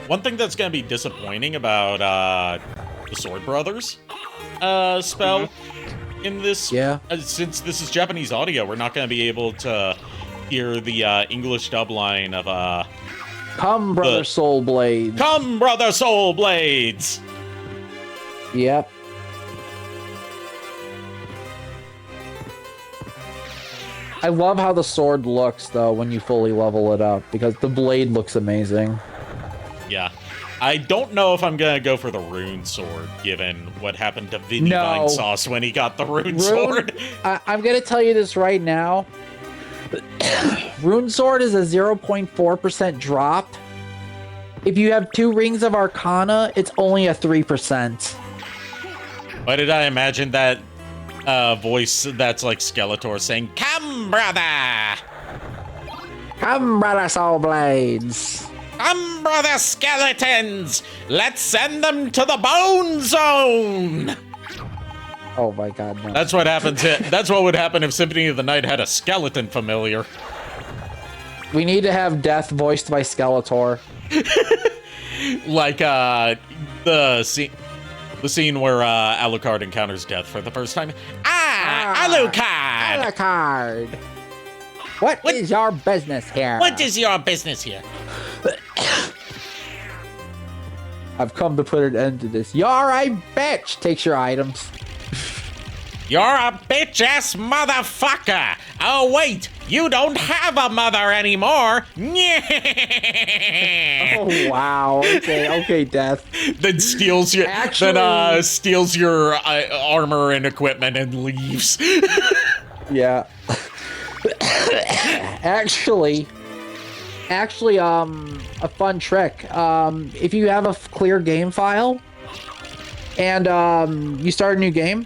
one thing that's going to be disappointing about the Sword Brothers spell in this, since this is Japanese audio, we're not going to be able to hear the English dub line of "Come, brother Soul Blades." Come, brother Soul Blades. Yep. I love how the sword looks, though, when you fully level it up, because the blade looks amazing. Yeah. I don't know if I'm gonna go for the rune sword, given what happened to Vinny Vine Sauce when he got the rune sword. I'm gonna tell you this right now. Rune sword is a 0.4% drop. If you have 2 Rings of Arcana, it's only a 3%. Why did I imagine that voice that's like Skeletor saying, "Come, brother! Come, brother Soul Blades! Come, brother skeletons! Let's send them to the Bone Zone!" Oh my god, no. That's what happens. That's what would happen if Symphony of the Night had a skeleton familiar. We need to have Death voiced by Skeletor. Like the scene where Alucard encounters Death for the first time. Alucard! Alucard! What is your business here? What is your business here? I've come to put an end to this. You're a bitch! Takes your items. You're a bitch-ass motherfucker! Oh, wait! You don't have a mother anymore! Oh, wow. Okay, Death. Then steals your armor and equipment and leaves. Yeah. Actually, a fun trick. If you have a clear game file and you start a new game,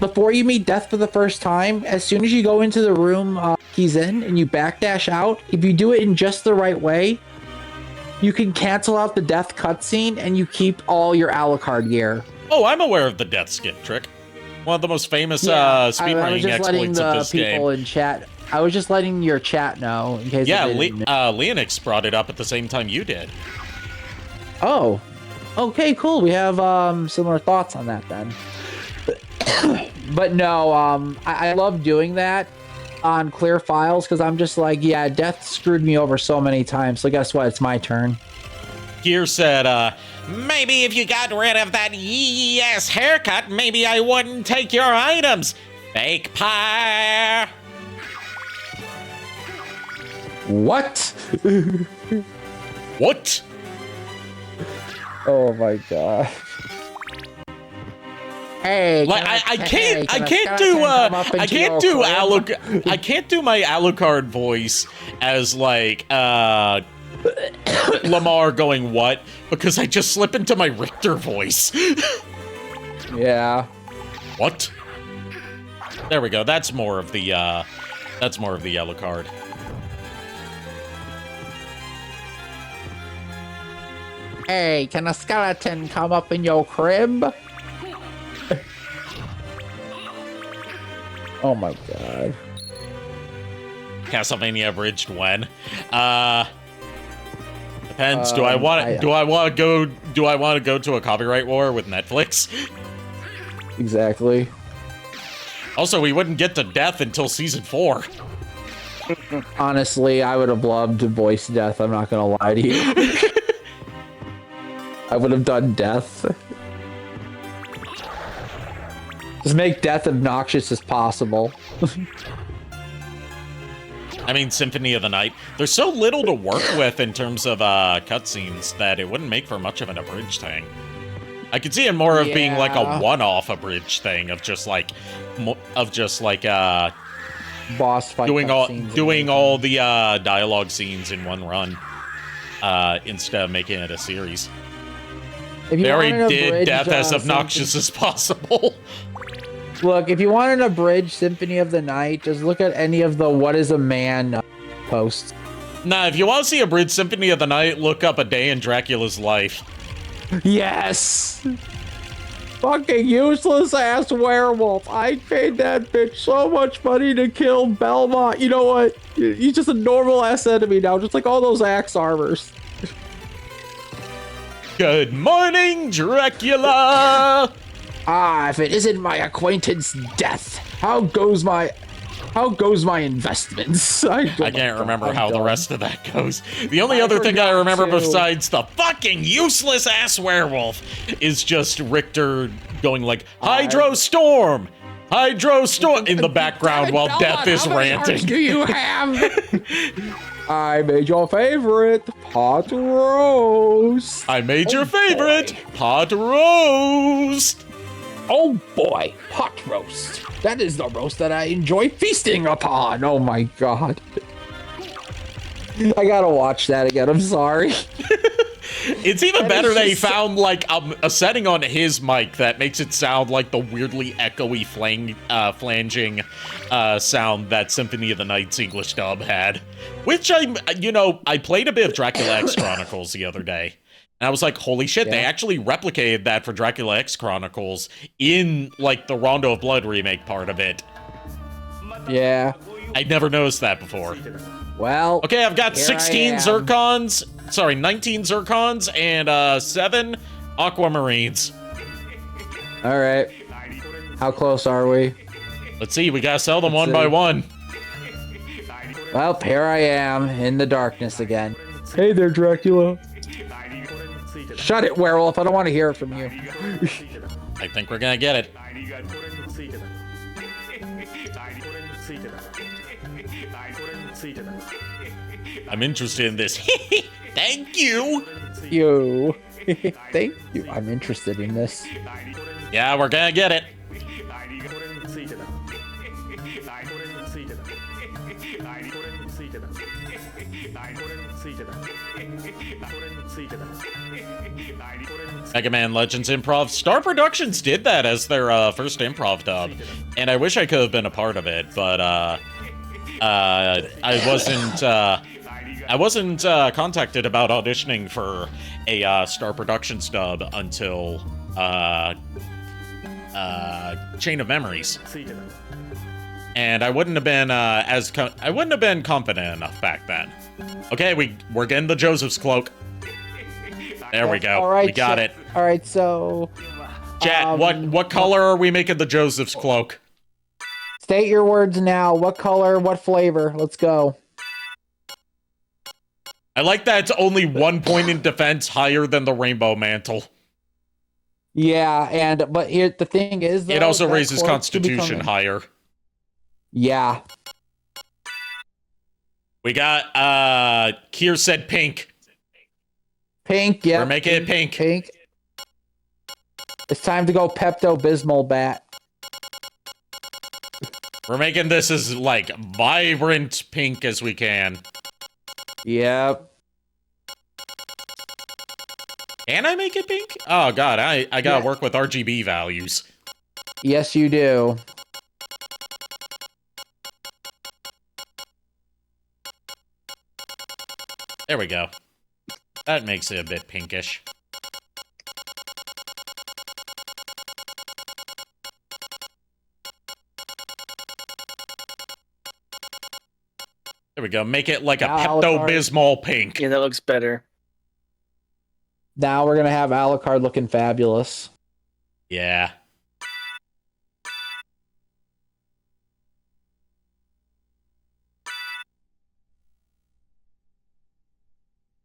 before you meet Death for the first time, as soon as you go into the room he's in and you backdash out, if you do it in just the right way, you can cancel out the Death cutscene and you keep all your Alucard gear. Oh, I'm aware of the Death skip trick. One of the most famous speedrunning exploits of this game. People in chat. I was just letting your chat know in case. Yeah, Leonix brought it up at the same time you did. Oh, okay, cool. We have similar thoughts on that then. But no, I love doing that on clear files because I'm just like, yeah, Death screwed me over so many times. So guess what? It's my turn. Gear said, maybe if you got rid of that yee-ass haircut, maybe I wouldn't take your items. Fake pie. What? What? Oh my god. Hey, like I can't do my Alucard voice as like Lamar going what, because I just slip into my Richter voice. Yeah. What? There we go. That's more of the Alucard. Hey, can a skeleton come up in your crib? Oh my god. Castlevania abridged when? Depends. Do I want to go to a copyright war with Netflix? Exactly. Also, we wouldn't get to Death until season 4. Honestly, I would have loved to voice Death. I'm not gonna lie to you. I would have done Death. Just make Death obnoxious as possible. I mean, Symphony of the Night. There's so little to work with in terms of cutscenes that it wouldn't make for much of an abridged thing. I could see it more of being like a one-off abridged thing of just like boss fight doing all the dialogue scenes in one run instead of making it a series. They already did Death as obnoxious as possible. Look, if you want an abridged Symphony of the Night, just look at any of the What is a Man posts. Nah, if you want to see abridged Symphony of the Night, look up A Day in Dracula's Life. Yes! Fucking useless ass werewolf. I paid that bitch so much money to kill Belmont. You know what? He's just a normal ass enemy now, just like all those axe armors. Good morning, Dracula! Ah, if it isn't my acquaintance Death, how goes my investments? I can't remember how the rest of that goes. The only other thing I remember besides the fucking useless ass werewolf is just Richter going like, Hydro Storm! Hydro Storm! In the background while Death is ranting. Do you have? I made your favorite pot roast. I made your favorite pot roast. Oh boy, pot roast. That is the roast that I enjoy feasting upon. Oh my god. I gotta watch that again. I'm sorry. It's even better that he found like a setting on his mic that makes it sound like the weirdly echoey flanging sound that Symphony of the Night's English dub had. Which I played a bit of Dracula X Chronicles the other day. And I was like, holy shit, they Yeah. actually replicated that for Dracula X Chronicles in, like, the Rondo of Blood remake part of it. Yeah. I'd never noticed that before. Well. Okay, I've got here 16 I am. Zircons, sorry, 19 Zircons, and 7 Aquamarines. All right. How close are we? Let's see, we gotta sell them Let's one by see. one. Well, here I am in the darkness again. Hey there, Dracula. Shut it, werewolf. I don't want to hear it from you. I think we're gonna get it. I'm interested in this. Thank you! You. Thank you. I'm interested in this. Yeah, we're gonna get it. Mega Man Legends Improv. Star Productions did that as their first improv dub, and I wish I could have been a part of it, but I wasn't contacted about auditioning for a Star Productions dub until Chain of Memories, and I wouldn't have been I wouldn't have been confident enough back then. Okay, we're getting the Joseph's cloak. There we go. All right, we got so, it. All right, so Chat, what color are we making the Joseph's cloak? state your words now. What color? What flavor? Let's go. I like that it's only 1 point in defense higher than the rainbow mantle. Yeah, but here the thing is, though, It also that raises cloak constitution become- higher. Yeah. We got Kier said pink. Pink, yeah. We're making it pink. Pink. It's time to go Pepto-Bismol bat. We're making this as like vibrant pink as we can. Yep. Can I make it pink? Oh god, I gotta work with RGB values. Yes, you do. There we go. That makes it a bit pinkish. There we go. Make it like a Now, Pepto-Bismol pink. Yeah, that looks better. Now we're gonna have Alucard looking fabulous. Yeah.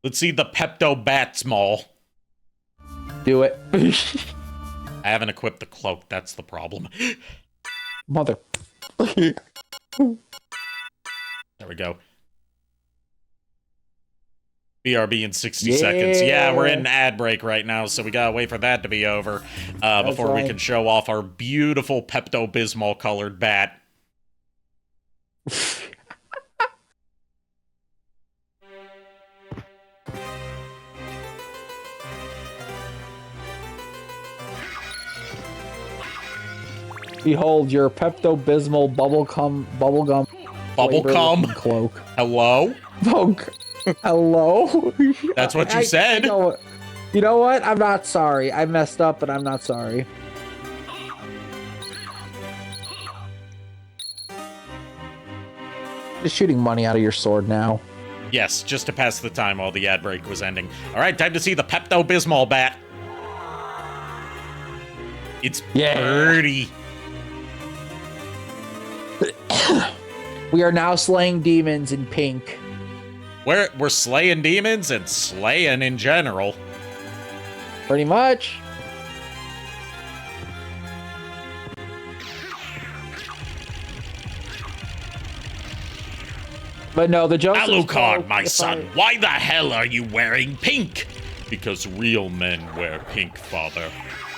Let's see the Pepto-Batsmol. Do it. I haven't equipped the cloak. That's the problem. Mother. There we go. BRB in 60 seconds. Yeah, we're in an ad break right now, so we gotta wait for that to be over before we right. can show off our beautiful Pepto-Bismol colored bat. Behold your Pepto-Bismol bubblegum Bubblegum? cloak. Hello? Hello? That's what you said. You know what? I'm not sorry. I messed up, but I'm not sorry. Just shooting money out of your sword now. Yes, just to pass the time while the ad break was ending. All right, time to see the Pepto-Bismol bat. It's pretty. We are now slaying demons in pink. We're slaying demons and slaying in general. Pretty much. But no, the Joseph's Alucard, cloak, my if son, I- why the hell are you wearing pink? Because real men wear pink, father.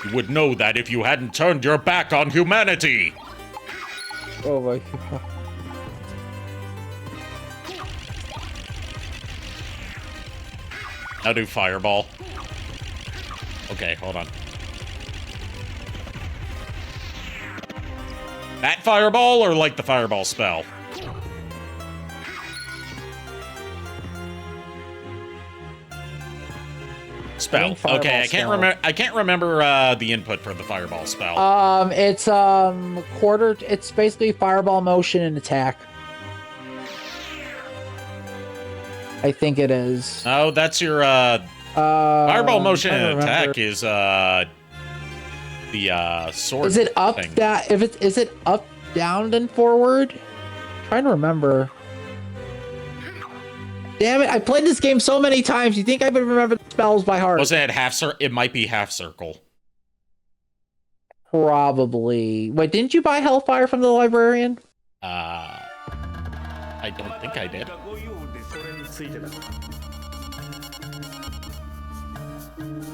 You would know that if you hadn't turned your back on humanity. Oh my god. Now do fireball. Okay, hold on. That fireball or like the fireball spell? Spell. Fireball Okay, I can't spell. remember. I can't remember the input for the fireball spell. It's quarter. It's basically fireball motion and attack. I think it is. Oh, that's your fireball motion and attack is the sword. Is it up thing. that if it is it up down then forward? Trying to remember. Damn it! I played this game so many times. You think I would remember the spells by heart? Wasn't it half circle? It might be half circle. Probably. Wait, didn't you buy Hellfire from the librarian? I don't think I did.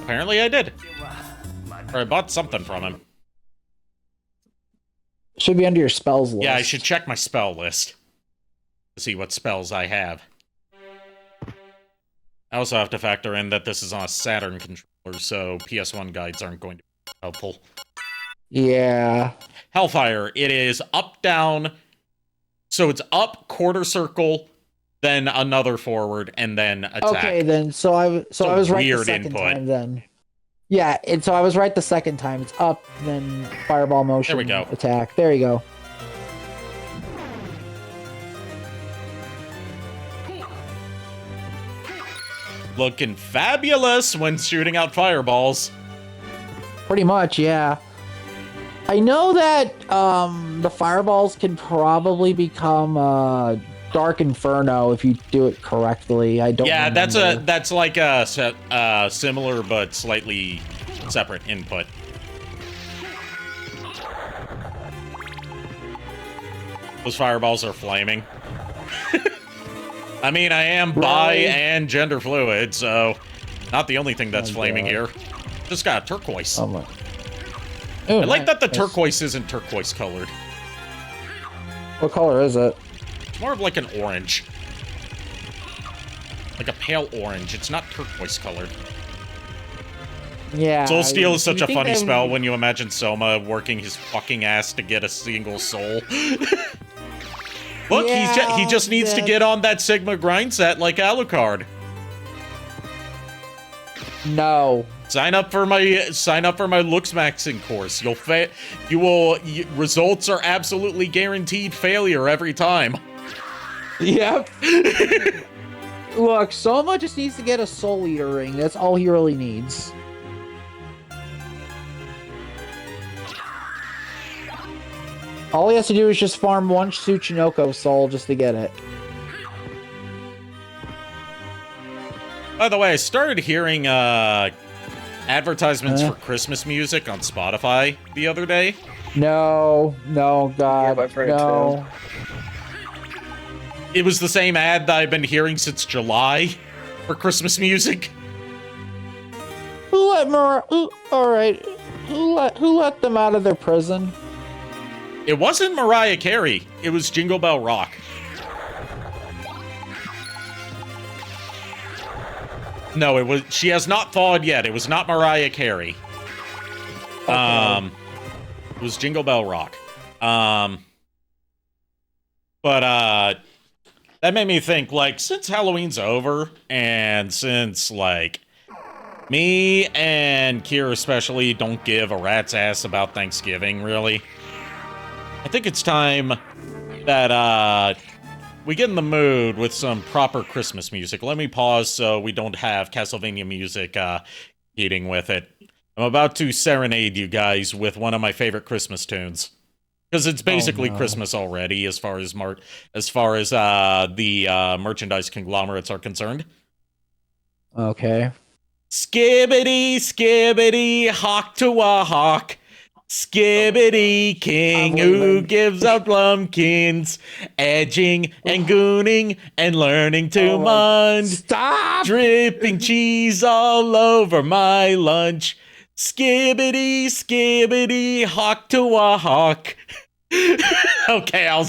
Apparently I did. Or I bought something from him. Should be under your spells list. Yeah, I should check my spell list to see what spells I have. I also have to factor in that this is on a Saturn controller, so PS1 guides aren't going to be helpful. Yeah. Hellfire, it is up, down. So it's up, quarter circle, then another forward, and then attack. Okay, then. So I was right the weird second input. time then. Yeah, and so I was right the second time. It's up, then fireball motion. There we go. Attack. There you go. Looking fabulous when shooting out fireballs. Pretty much, yeah. I know that the fireballs can probably become Dark Inferno if you do it correctly. I don't. Yeah, remember. that's like a similar but slightly separate input. Those fireballs are flaming. I mean, I am bi and gender fluid, so not the only thing that's flaming here. Just got turquoise. Oh my. I like that the turquoise isn't turquoise colored. What color is it? It's more of like an orange. Like a pale orange. It's not turquoise colored. Yeah. Soul Steal is such you a think funny they- spell when you imagine Soma working his fucking ass to get a single soul. Look, he just needs to get on that Sigma grind set like Alucard. No. Sign up for my looks maxing course. Results are absolutely guaranteed failure every time. Yep. Look, Soma just needs to get a Soul Eater ring. That's all he really needs. All he has to do is just farm one Tsuchinoko soul just to get it. By the way, I started hearing advertisements for Christmas music on Spotify the other day. No, God, I've heard it no. It was the same ad that I've been hearing since July for Christmas music. Who let Who let them out of their prison? It wasn't Mariah Carey. It was Jingle Bell Rock. No, it was. She has not thawed yet. It was not Mariah Carey. Okay. It was Jingle Bell Rock. But that made me think, like, since Halloween's over, and since, like, me and Kier especially don't give a rat's ass about Thanksgiving, really, I think it's time that, we get in the mood with some proper Christmas music. Let me pause so we don't have Castlevania music, eating with it. I'm about to serenade you guys with one of my favorite Christmas tunes. Because it's basically Christmas already, as far as the merchandise conglomerates are concerned. Okay. Skibbity, skibbity, hawk to a hawk. Skibbity king who gives out lumpkins, edging and gooning and learning to munch. Stop! Dripping cheese all over my lunch. Skibbity, skibbity, hawk to a hawk. Okay, Why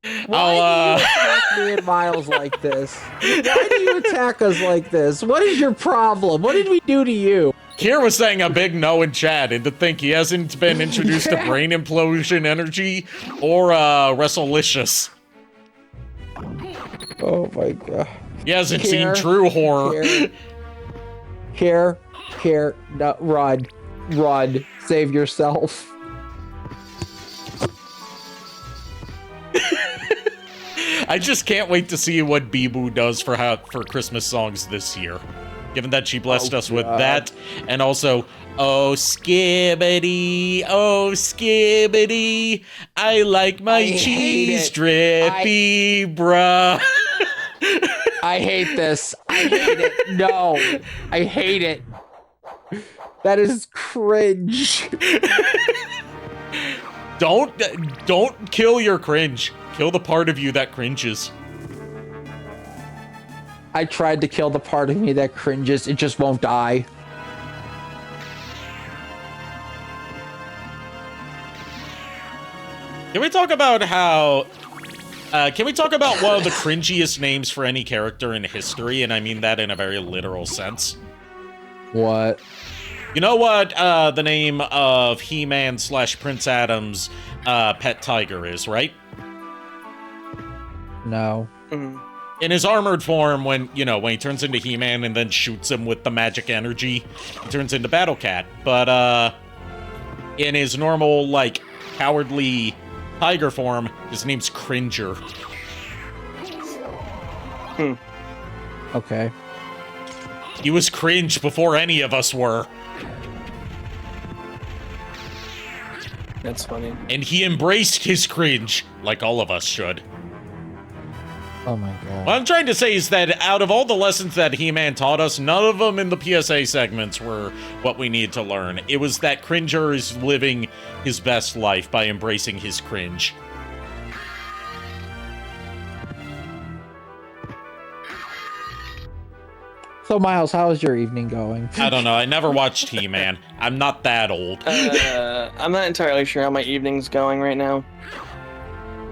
do you attack me and Miles like this? Why do you attack us like this? What is your problem? What did we do to you? Kier was saying a big no in chat, and to think he hasn't been introduced to brain implosion energy or Wrestlelicious. Oh my god. He hasn't Kier, seen true horror. Here, no, run, save yourself. I just can't wait to see what Bibu does for Christmas songs this year. Given that she blessed us with that, and also, oh skibbity, I like my cheese drippy, bruh. I hate this. I hate it. No, I hate it. That is cringe. Don't kill your cringe. Kill the part of you that cringes. I tried to kill the part of me that cringes. It just won't die. Can we talk about how... can we talk about one of the cringiest names for any character in history? And I mean that in a very literal sense. What? You know what the name of He-Man / Prince Adam's pet tiger is, right? No. In his armored form, when he turns into He-Man and then shoots him with the magic energy, he turns into Battle Cat. But in his normal, like, cowardly tiger form, his name's Cringer. Okay. He was cringe before any of us were. That's funny. And he embraced his cringe, like all of us should. Oh my god. What I'm trying to say is that out of all the lessons that He-Man taught us, none of them in the PSA segments were what we need to learn. It was that Cringer is living his best life by embracing his cringe. So, Miles, how is your evening going? I don't know. I never watched He-Man. I'm not that old. I'm not entirely sure how my evening's going right now.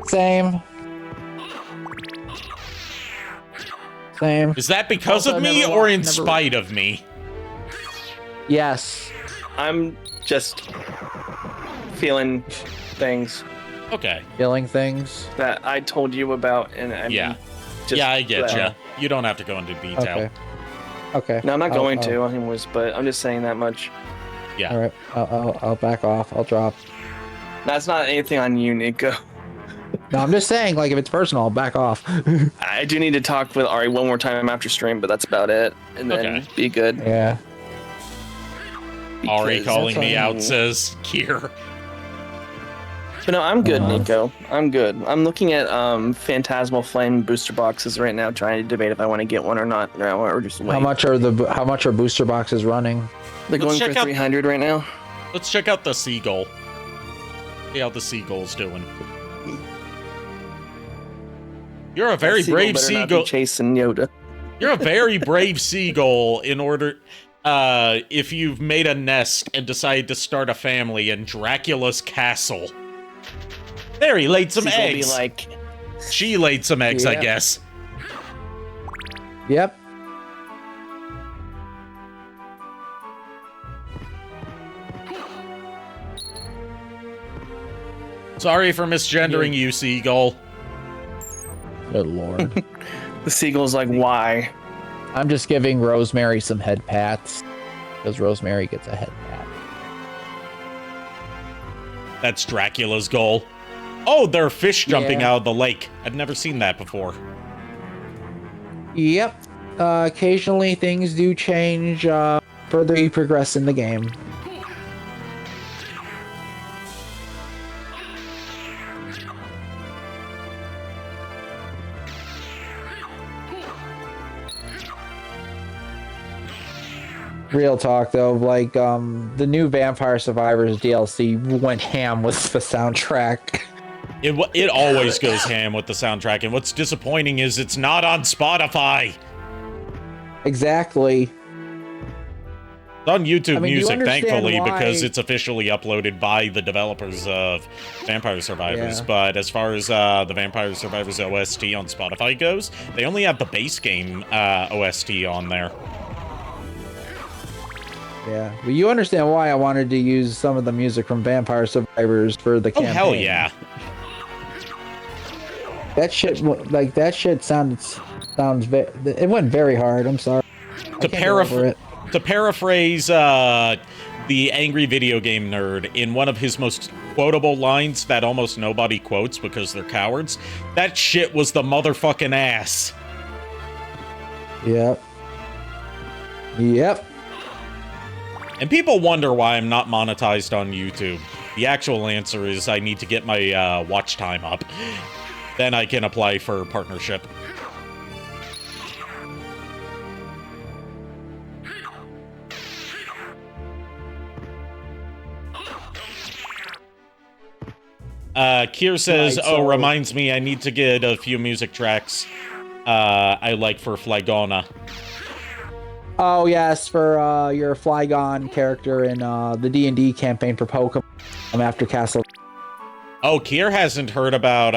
Same. Is that because of me or in spite of me? Yes. I'm just feeling things. Okay. Feeling things? That I told you about, and I mean, yeah, I get you. You don't have to go into detail. Okay. No, I'm not going to, anyways, but I'm just saying that much. Yeah. All right. I'll back off. I'll drop. That's not anything on you, Nico. No, I'm just saying, like, if it's personal, I'll back off. I do need to talk with Ari one more time after stream, but that's about it. And then be good. Yeah. Ari calling me out says, Kier. But no, I'm good, Nico. I'm good. I'm looking at Phantasmal Flame booster boxes right now, trying to debate if I want to get one or not, or just wait. How much are booster boxes running? They're going for 300 right now. Let's check out the Seagull. See how the Seagull's doing. You're a very brave Seagull. Chasing Yoda. You're a very brave Seagull in order... if you've made a nest and decided to start a family in Dracula's castle. There, he laid some eggs. She laid some eggs, I guess. Yep. Sorry for misgendering you, Seagull. Good lord. The Seagull's like, why? I'm just giving Rosemary some head pats. Because Rosemary gets a head pat. That's Dracula's goal. Oh, there are fish jumping out of the lake. I've never seen that before. Yep. Occasionally things do change further you progress in the game. Real talk though, like the new Vampire Survivors DLC went ham with the soundtrack. It always goes ham with the soundtrack, and what's disappointing is it's not on Spotify. Exactly. It's on YouTube Music, thankfully, because it's officially uploaded by the developers of Vampire Survivors. Yeah. But as far as the Vampire Survivors OST on Spotify goes, they only have the base game OST on there. Yeah, well, you understand why I wanted to use some of the music from Vampire Survivors for the campaign. Oh, hell yeah. That shit, it sounds, it went very hard, I'm sorry. To To paraphrase the angry video game nerd in one of his most quotable lines that almost nobody quotes because they're cowards, that shit was the motherfucking ass. Yep. Yep. And people wonder why I'm not monetized on YouTube. The actual answer is I need to get my watch time up. Then I can apply for partnership. Kier says, Right, so- oh, reminds me, I need to get a few music tracks I like for Flygona. Oh, yes, for your Flygon character in the D&D campaign for Pokemon after Castle. Oh, Kier hasn't heard about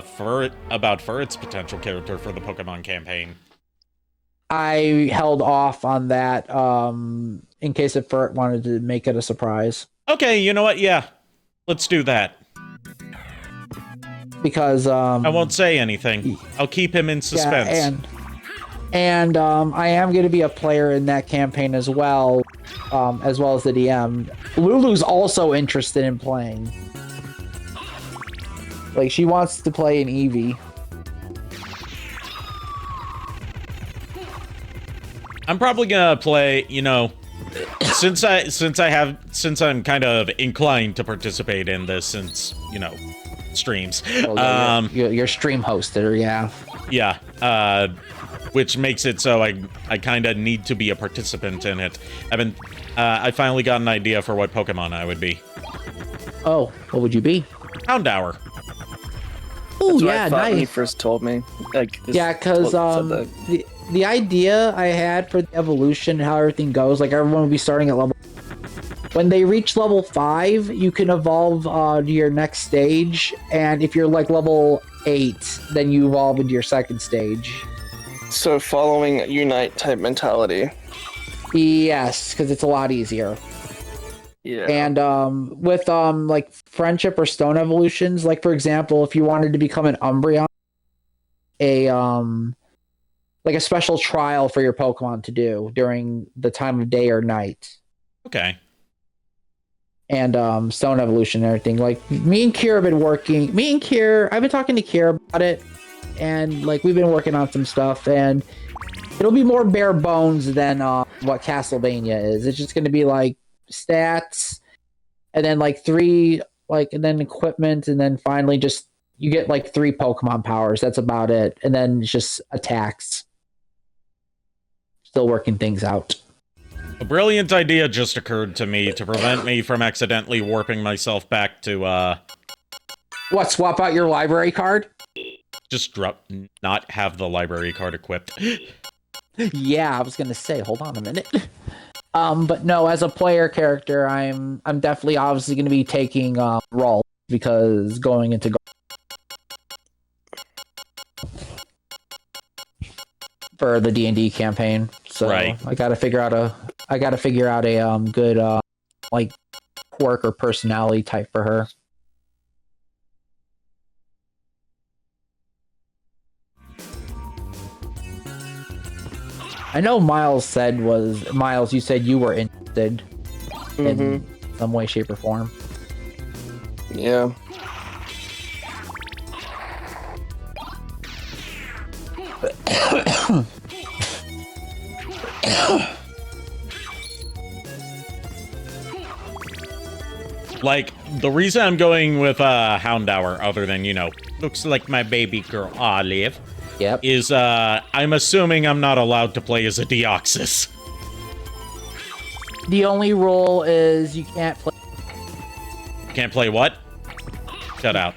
Furret's potential character for the Pokemon campaign. I held off on that in case if Furret wanted to make it a surprise. Okay, you know what? Yeah, let's do that. Because I won't say anything. I'll keep him in suspense. Yeah, and I am going to be a player in that campaign as well as the DM. Lulu's also interested in playing. Like, she wants to play an Eevee. I'm probably gonna play, you know, since I'm kind of inclined to participate in this, since, you know, streams. Well, yeah, you're stream hosted, yeah. Yeah, which makes it so I kind of need to be a participant in it. I finally got an idea for what Pokemon I would be. Oh, what would you be? Houndour. Oh, That's what yeah, I thought when he nice. first told me. Like, Yeah, because the idea I had for the evolution and how everything goes, like everyone would be starting at level. When they reach level 5, you can evolve to your next stage, and if you're like level 8, then you evolve into your second stage. So following Unite type mentality. Yes, because it's a lot easier. Yeah. And with like friendship or stone evolutions, like for example, if you wanted to become an Umbreon, like a special trial for your Pokemon to do during the time of day or night. Okay. And stone evolution and everything. Like me and Kier have been working. I've been talking to Kier about it, and like we've been working on some stuff, and it'll be more bare bones than what Castlevania is. It's just going to be like stats, and then like and then equipment, and then finally just you get like 3 Pokemon powers. That's about it, and then it's just attacks. Still working things out. A brilliant idea just occurred to me to prevent me from accidentally warping myself back to, What, swap out your library card? just not have the library card equipped. Yeah, I was gonna say, hold on a minute. But no, as a player character, I'm definitely obviously gonna be taking role because going into for the D&D campaign. So Right. I gotta figure out a good like quirk or personality type for her. I know Miles, you said you were interested in some way, shape, or form. Yeah. Like, the reason I'm going with Houndour, other than, you know, looks like my baby girl Olive, Yep. is I'm assuming I'm not allowed to play as a Deoxys. The only rule is you can't play. Can't play what? Shut out.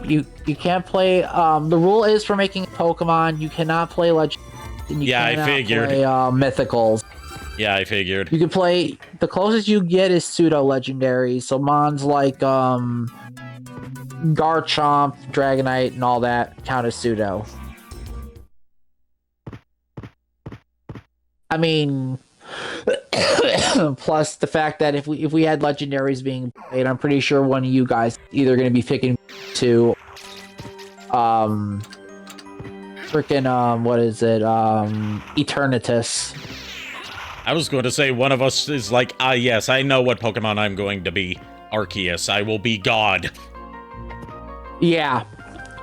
You can't play. The rule is for making Pokemon, you cannot play Legend. Yeah, I figured. Play, Mythicals. Yeah, I figured. You can play. The closest you get is pseudo legendary. So mons like Garchomp, Dragonite, and all that count as pseudo. I mean, plus the fact that if we had legendaries being played, I'm pretty sure one of you guys either going to be picking to freaking what is it? Eternatus. I was going to say one of us is like, yes, I know what Pokemon I'm going to be. Arceus, I will be God. Yeah.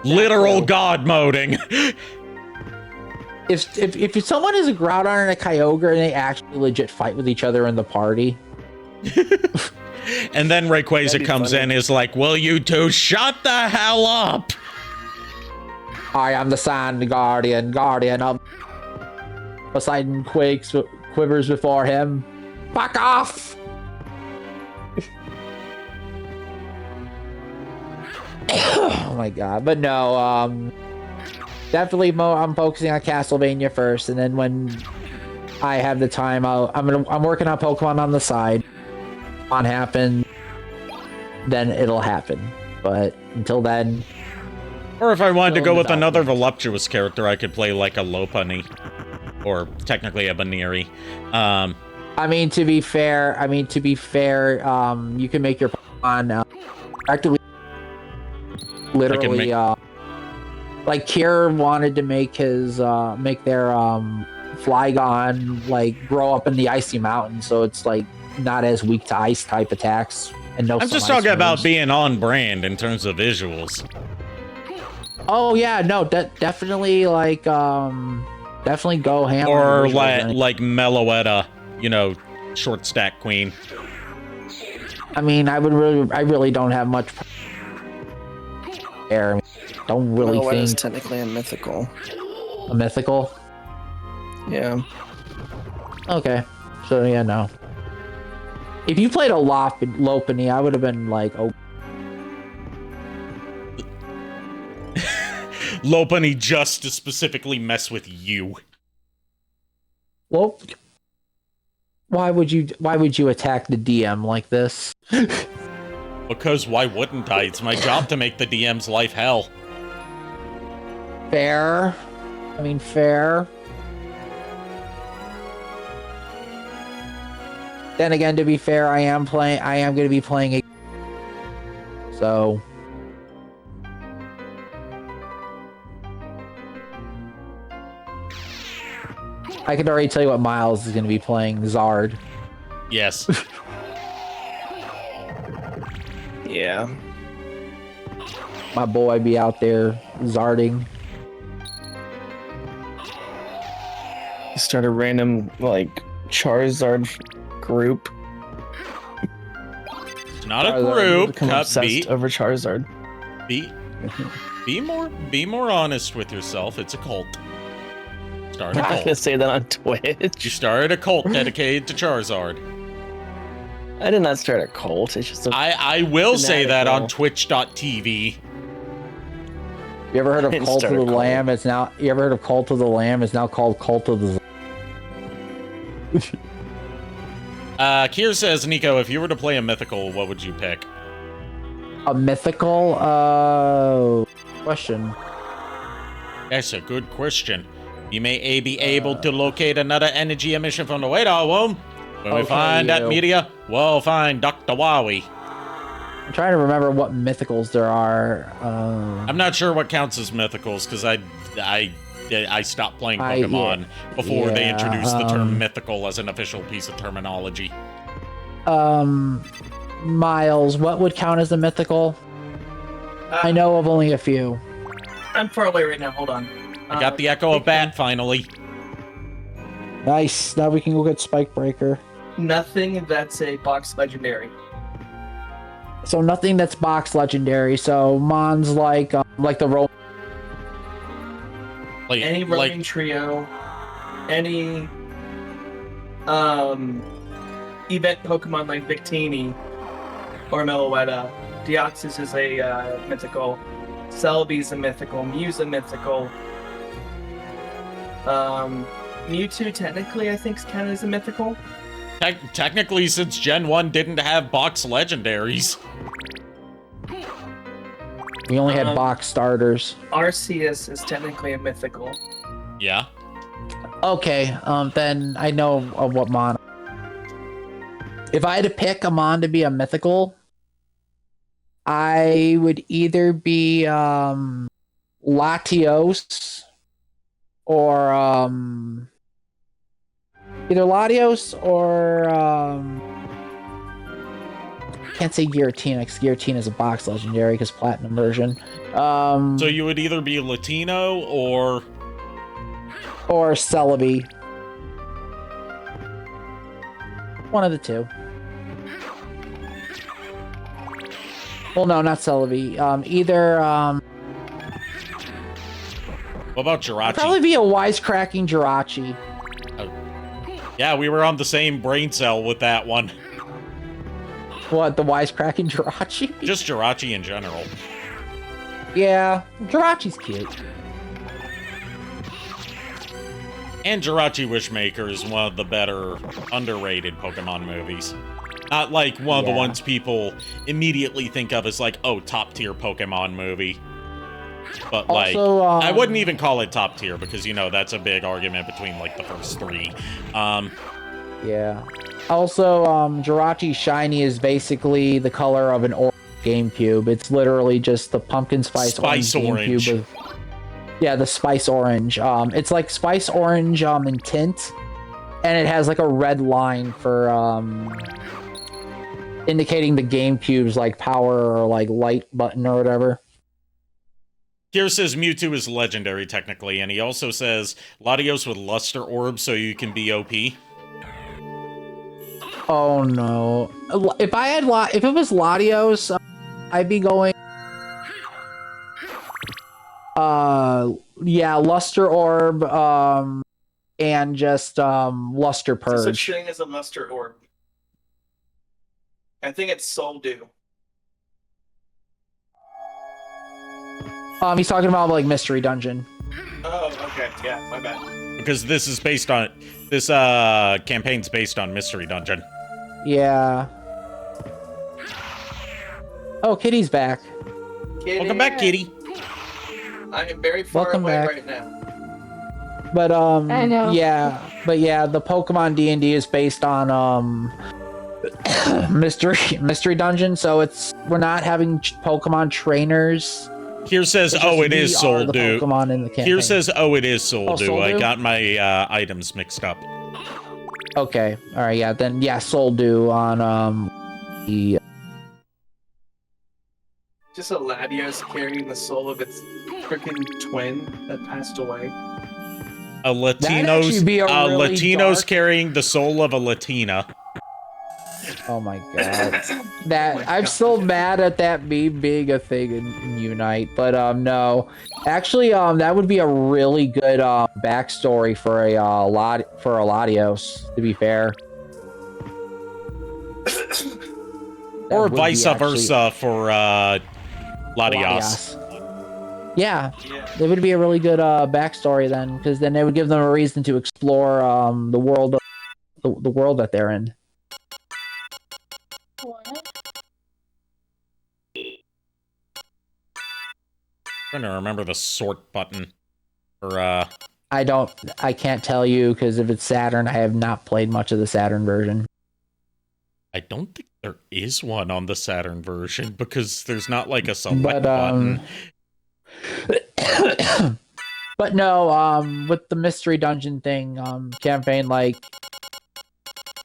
Literal God moding. If someone is a Groudon and a Kyogre and they actually legit fight with each other in the party. And then Rayquaza comes in and is like, will you two shut the hell up? I am the Sand Guardian of Poseidon quivers before him. Fuck off! Oh my god. But no, definitely I'm focusing on Castlevania first, and then when I have the time, I'm working on Pokemon on the side. On happen, then it'll happen. But until then, or if I wanted to go with another voluptuous character, I could play like a Lopunny, or technically a Baneri. I mean, to be fair, you can make your Pokemon practically, literally, like Kier wanted to make his their Flygon like grow up in the icy mountain, so it's like not as weak to ice type attacks. And no, I'm just talking about being on brand in terms of visuals. Oh yeah, no, definitely like definitely go ham. Or like Meloetta, you know, short stack queen. I mean, I really don't have much there. I mean, don't really think it's technically a mythical. A mythical? Yeah. Okay. So yeah, no. If you played a Lopunny, I would have been like, oh. Lopunny just to specifically mess with you. Well, why would you attack the DM like this? Because why wouldn't I? It's my job to make the DM's life hell. Fair. I mean, fair. Then again, to be fair, I am going to be playing a... So... I can already tell you what Miles is going to be playing, Zard. Yes. Yeah. My boy be out there zarding. Start a random, like, Charizard group. It's not a group. Become obsessed over Charizard. Be more honest with yourself. It's a cult. Start a I'm not cult. gonna say that on Twitch. You started a cult dedicated to Charizard. I did not start a cult. It's just I will say that on Twitch.tv. You ever heard of Cult of the Lamb? You ever heard of Cult of the Lamb? It's now called Cult of the... Kier says, Nico, if you were to play a mythical, what would you pick? A mythical? Question. That's a good question. You may be able to locate another energy emission from the radar womb. When we find that media, we'll find Dr. Wowie. I'm trying to remember what mythicals there are. I'm not sure what counts as mythicals, because I stopped playing Pokemon before they introduced the term mythical as an official piece of terminology. Miles, what would count as a mythical? I know of only a few. I'm far away right now, hold on. I got the Echo of Bat, finally. Nice, now we can go get Spike Breaker. Nothing that's a box legendary. So nothing that's box legendary, so Mon's like the roll. Like, any roaming trio, any event Pokemon like Victini or Meloetta. Deoxys is a mythical. Celebi's a mythical. Mew's a mythical. Mewtwo technically I think is counted as a mythical. Technically, since Gen 1 didn't have box legendaries. We only had box starters. Arceus is technically a mythical. Yeah. Okay, then I know of what Mon. If I had to pick a Mon to be a mythical, I would either be Latios or Either Latios or can't say Giratina because Giratina is a box legendary because platinum version. So you would either be Latino or Celebi. One of the two. Well, no, not Celebi. Either what about Jirachi? probably be a wisecracking Jirachi. Yeah, we were on the same brain cell with that one. What, the wisecracking Jirachi? Just Jirachi in general. Yeah, Jirachi's cute. And Jirachi Wishmaker is one of the better underrated Pokemon movies. Not like one of the ones people immediately think of as like, oh, top tier Pokemon movie. But like, Also, I wouldn't even call it top tier because, you know, that's a big argument between like the first three. Yeah. Also, Jirachi Shiny is basically the color of an orange GameCube. It's literally just the pumpkin spice orange. GameCube of, yeah, the spice orange. It's like spice orange in tint, and it has like a red line for indicating the GameCube's like power or like light button or whatever. Here says Mewtwo is legendary technically, and he also says Latios with Luster Orb so you can be OP. Oh no! If I had if it was Latios, I'd be going. Yeah, Luster Orb, and just Luster Purge. There's such thing as a Luster Orb. I think it's Soul Dew. He's talking about like Mystery Dungeon. Oh, okay, yeah, my bad. Because this is based on this campaign's based on Mystery Dungeon. Yeah. Oh, Kitty's back. Kitty. Welcome back, Kitty. I am very far Welcome away back. right now. But I know. yeah, the Pokemon D&D is based on Mystery Dungeon, so we're not having Pokemon trainers. Here says, oh, it is Soul Dew. Pokemon in the campaign. Here says, oh, it is Soul Dew. Soul I Dew? got my items mixed up. Okay, all right, yeah, then yeah, Soul Dew on the. Just a Latios carrying the soul of its freaking twin that passed away. A Latino's be a really Latino's dark- carrying the soul of a Latina. Oh my god, I'm still mad at that meme being a thing in Unite, but no, actually, that would be a really good backstory for a Latios. To be fair, Or would be vice actually- versa for Latios. Yeah, it would be a really good backstory then, because then it would give them a reason to explore the world, the world that they're in. What? Trying to remember the sort button for I can't tell you because if it's Saturn, I have not played much of the Saturn version. I don't think there is one on the Saturn version because there's not like a select button. But no, with the Mystery Dungeon thing, campaign, like,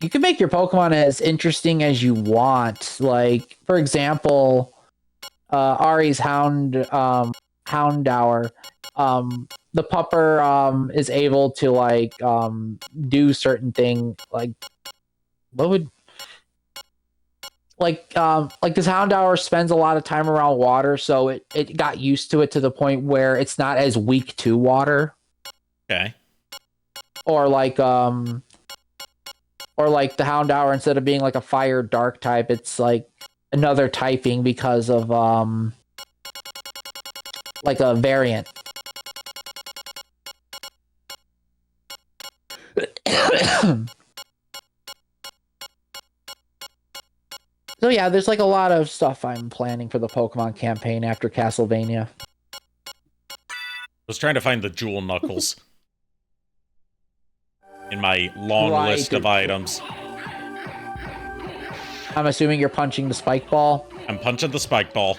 you can make your Pokemon as interesting as you want. Like, for example, Ari's Houndour, the pupper is able to like do certain thing. Like, what would like this Houndour spends a lot of time around water, so it got used to it to the point where it's not as weak to water. Okay. Or like the Houndour, instead of being like a fire dark type, it's like another typing because of like a variant. So yeah, there's like a lot of stuff I'm planning for the Pokemon campaign after Castlevania. I was trying to find the Jewel Knuckles in my long list of items. I'm assuming you're punching the spike ball. I'm punching the spike ball.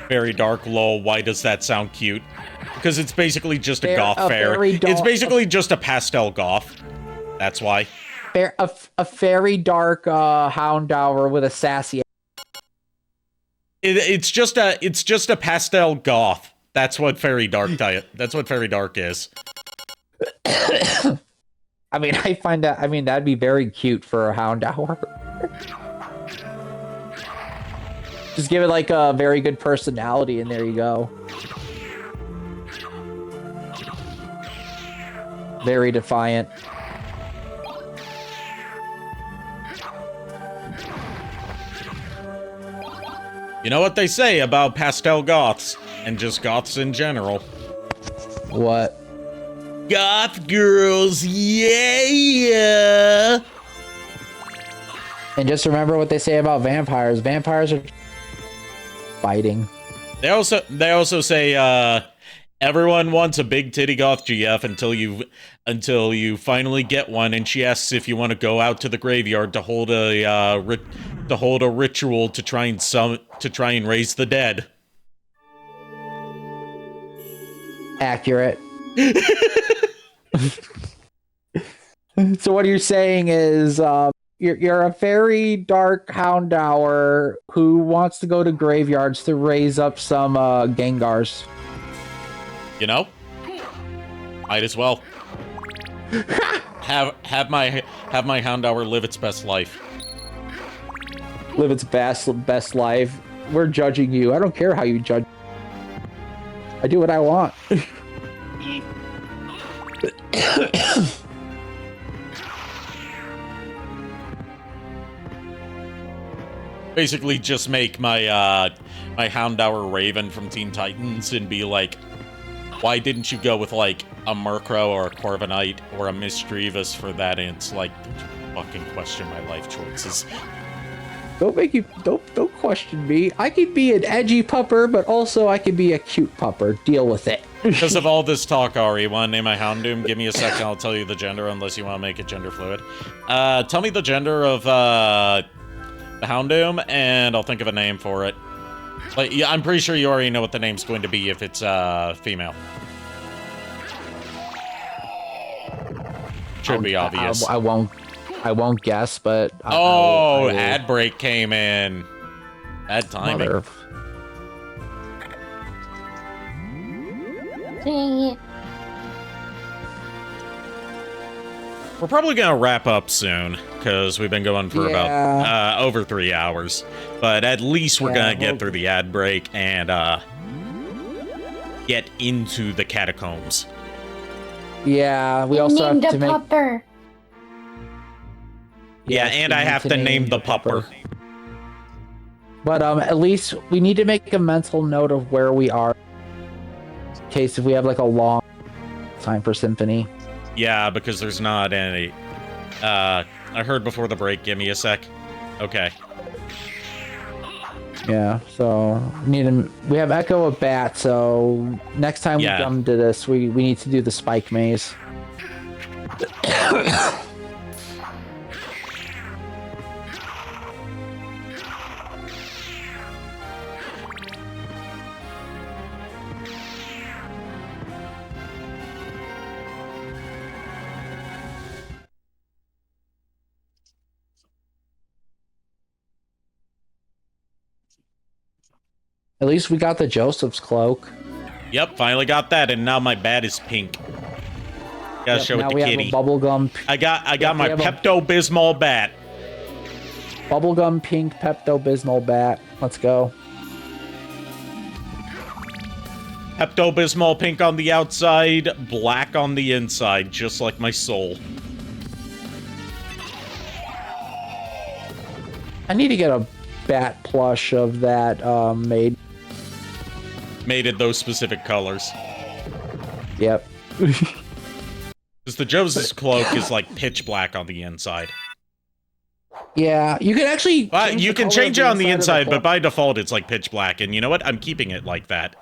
Very dark, lol. Why does that sound cute? Because it's basically just a goth fair. It's basically just a pastel goth. That's why. A fairy dark Houndour with a sassy. It's just a pastel goth. That's what fairy dark That's what fairy dark is. I mean, that'd be very cute for a Houndour. Just give it like a very good personality, and there you go. Very defiant. You know what they say about pastel goths, and just goths in general. What? Goth girls, yeah! And just remember what they say about vampires. Vampires are fighting. They also say everyone wants a big titty goth GF until you finally get one, and she asks if you want to go out to the graveyard to hold a ritual to try and raise the dead. Accurate. So what you're saying is you're a very dark Houndour who wants to go to graveyards to raise up some Gengars. You know, might as well have my Houndour live its best life. Live its best life. We're judging you. I don't care how you judge. I do what I want. Basically, just make my my Houndour Raven from Teen Titans and be like, why didn't you go with like a Murkrow or a Corviknight or a Misdreavus for that? And it's like, don't you fucking question my life choices. Don't question me. I could be an edgy pupper, but also I could be a cute pupper. Deal with it. Because of all this talk, Ari, you want to name my Houndoom? Give me a second, I'll tell you the gender, unless you want to make it gender fluid. Tell me the gender of the Houndoom, and I'll think of a name for it. Like, yeah, I'm pretty sure you already know what the name's going to be if it's female. Should be obvious. I won't guess, but oh, ad break came in. Bad timing. Dang it. We're probably gonna wrap up soon because we've been going for about over 3 hours. But at least we're gonna get through the ad break and get into the catacombs. Yeah, we also have to make. Pupper. Yeah, and I have to name the pupper. But at least we need to make a mental note of where we are. In case if we have like a long time for Symphony. Yeah, because there's not any. I heard before the break. Give me a sec. Okay. Yeah, so we have Echo of Bat, so next time we come to this, we need to do the Spike Maze. At least we got the Joseph's cloak. Yep, finally got that, and now my bat is pink. Gotta show it to Kitty. Have a bubblegum. I got my Pepto-Bismol bat. Bubblegum pink Pepto-Bismol bat. Let's go. Pepto-Bismol pink on the outside, black on the inside, just like my soul. I need to get a bat plush of that made in those specific colors. Yep. Because the Joseph's cloak is like pitch black on the inside. Yeah, you can actually you can change it on the inside, but by default it's like pitch black. And you know what? I'm keeping it like that.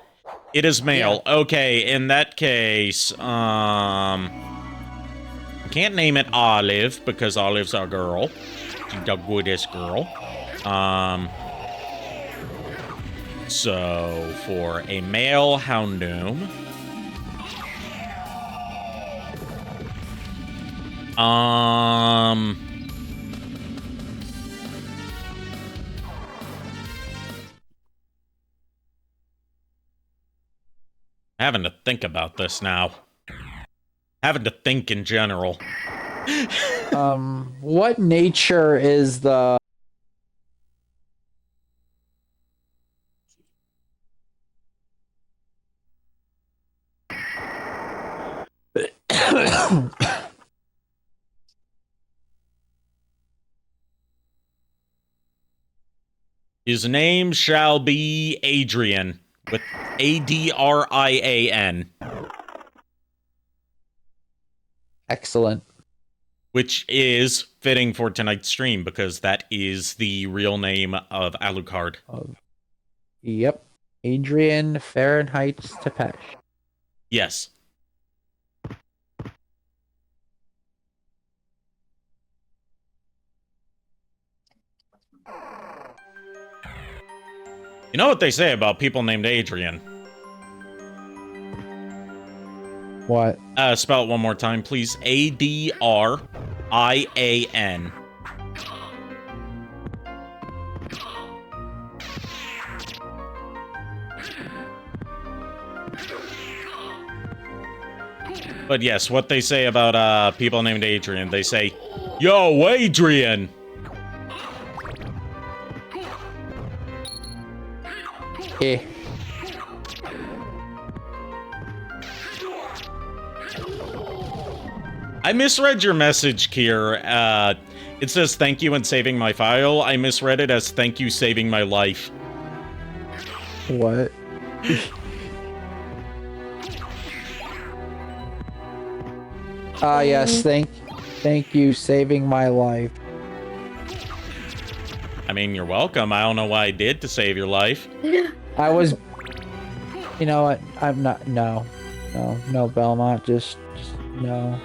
It is male. Yeah. Okay, in that case, can't name it Olive because Olive's our girl. She's the goodest girl. So for a male Houndoom, Having to think about this now. Having to think in general. What nature is the... His name shall be Adrian, with Adrian. Excellent. Which is fitting for tonight's stream, because that is the real name of Alucard. Yep. Adrian Fahrenheit Tepesh. Yes. You know what they say about people named Adrian? What? Spell it one more time, please. Adrian. But yes, what they say about people named Adrian, they say, "Yo, Adrian!" Eh. I misread your message, Kier. It says thank you and saving my file. I misread it as thank you saving my life. What? Yes, thank you, saving my life. I mean, you're welcome. I don't know why I did to save your life. I was... You know what? I'm not... No, Belmont, just no.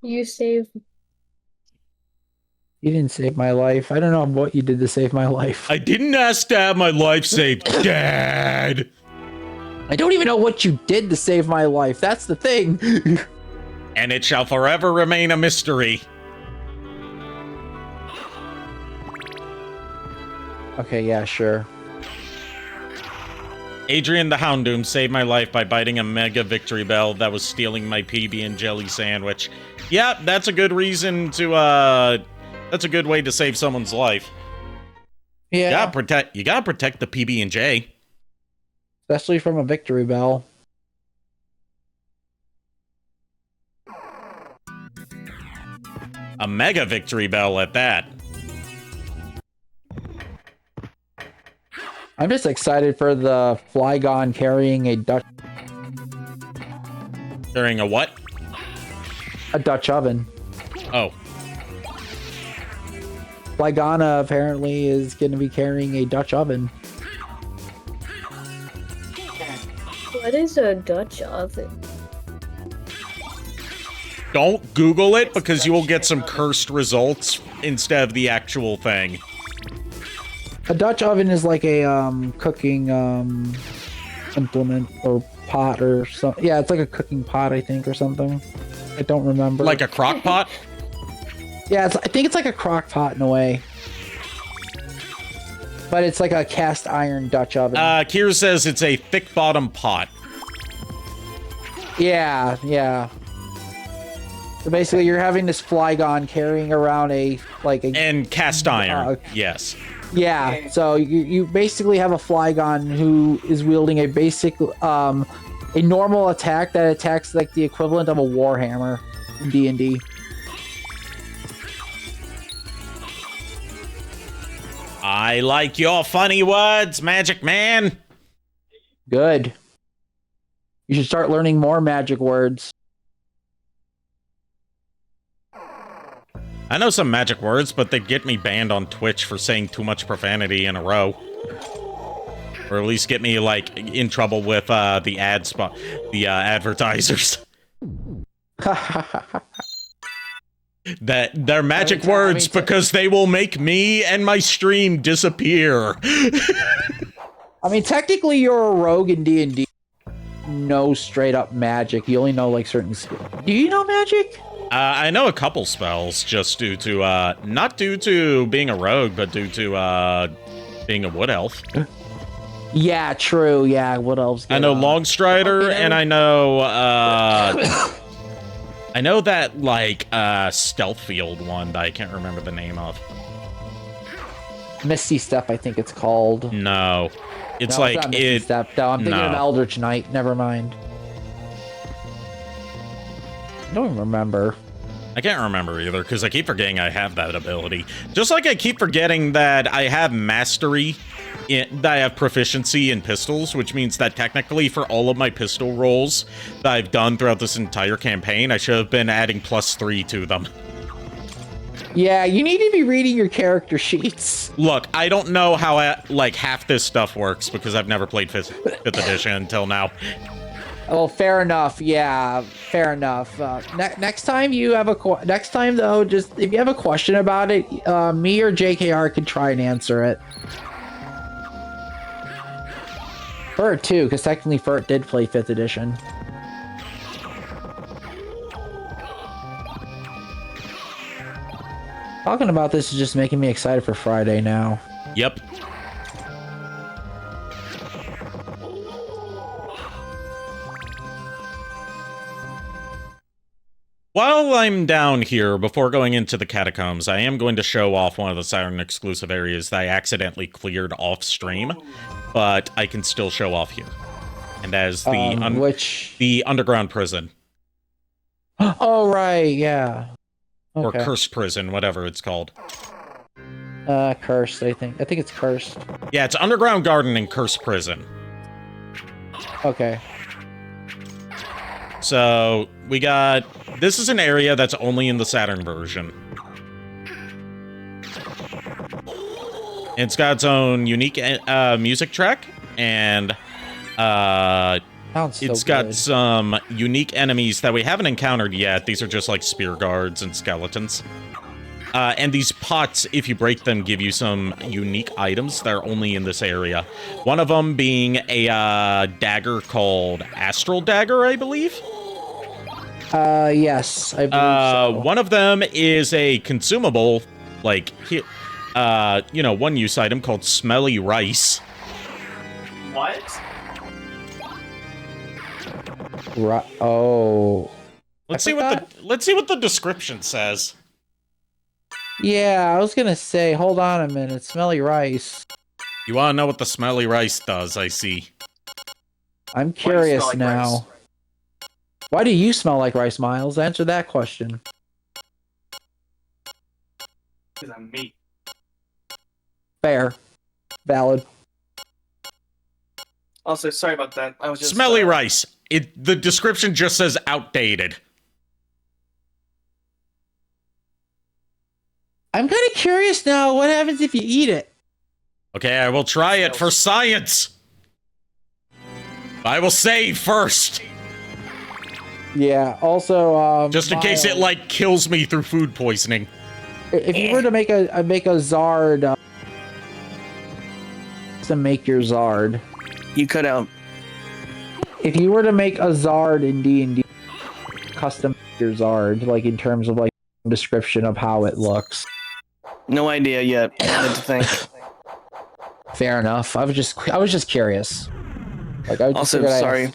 You saved. You didn't save my life. I don't know what you did to save my life. I didn't ask to have my life saved, Dad! I don't even know what you did to save my life. That's the thing. And it shall forever remain a mystery. Okay, yeah, sure. Adrian the Houndoom saved my life by biting a mega victory bell that was stealing my PB and jelly sandwich. Yeah, that's a good reason to, that's a good way to save someone's life. Yeah. You gotta protect the PB and J. Especially from a victory bell. A mega victory bell at that. I'm just excited for the Flygon carrying a Dutch... Carrying a what? A Dutch oven. Oh. Flygana apparently is going to be carrying a Dutch oven. What is a Dutch oven? Don't Google it, because you will get some cursed results instead of the actual thing. A Dutch oven is like a cooking implement or pot or something. Yeah, it's like a cooking pot, I think, or something. I don't remember. Like a crock pot? Yeah, I think it's like a crock pot in a way. But it's like a cast iron Dutch oven. Kier says it's a thick bottom pot. Yeah. So basically, you're having this Flygon carrying around and cast iron. Yes. Yeah. So you basically have a Flygon who is wielding a basic a normal attack that attacks like the equivalent of a Warhammer in D&D. I like your funny words, Magic Man. Good. You should start learning more magic words. I know some magic words, but they'd get me banned on Twitch for saying too much profanity in a row. Or at least get me, like, in trouble with the advertisers. That they're magic words because they will make me and my stream disappear. I mean, technically you're a rogue in D&D. No straight up magic. You only know like certain skills. Do you know magic? I know a couple spells just due to, not due to being a rogue, but due to, being a wood elf. Yeah, true. Yeah, wood elves. I know Longstrider, and I know, I know that, like, stealth field one that I can't remember the name of. Misty Step, I think it's called. No. It's no, like, it's not Misty Step. No, I'm thinking of no. Eldritch Knight. Never mind. I don't even remember. I can't remember either, because I keep forgetting I have that ability. Just like I keep forgetting that I have mastery, that I have proficiency in pistols, which means that technically for all of my pistol rolls that I've done throughout this entire campaign, I should have been adding +3 to them. Yeah, you need to be reading your character sheets. Look, I don't know how, like, half this stuff works, because I've never played 5th edition until now. Oh, fair enough. Yeah, fair enough. Next time you have next time though, just if you have a question about it, me or JKR can try and answer it. Furt too, because technically Furt did play 5th edition. Talking about this is just making me excited for Friday now. Yep. While I'm down here, before going into the catacombs, I am going to show off one of the Saturn exclusive areas that I accidentally cleared off stream, but I can still show off here. And that is the the underground prison. Oh right, yeah. Okay. Or cursed prison, whatever it's called. Cursed, I think. I think it's cursed. Yeah, it's underground garden and cursed prison. Okay. So, we got... This is an area that's only in the Saturn version. It's got its own unique music track, and it's got some unique enemies that we haven't encountered yet. These are just like spear guards and skeletons. And these pots, if you break them, give you some unique items that are only in this area. One of them being a dagger called Astral Dagger, I believe. Yes, I believe so. One of them is a consumable, like, you know, one-use item called Smelly Rice. What? Oh. Let's see what the description says. Yeah, I was gonna say, hold on a minute, Smelly Rice. You wanna know what the Smelly Rice does, I see. I'm curious now. Why do you smell like rice, Miles? Answer that question. Because I'm meat. Fair. Valid. Also, sorry about that. I was just Smelly Rice. The description just says outdated. I'm kind of curious now. What happens if you eat it? Okay, I will try it for science. I will save first. Yeah. Also, just in case it like kills me through food poisoning. If you were to make a Zard, to make your Zard, you cut out. If you were to make a Zard in D&D, custom your Zard, like in terms of like description of how it looks. No idea yet. I had to think. Fair enough. I was just curious. Like, I also, sorry.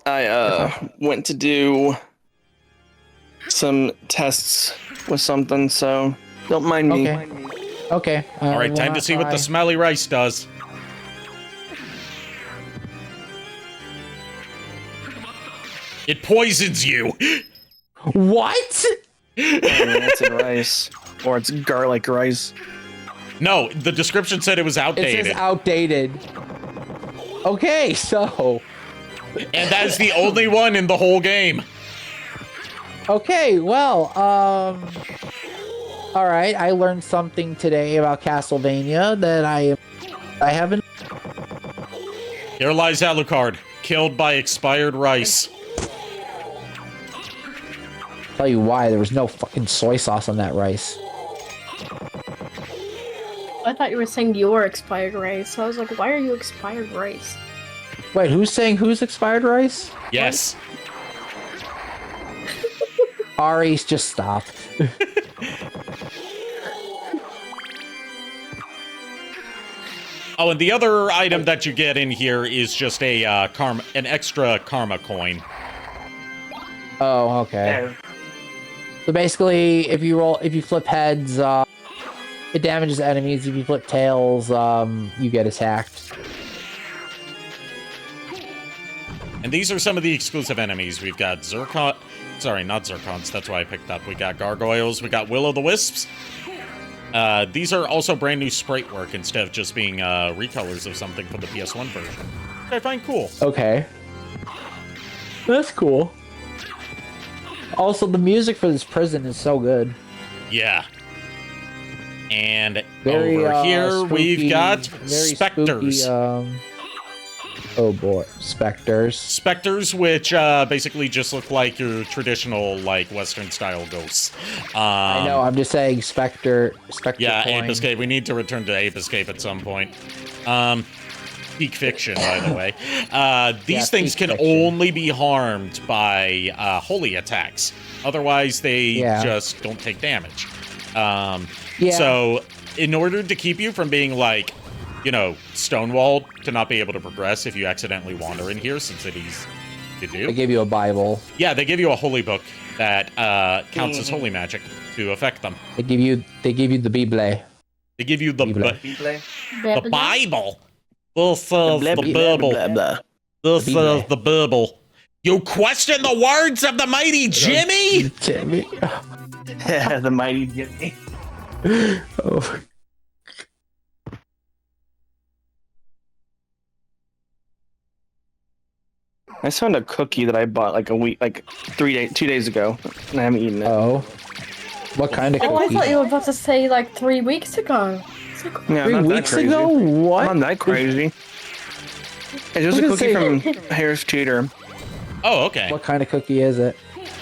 I went to do some tests with something, so don't mind me. Okay. All right, time to see what the Smelly Rice does. It poisons you. What? It's in rice, or it's garlic rice. No, the description said it was outdated. It says outdated. Okay, so. And that is the only one in the whole game. Okay, well, all right. I learned something today about Castlevania that I haven't. Here lies Alucard, killed by expired rice. Tell you why, there was no fucking soy sauce on that rice. I thought you were saying your expired rice. So I was like, why are you expired rice? Wait, who's saying who's expired rice? Yes. Ari's, just stop. Oh, and the other item that you get in here is just a an extra karma coin. Oh, okay. Yeah. So basically, if you flip heads, it damages enemies. If you flip tails, you get attacked. And these are some of the exclusive enemies. We've got Zircon. Sorry, not Zircons. That's why I picked up. We got Gargoyles. We got Will-o'-the-Wisps. These are also brand new sprite work instead of just being recolors of something from the PS1 version, which I find cool. Okay. That's cool. Also, the music for this prison is so good. Yeah. And Very, over here, spooky, we've got very Specters. Spooky, oh boy, Specters. Specters, which basically just look like your traditional, like, Western-style ghosts. I know, I'm just saying Spectre Yeah, coin. Ape Escape. We need to return to Ape Escape at some point. Peak fiction, by the way. These things can only be harmed by holy attacks. Otherwise, they just don't take damage. So, in order to keep you from being, like, you know, stonewalled, to not be able to progress if you accidentally wander in here, since it is to do. They give you a Bible. Yeah, they give you a holy book that counts as holy magic to affect them. They give you the Bible. They give you the The Bible. This is the Bible. This is the Bible. You question the words of the mighty Jimmy? Jimmy. Yeah, the mighty Jimmy. Oh. I found a cookie that I bought like 2 days ago, and I haven't eaten it. Oh. What kind of Oh, I cookie? thought you were about to say like 3 weeks ago. It's like, Yeah, 3 not that weeks crazy. ago? What? I'm not that crazy. It's just a I was cookie gonna from Harris Teeter. Oh, okay. What kind of cookie is it?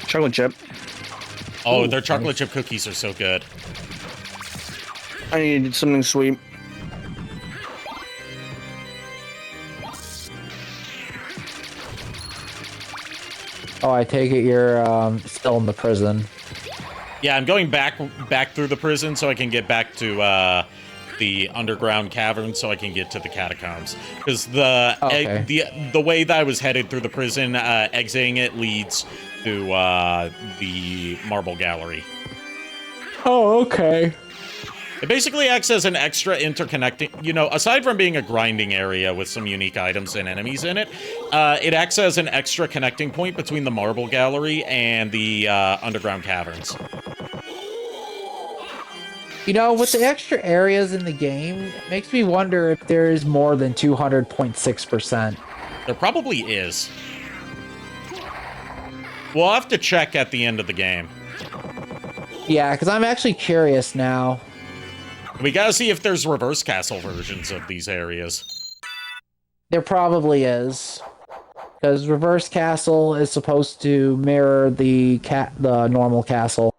Chocolate chip. Oh, their chocolate chip cookies are so good. I needed something sweet. Oh, I take it you're still in the prison. Yeah, I'm going back through the prison so I can get back to the underground cavern so I can get to the catacombs. Because the way that I was headed through the prison, exiting it leads to the marble gallery. Oh, okay. It basically acts as an extra interconnecting, you know, aside from being a grinding area with some unique items and enemies in it, it acts as an extra connecting point between the marble gallery and the underground caverns. You know, with the extra areas in the game, it makes me wonder if there is more than 200.6%. There probably is. We'll have to check at the end of the game. Yeah, because I'm actually curious now. We gotta see if there's reverse castle versions of these areas. There probably is. Because reverse castle is supposed to mirror the normal castle.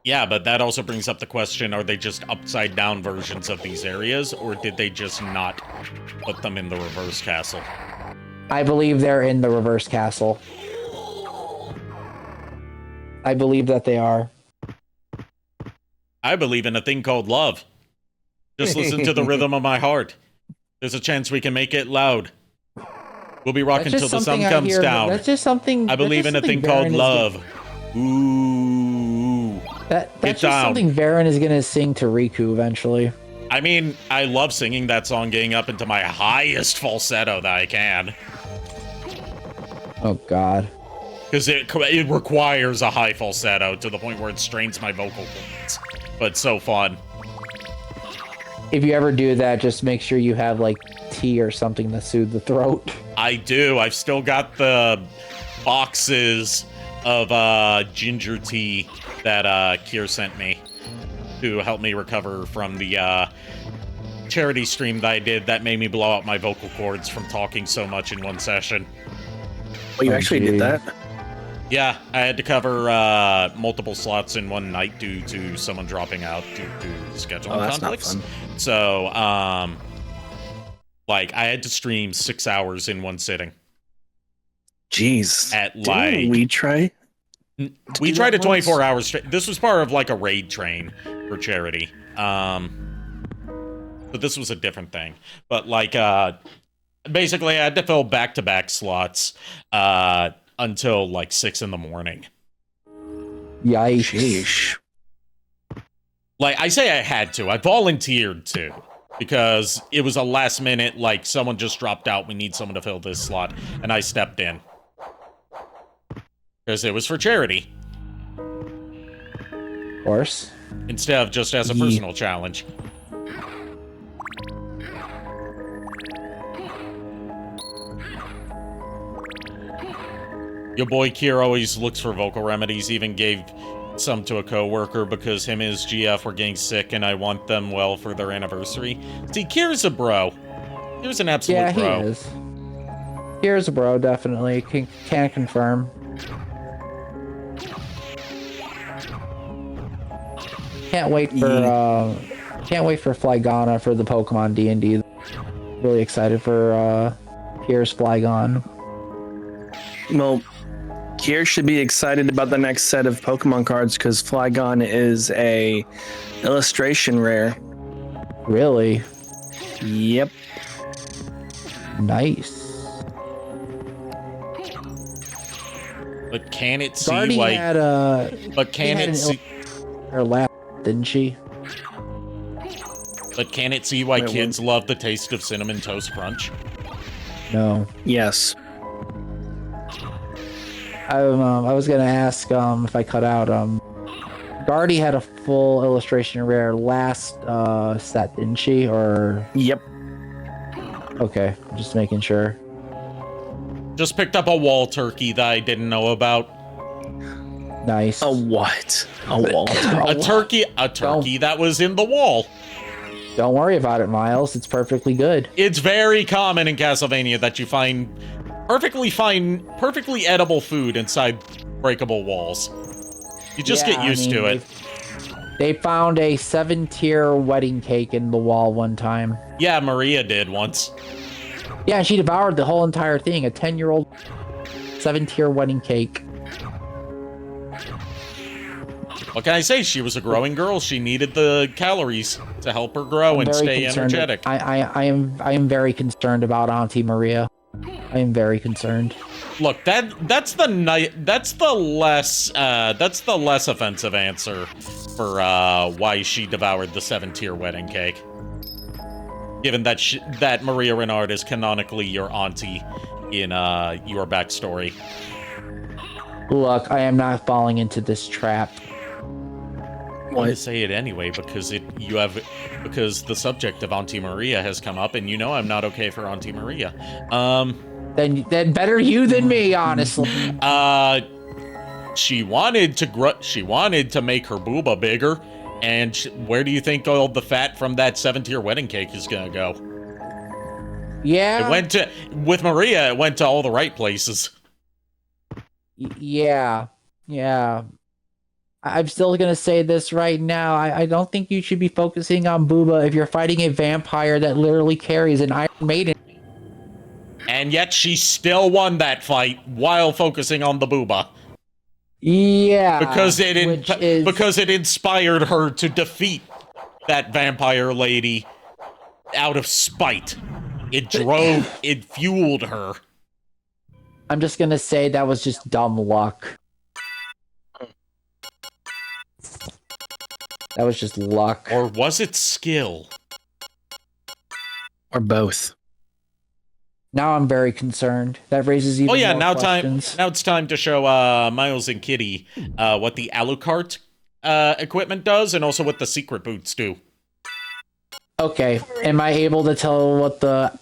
Yeah, but that also brings up the question, are they just upside down versions of these areas, or did they just not put them in the reverse castle? I believe they're in the reverse castle. I believe that they are. I believe in a thing called love. Just listen to the rhythm of my heart. There's a chance we can make it loud. We'll be rocking till the sun comes down. That's just something. I believe in a thing called love. Ooh. That's just something Varen is gonna sing to Riku eventually. I mean, I love singing that song, getting up into my highest falsetto that I can. Oh God. Because it requires a high falsetto to the point where it strains my vocal cords. But it's so fun. If you ever do that, just make sure you have like tea or something to soothe the throat. I do. I've still got the boxes of ginger tea that Kier sent me to help me recover from the charity stream that I did that made me blow out my vocal cords from talking so much in one session. Well, you actually did that? Yeah, I had to cover multiple slots in one night due to someone dropping out due to scheduling conflicts. So, like, I had to stream 6 hours in one sitting. Jeez. At like we try? We do tried that a 24 once? hours. This was part of like a raid train for charity. But this was a different thing. But like, basically, I had to fill back-to-back slots until like 6 in the morning. Yikes. Sheesh. Like, I say I had to. I volunteered to. Because it was a last minute, like, someone just dropped out, we need someone to fill this slot. And I stepped in. Because it was for charity. Of course. Instead of just as a personal challenge. Your boy Kier always looks for vocal remedies, even gave some to a coworker because him and his GF were getting sick and I want them well for their anniversary. See, Kier's a bro. Kier's an absolute bro. Yeah, he is. Kier's a bro, definitely. Can confirm. Can't wait for Flygon for the Pokemon D&D. Really excited for Kier's Flygon. Well, Kier should be excited about the next set of Pokemon cards because Flygon is a illustration rare. Really? Yep. Nice. But can it see Guardy like? had a. But can it see? Her last, didn't she? But can it see why Wait, kids love the taste of Cinnamon Toast Crunch? No. Yes. I was gonna ask if I cut out Guardy had a full illustration rare last set, didn't she? Or Yep. okay, just making sure. Just picked up a wall turkey that I didn't know about. Nice. A what? A wall. A turkey that was in the wall. Don't worry about it, Miles. It's perfectly good. It's very common in Castlevania that you find perfectly edible food inside breakable walls. You just get used to it. They found a 7-tier wedding cake in the wall one time. Yeah, Maria did once. Yeah, she devoured the whole entire thing. A 10-year-old 7-tier wedding cake. What can I say? She was a growing girl. She needed the calories to help her grow and stay energetic. I am very concerned about Auntie Maria. I am very concerned. Look, that's the less offensive answer for why she devoured the 7-tier wedding cake. Given that that Maria Renard is canonically your auntie in your backstory. Look, I am not falling into this trap. I want to say it anyway because the subject of Auntie Maria has come up, and you know I'm not okay for Auntie Maria. Then better you than me, honestly. She wanted to make her booba bigger, and where do you think all the fat from that 7-tier wedding cake is gonna go? Yeah. With Maria, it went to all the right places. Yeah. I'm still gonna say this right now. I don't think you should be focusing on Booba if you're fighting a vampire that literally carries an Iron Maiden. And yet she still won that fight while focusing on the Booba. Yeah. Because it inspired her to defeat that vampire lady out of spite. It fueled her. I'm just gonna say that was just dumb luck. That was just luck. Or was it skill? Or both. Now I'm very concerned. That raises even more questions. Now it's time to show Miles and Kitty what the Alucard equipment does, and also what the secret boots do. Okay, am I able to tell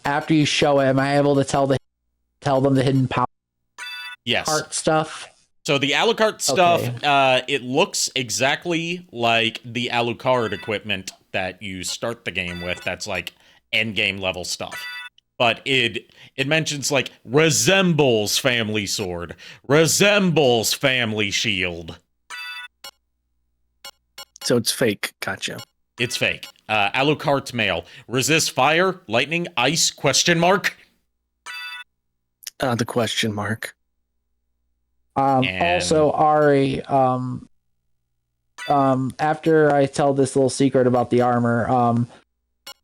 after you show it? Am I able to tell them the hidden power? Yes. Part stuff. So the Alucard stuff, it looks exactly like the Alucard equipment that you start the game with. That's like end game level stuff. But it mentions like resembles family sword, resembles family shield. So it's fake. Gotcha. It's fake. Alucard male. Resist fire, lightning, ice, question mark? The question mark. Also, Ari, after I tell this little secret about the armor,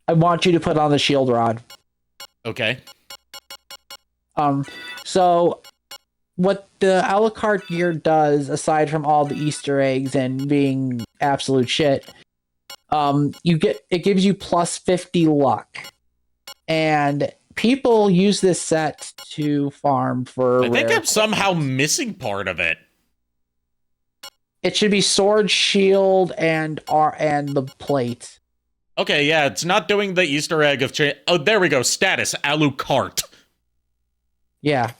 I want you to put on the shield rod. Okay. So what the a la carte gear does, aside from all the Easter eggs and being absolute shit, it gives you plus 50 luck. And people use this set to farm for I think rare I'm somehow missing part of it. It should be sword, shield, and the plate. Okay, yeah, it's not doing the Easter egg of oh, there we go. Status Alucard. Yeah.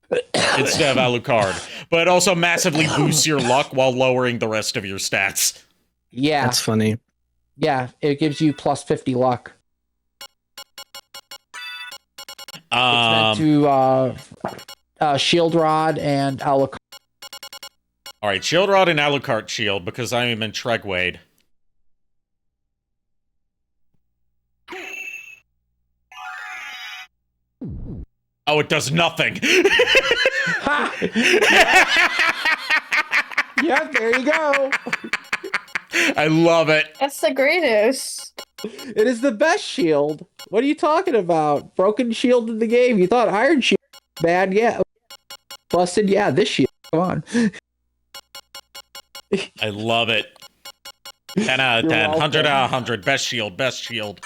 Instead of Alucard. But it also massively boosts your luck while lowering the rest of your stats. Yeah. That's funny. Yeah, it gives you plus 50 luck. It's meant to shield rod and Alucard. Alright, shield rod and Alucard shield, because I am in Tregwade. Oh, it does nothing. Yeah, there you go. I love it. That's the greatest. It is the best shield. What are you talking about? Broken shield in the game. You thought Iron Shield bad? Yeah. Busted? Yeah, this shield. Come on. I love it. 10 out of 10. 100 out of 100. Best shield. Best shield.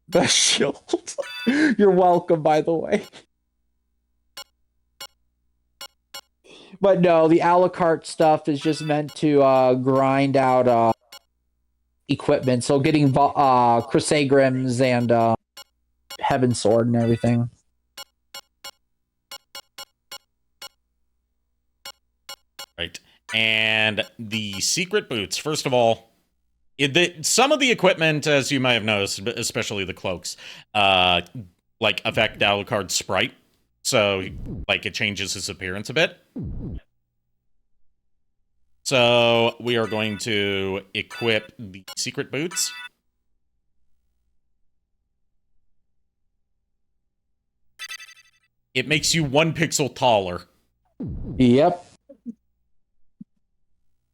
Best shield. You're welcome, by the way. But no, the a la carte stuff is just meant to grind out equipment. So getting Crusadegrims and Heaven Sword and everything. Right. And the secret boots. First of all, some of the equipment, as you might have noticed, especially the cloaks, like affect Alucard's sprite. So, like, it changes his appearance a bit. So, we are going to equip the secret boots. It makes you 1 pixel taller. Yep.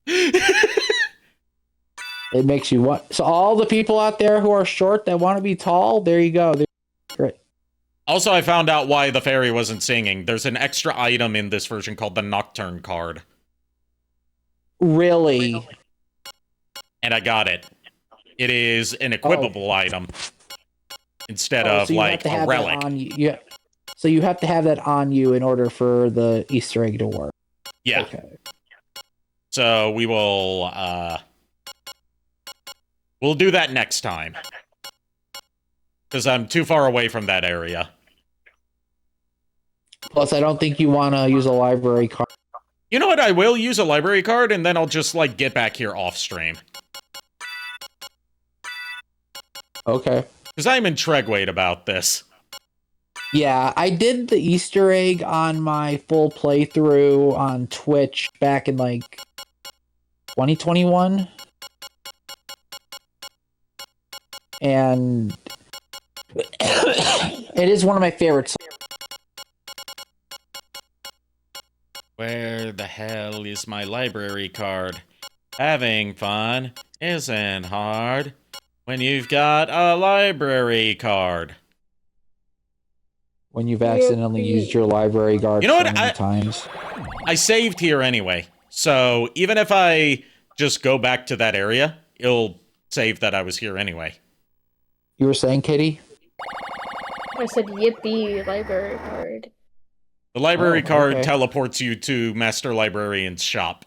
It makes you what? So all the people out there who are short that want to be tall, there you go. Great. Also, I found out why the fairy wasn't singing. There's an extra item in this version called the Nocturne card. Really? And I got it. It is an equipable item instead of, like, a relic. So you have to have that on you in order for the Easter egg to work. Yeah. Okay. So we will, we'll do that next time. Because I'm too far away from that area. Plus, I don't think you want to use a library card. You know what? I will use a library card, and then I'll just, like, get back here off-stream. Okay. Because I'm in Tregwade about this. Yeah, I did the Easter egg on my full playthrough on Twitch back in, like, 2021. And it is one of my favorites. Where the hell is my library card? Having fun isn't hard when you've got a library card. When you've accidentally used your library card so many times. I saved here anyway. So even if I just go back to that area, it'll save that I was here anyway. You were saying, Kitty? I said, yippee, library card. The library card teleports you to Master Librarian's shop.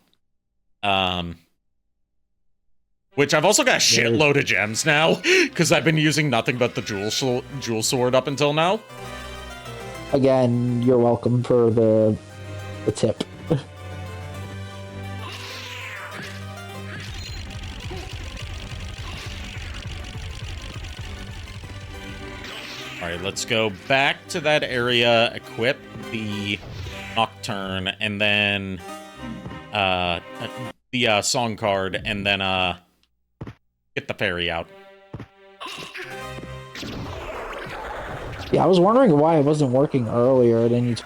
Which I've also got a shitload of gems now, because I've been using nothing but the jewel sword up until now. Again, you're welcome for the tip. Alright, let's go back to that area, equip the Nocturne, and then the song card, and then get the fairy out. Yeah, I was wondering why it wasn't working earlier, and then you...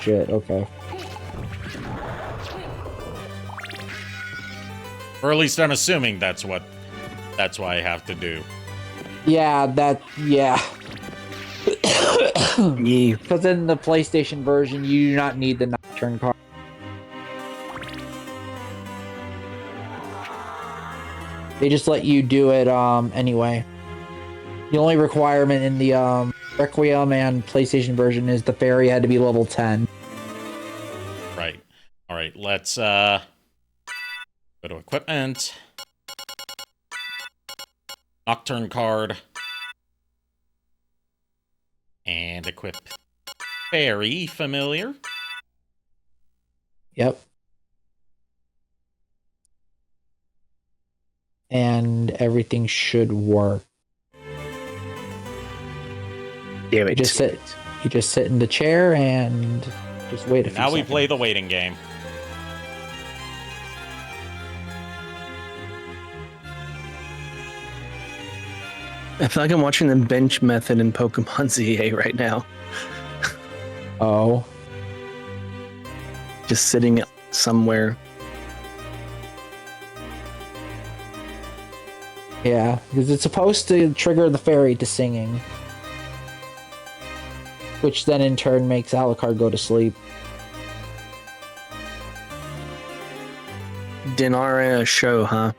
shit, okay. Or at least I'm assuming that's why I have to do. Yeah, yeah. Yeah. Because in the PlayStation version, you do not need the Nocturne card. They just let you do it anyway. The only requirement in the Requiem and PlayStation version is the fairy had to be level 10. Right. All right, let's go to equipment. Nocturne card. And equip fairy familiar. Yep. And everything should work. Damn it. You just sit in the chair and just wait a few Now we seconds. play the waiting game. I feel like I'm watching the bench method in Pokemon ZA right now. Oh. Just sitting somewhere. Yeah, because it's supposed to trigger the fairy to singing. Which then in turn makes Alucard go to sleep. Dinara show, huh?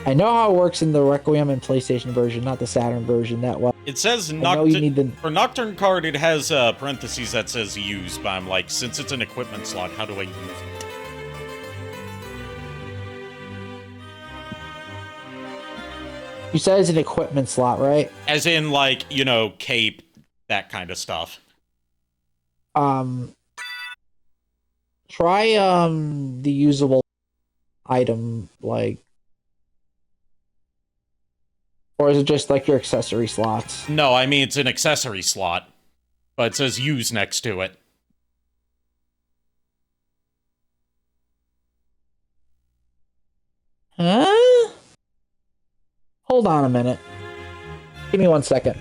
I know how it works in the Requiem and PlayStation version, not the Saturn version that well. It says for Nocturne card, it has parentheses that says use, but I'm like, since it's an equipment slot, how do I use it? You said it's an equipment slot, right? As in, like, you know, cape, that kind of stuff. Try the usable item, like, or is it just like your accessory slots? No, I mean, it's an accessory slot, but it says use next to it. Huh? Hold on a minute. Give me 1 second.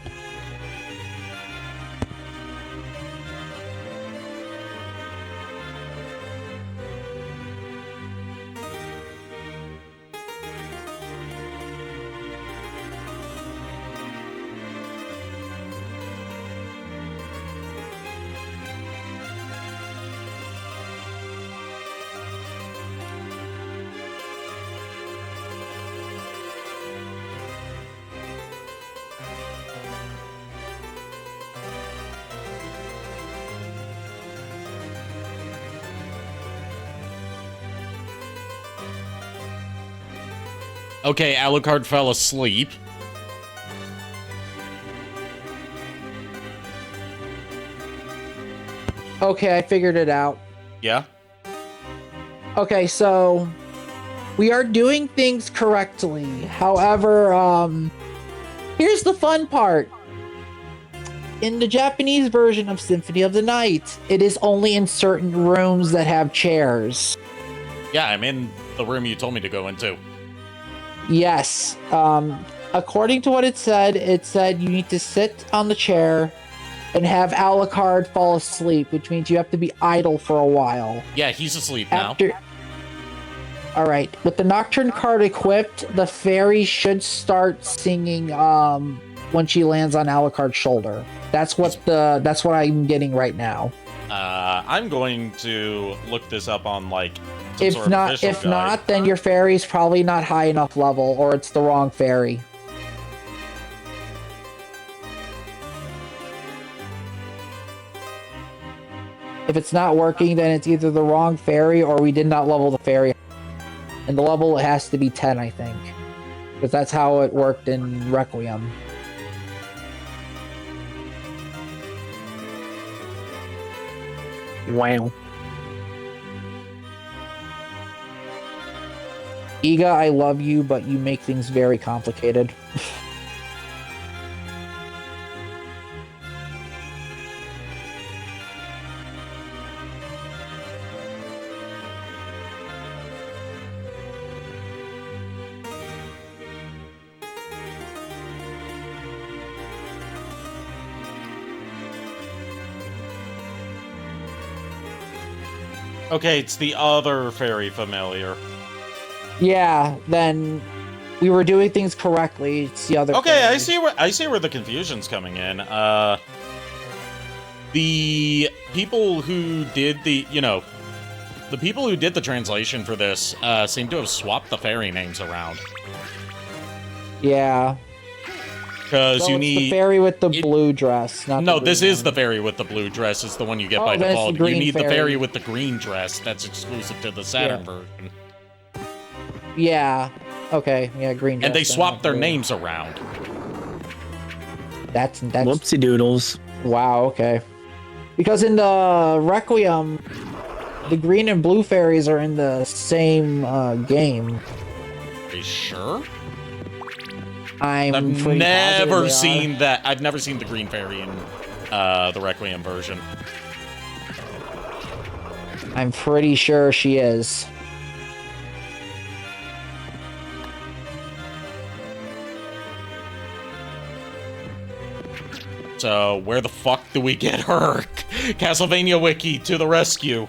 Okay, Alucard fell asleep. Okay, I figured it out. Yeah? Okay, so we are doing things correctly. However, here's the fun part. In the Japanese version of Symphony of the Night, it is only in certain rooms that have chairs. Yeah, I'm in the room you told me to go into. Yes. According to what it said you need to sit on the chair and have Alucard fall asleep, which means you have to be idle for a while. Yeah, he's asleep now. Alright, with the Nocturne card equipped, the fairy should start singing when she lands on Alucard's shoulder. That's what I'm getting right now. I'm going to look this up on, like, If not, then your fairy's probably not high enough level, or it's the wrong fairy. If it's not working, then it's either the wrong fairy or we did not level the fairy. And the level has to be 10, I think. Because that's how it worked in Requiem. Wow. Iga, I love you, but you make things very complicated. Okay, it's the other fairy familiar. Yeah, then we were doing things correctly. It's the other. Okay, fairy. I see where the confusion's coming in. The people who did the people who did the translation for this seem to have swapped the fairy names around. Yeah. Because So you it's need the fairy with the blue dress. Not no, the this green is one. the fairy with the blue dress. It's the one you get Oh, by then it's the default. You green need the fairy. fairy with the green dress. That's exclusive to the Saturn version. Yeah. Okay. Yeah, green dress. And they then, swapped not their blue. names around. That's Whoopsie doodles. Wow. Okay. Because in the Requiem, the green and blue fairies are in the same game. Are you sure? I've never seen that. I've never seen the green fairy in the Requiem version. I'm pretty sure she is. So where the fuck do we get her? Castlevania Wiki to the rescue.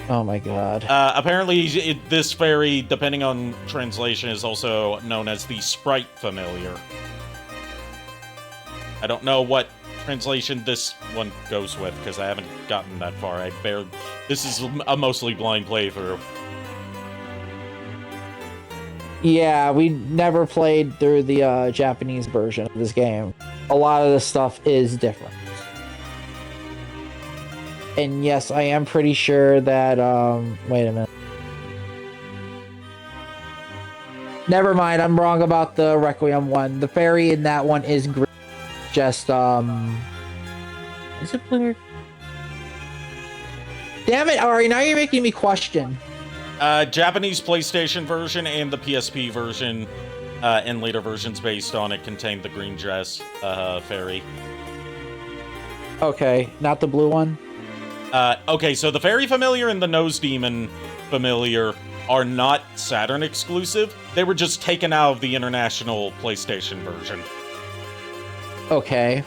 Oh my god. Apparently, this fairy, depending on translation, is also known as the Sprite Familiar. I don't know what translation this one goes with, because I haven't gotten that far. This is a mostly blind playthrough. Yeah, we never played through the Japanese version of this game. A lot of this stuff is different. And yes, I am pretty sure that, wait a minute. Never mind, I'm wrong about the Requiem one. The fairy in that one is green. Just, is it blue? Damn it, Ari, now you're making me question. Japanese PlayStation version and the PSP version, and later versions based on it contained the green dress, fairy. Okay, not the blue one? Okay, so the Fairy Familiar and the Nose Demon Familiar are not Saturn exclusive. They were just taken out of the international PlayStation version. Okay.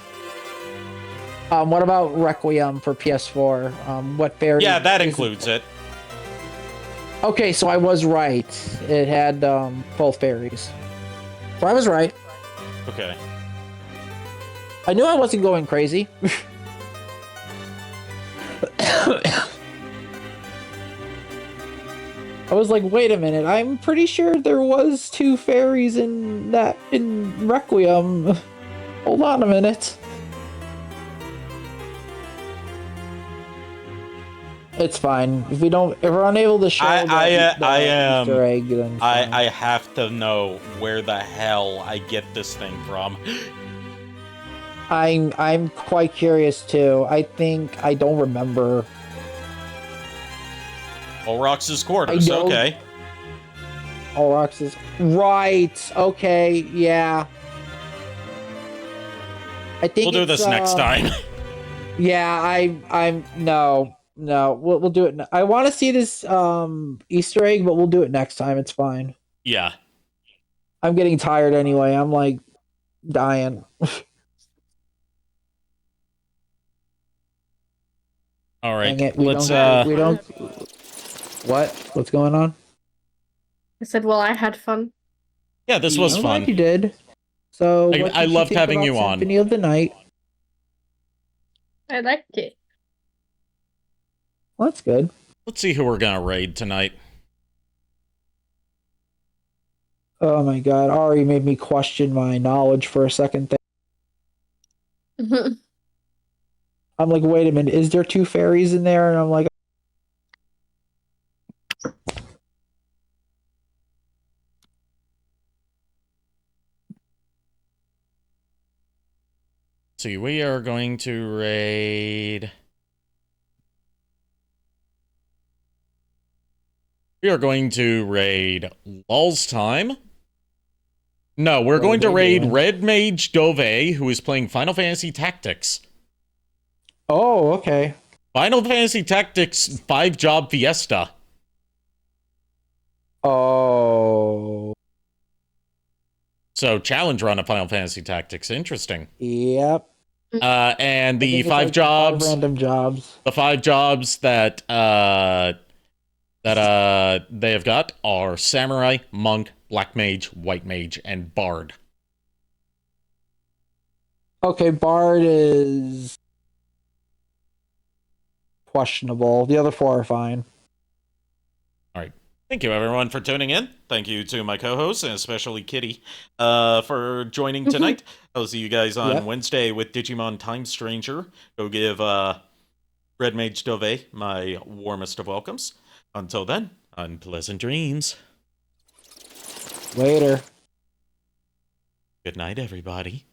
What about Requiem for PS4? What fairy? Yeah, that includes it. Okay, so I was right. It had both fairies. So I was right. Okay. I knew I wasn't going crazy. I was like, wait a minute, I'm pretty sure there was two fairies in Requiem. Hold on a minute. It's fine. If we're unable to show the Easter egg, then I have to know where the hell I get this thing from. I'm quite curious too. I think I don't remember. Olrox's quarters, okay. Olrox's right. Okay, yeah. I think we'll do this next time. Yeah, I'm no. We'll do it. I want to see this Easter egg, but we'll do it next time. It's fine. Yeah. I'm getting tired anyway. I'm like dying. All right. Let's we don't. What? What's going on? I said, well, I had fun. Yeah, this was I'm fun. glad you did. So I loved having you on. Symphony of the Night. I liked it. Well, that's good. Let's see who we're gonna raid tonight. Oh my god, Ari made me question my knowledge for a second there. I'm like, wait a minute, is there two fairies in there? And I'm like, see, we are going to raid. We are going to raid Lul's Time. No, we're going to raid Red Mage Dove, who is playing Final Fantasy Tactics. oh, okay. Final Fantasy Tactics 5-Job Fiesta. Oh. So, challenge run of Final Fantasy Tactics. Interesting. Yep. And the I think it's five like jobs, 5 random jobs. the 5 jobs that they have got are samurai, monk, black mage, white mage, and bard. Okay, Bard is questionable. The other 4 are fine. All right. Thank you, everyone, for tuning in. Thank you to my co-hosts, and especially Kitty, for joining tonight. I'll see you guys on Wednesday with Digimon Time Stranger. Go give Red Mage Dove my warmest of welcomes. Until then, unpleasant dreams. Later. Good night, everybody.